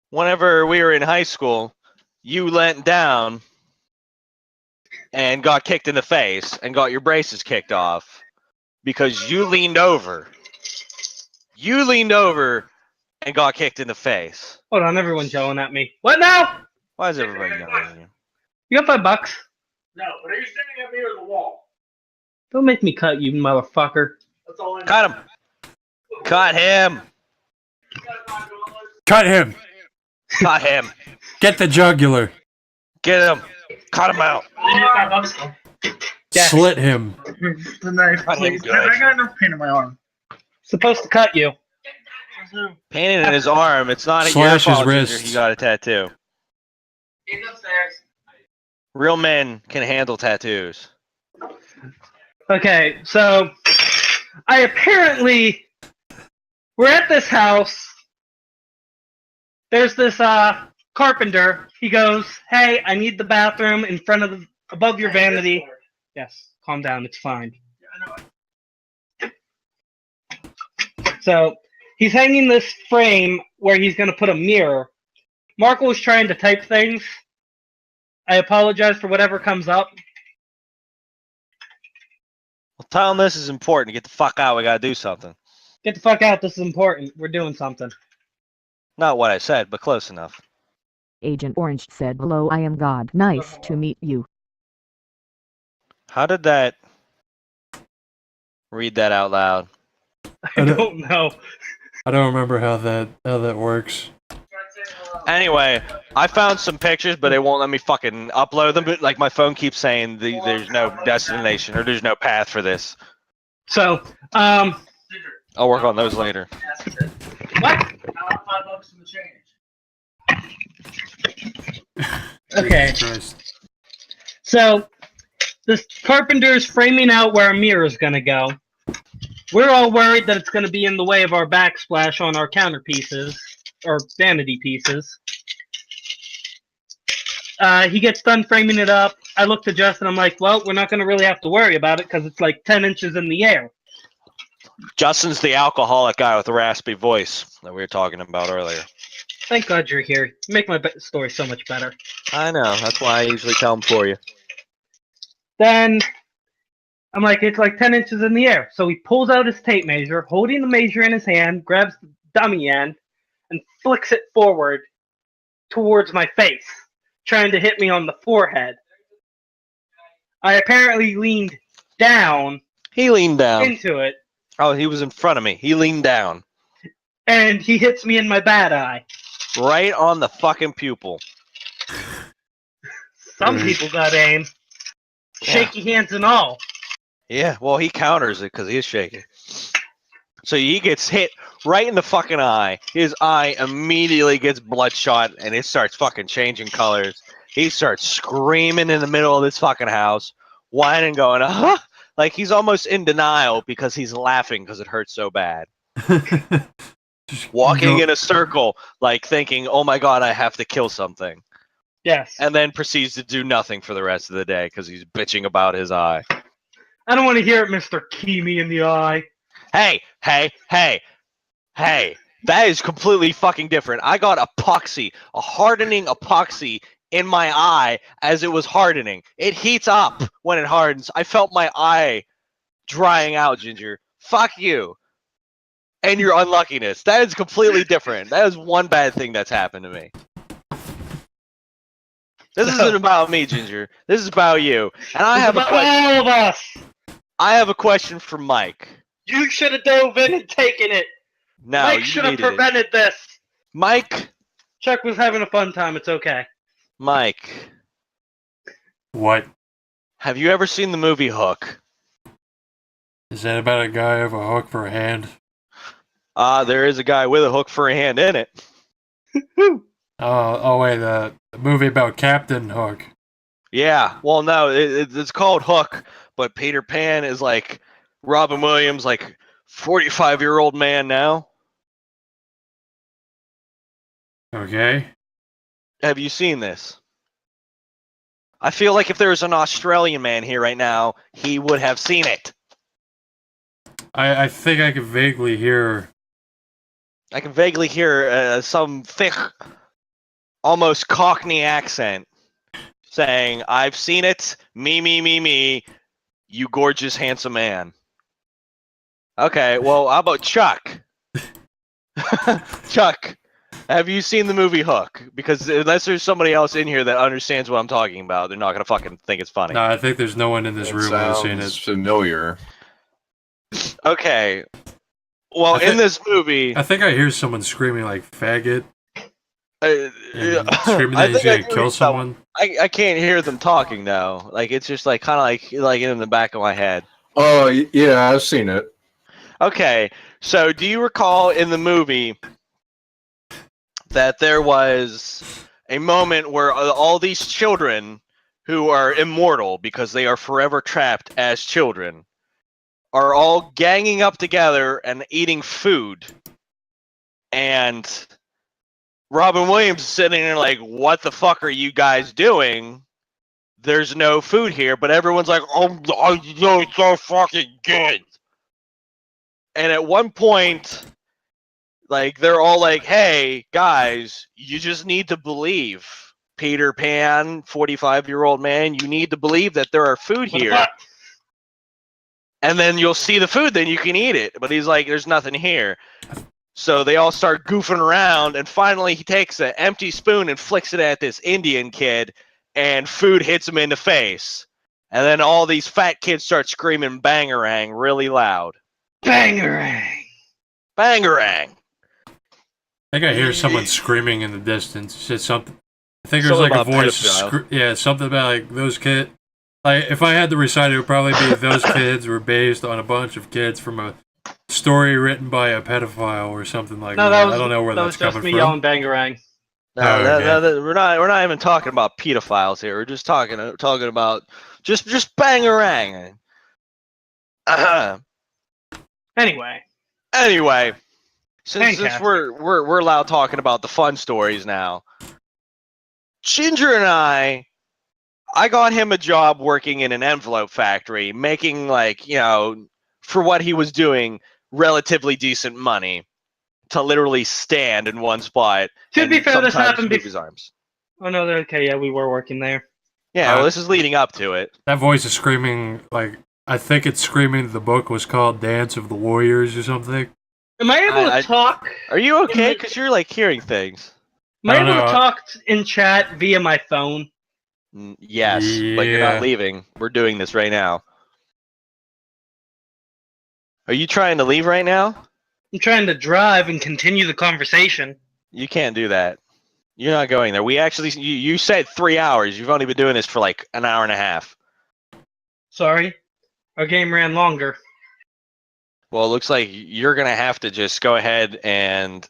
whenever we were in high school, you leant down and got kicked in the face and got your braces kicked off because you leaned over. You leaned over and got kicked in the face. Hold on, everyone's yelling at me. What now? Why is everybody yelling at you? You got $5? No, but are you standing up here or the wall? Don't make me cut you, motherfucker. That's all I know. Cut him! Cut him! Cut him. Cut him! Get the jugular. Get him! Cut him out! You need $5 though. Yes. Slit him. The knife, Cut him please. good. I got enough pain in my arm. Supposed to cut you. Painted in his arm. It's not Slash your his fault, Ginger. wrists. He got a tattoo. He's upstairs. Real men can handle tattoos. Okay, so I apparently we're at this house. There's this carpenter. He goes, "Hey, I need the bathroom in front of the above your vanity." Yes, calm down. It's fine. I know. So he's hanging this frame where he's going to put a mirror. Marco was trying to type things. I apologize for whatever comes up. Well, tell him this is important. Get the fuck out. We gotta do something. Get the fuck out. This is important. We're doing something. Not what I said, but close enough. Agent Orange said, "Hello, I am God. Nice to meet you." How did that Read that out loud. I don't know. I don't remember how that works. Anyway, I found some pictures, but it won't let me fucking upload them. But like my phone keeps saying there's no destination or there's no path for this. So, I'll work on those later. what? $5 in the change. Okay. Jesus Christ. So, this carpenter's framing out where a mirror's gonna go. We're all worried that it's gonna be in the way of our backsplash on our counterpieces, or vanity pieces. He gets done framing it up. I look to Justin, I'm like, well, we're not gonna really have to worry about it because it's like 10 inches in the air. Justin's the alcoholic guy with the raspy voice that we were talking about earlier. Thank God you're here. You make my story so much better. I know. That's why I usually tell them for you. Then I'm like, it's like 10 inches in the air. So he pulls out his tape measure, holding the measure in his hand, grabs the dummy end, and flicks it forward towards my face, trying to hit me on the forehead. I apparently leaned down He leaned down. into it, Oh, he was in front of me. He leaned down. and he hits me in my bad eye. Right on the fucking pupil. Some people got aim. Shaky hands and all. Yeah, well, he counters it because he is shaking. So he gets hit right in the fucking eye. His eye immediately gets bloodshot, and it starts fucking changing colors. He starts screaming in the middle of this fucking house, whining, going, huh? Like he's almost in denial because he's laughing because it hurts so bad. Walking in a circle, like thinking, oh my god, I have to kill something. Yes. And then proceeds to do nothing for the rest of the day because he's bitching about his eye. I don't want to hear it, Mr. Key me in the eye. Hey, that is completely fucking different. I got epoxy, a hardening epoxy in my eye as it was hardening. It heats up when it hardens. I felt my eye drying out, Ginger. Fuck you. And your unluckiness. That is completely different. That is one bad thing that's happened to me. This isn't about me, Ginger. This is about you. And I have a About question. all of us. I have a question for Mike. You should have dove in and taken it. No, Mike you should have needed it. prevented this. Mike, Chuck was having a fun time. It's okay. Mike, What? have you ever seen the movie Hook? Is that about a guy with a hook for a hand? There is a guy with a hook for a hand in it. Oh wait, the movie about Captain Hook. Yeah, well, no, it's called Hook, but Peter Pan is like Robin Williams, like 45-year-old man now. Okay. Have you seen this? I feel like if there was an Australian man here right now, he would have seen it. I think I can vaguely hear. I can vaguely hear some thick, almost Cockney accent saying, I've seen it, me, you gorgeous, handsome man. Okay, well, how about Chuck? Chuck, have you seen the movie Hook? Because unless there's somebody else in here that understands what I'm talking about, they're not going to fucking think it's funny. No, I think there's no one in this room who's seen Sounds it. familiar. Okay. Well, in this movie... I think I hear someone screaming like faggot. and Screaming that he's gonna kill someone. I can't hear them talking though. Like it's just like kind of like in the back of my head. Oh, yeah, I've seen it. Okay, so do you recall in the movie that there was a moment where all these children who are immortal because they are forever trapped as children are all ganging up together and eating food, and Robin Williams is sitting there like, what the fuck are you guys doing? There's no food here, but everyone's like, oh, it's so fucking good. And at one point, like, they're all like, hey, guys, you just need to believe. Peter Pan, 45-year-old man, you need to believe that there are food here. And then you'll see the food, then you can eat it. But he's like, there's nothing here. So they all start goofing around, and finally he takes an empty spoon and flicks it at this Indian kid, and food hits him in the face. And then all these fat kids start screaming bangarang really loud. Bangarang! Bangarang! I think I hear someone screaming in the distance. It's something. I think there's Something like a about voice. pedophile. Yeah, something about like those kids. Like if I had to recite, it would probably be those kids were based on a bunch of kids from a story written by a pedophile or something like No, that. I don't know where that that's was just coming me from. yelling bangarang. No, Okay. we're not even talking about pedophiles here. We're just talking about just bangarang. Anyway, Anyway, since Fantastic. we're allowed talking about the fun stories now, Ginger and I got him a job working in an envelope factory, making for what he was doing, relatively decent money to literally stand in one spot. to be and fair, this sometimes happened move his arms. Oh no, okay, yeah, we were working there. Yeah, well, this is leading up to it. That voice is screaming like I think it's screaming. The book was called Dance of the Warriors or something. Am I able to talk? Are you okay? Because you're like hearing things. Am I I don't able to know. talk in chat via my phone? Yes, but you're Yeah. not leaving. We're doing this right now. Are you trying to leave right now? I'm trying to drive and continue the conversation. You can't do that. You're not going there. We actually, you said 3 hours. You've only been doing this for like an hour and a half. Sorry, our game ran longer. Well, it looks like you're going to have to just go ahead and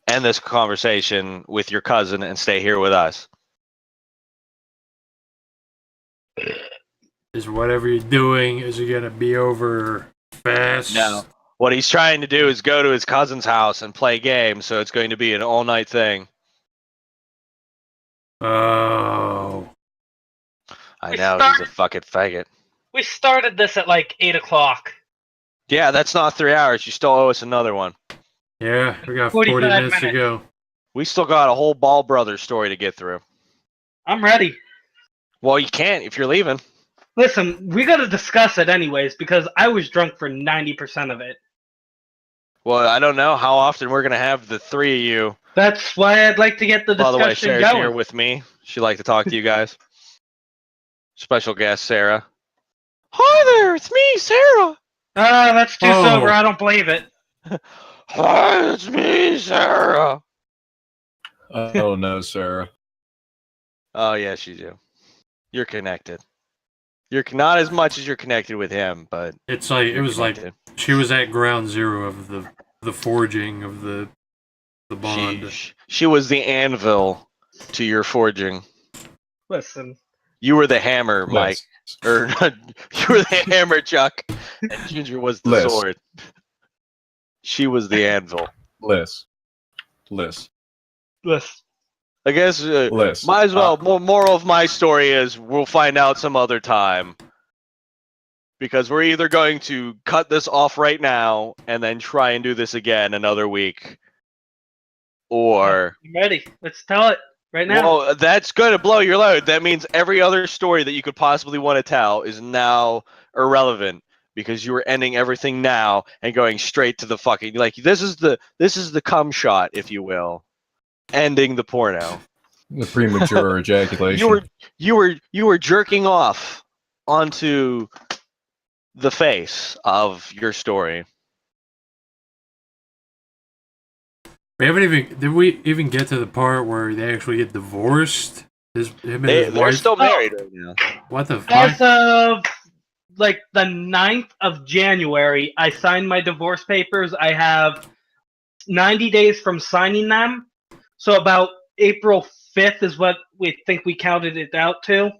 end this conversation with your cousin and stay here with us. Is whatever you're doing, is it gonna be over fast? No. What he's trying to do is go to his cousin's house and play games, so it's going to be an all-night thing. Oh. I know, he's a fucking faggot. We started this at like 8 o'clock. Yeah, that's not 3 hours. You still owe us another one. Yeah, we got 45 40 minutes to minutes. go. We still got a whole Ball Brothers story to get through. I'm ready. Well, you can't if you're leaving. Listen, we gotta discuss it anyways because I was drunk for 90% of it. Well, I don't know how often we're going to have the three of you. That's why I'd like to get the By the way, discussion Sarah's going. here with me. She'd like to talk to you guys. Special guest, Sarah. Hi there, it's me, Sarah. Ah, that's too Oh. sober. I don't believe it. Hi, it's me, Sarah. Oh no, Sarah. Oh, yes, you do. You're connected. You're not as much as you're connected with him, but It's like it you're was like connected. she was at ground zero of the forging of the bond. She was the anvil to your forging. Listen, You were the hammer, Mike. Or you were the hammer, Chuck. And Ginger was the Liz. sword. She was the anvil. Liz. listen. I guess Liz. might as well. Moral of my story is we'll find out some other time. Because we're either going to cut this off right now and then try and do this again another week. Or I'm ready. Let's tell it right now. well, that's going to blow your load. That means every other story that you could possibly want to tell is now irrelevant because you are ending everything now and going straight to the fucking this is the cum shot, if you will, ending the porno. The premature ejaculation. You were jerking off onto the face of your story. Did we even get to the part where they actually get divorced? Him and his They're wife? still married right now. What the As fuck? of like the 9th of January, I signed my divorce papers. I have 90 days from signing them. So about April 5th is what we think we counted it out to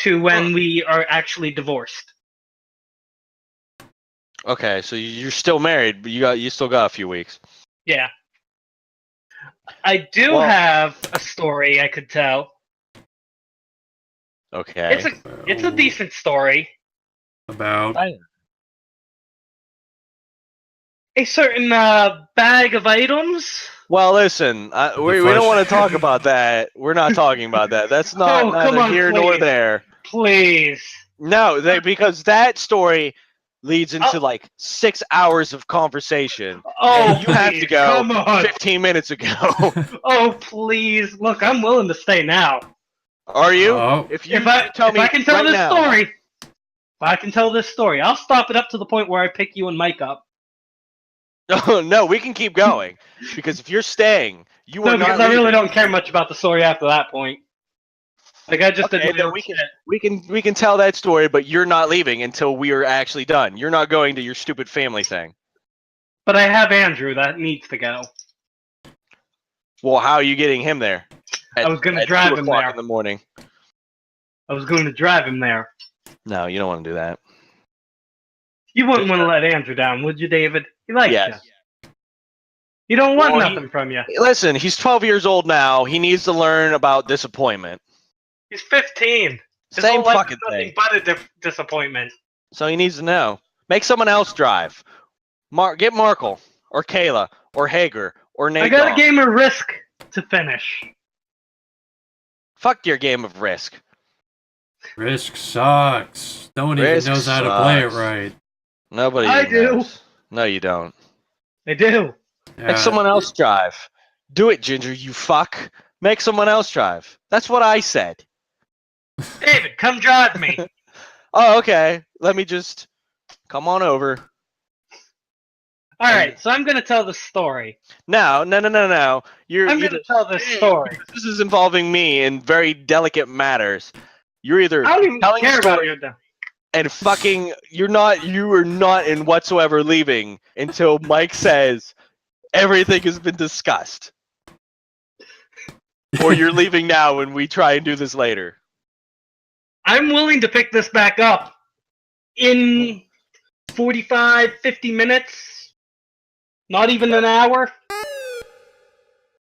when we are actually divorced. Okay, so you're still married, but you still got a few weeks. Yeah. I do Well- have a story I could tell. Okay. It's a decent story. About A certain bag of items. Well, listen, we don't want to talk about that. We're not talking about that. That's not Oh, come neither on, here nor please. there. Please. No, because that story leads into Oh. like 6 hours of conversation. Oh, And you have to please, go Come on. 15 minutes ago. Oh, please. Look, I'm willing to stay now. Are you? Oh. If you If I tell me I can tell right this now, story, if I can tell this story, I'll stop it up to the point where I pick you and Mike up. no, we can keep going because if you're staying, you are No, not because I really leaving. don't care much about the story after that point. Like I just did Okay, my then own we can shit. we can tell that story, but you're not leaving until we are actually done. You're not going to your stupid family thing. But I have Andrew that needs to go. Well, how are you getting him there? I was gonna at drive 2 him o'clock there. in the morning. I was going to drive him there. No, you don't want to do that. You wouldn't want to let Andrew down, would you, David? He likes Yes. you. He don't want Well, nothing from you. Listen, he's 12 years old now. He needs to learn about disappointment. He's 15. His Same whole life fucking is nothing thing. but a disappointment. So he needs to know. Make someone else drive. Get Markle or Kayla or Hager or Nate. I got a Dogg. game of Risk to finish. Fuck your game of Risk. Risk sucks. No one Risk even knows how to play it sucks. right. Nobody I even do. knows. No, you don't. I do. Make someone else drive. Do it, Ginger, you fuck. Make someone else drive. That's what I said. David, come drive me. Oh, okay. Let me just come on over. All right, so I'm gonna tell the story. No. You're I'm either gonna tell this story. This is involving me in very delicate matters. You're either I don't even telling care a about story your. and fucking you are not in whatsoever leaving until Mike says everything has been discussed. Or you're leaving now and we try and do this later. I'm willing to pick this back up in 45, 50 minutes. Not even an hour.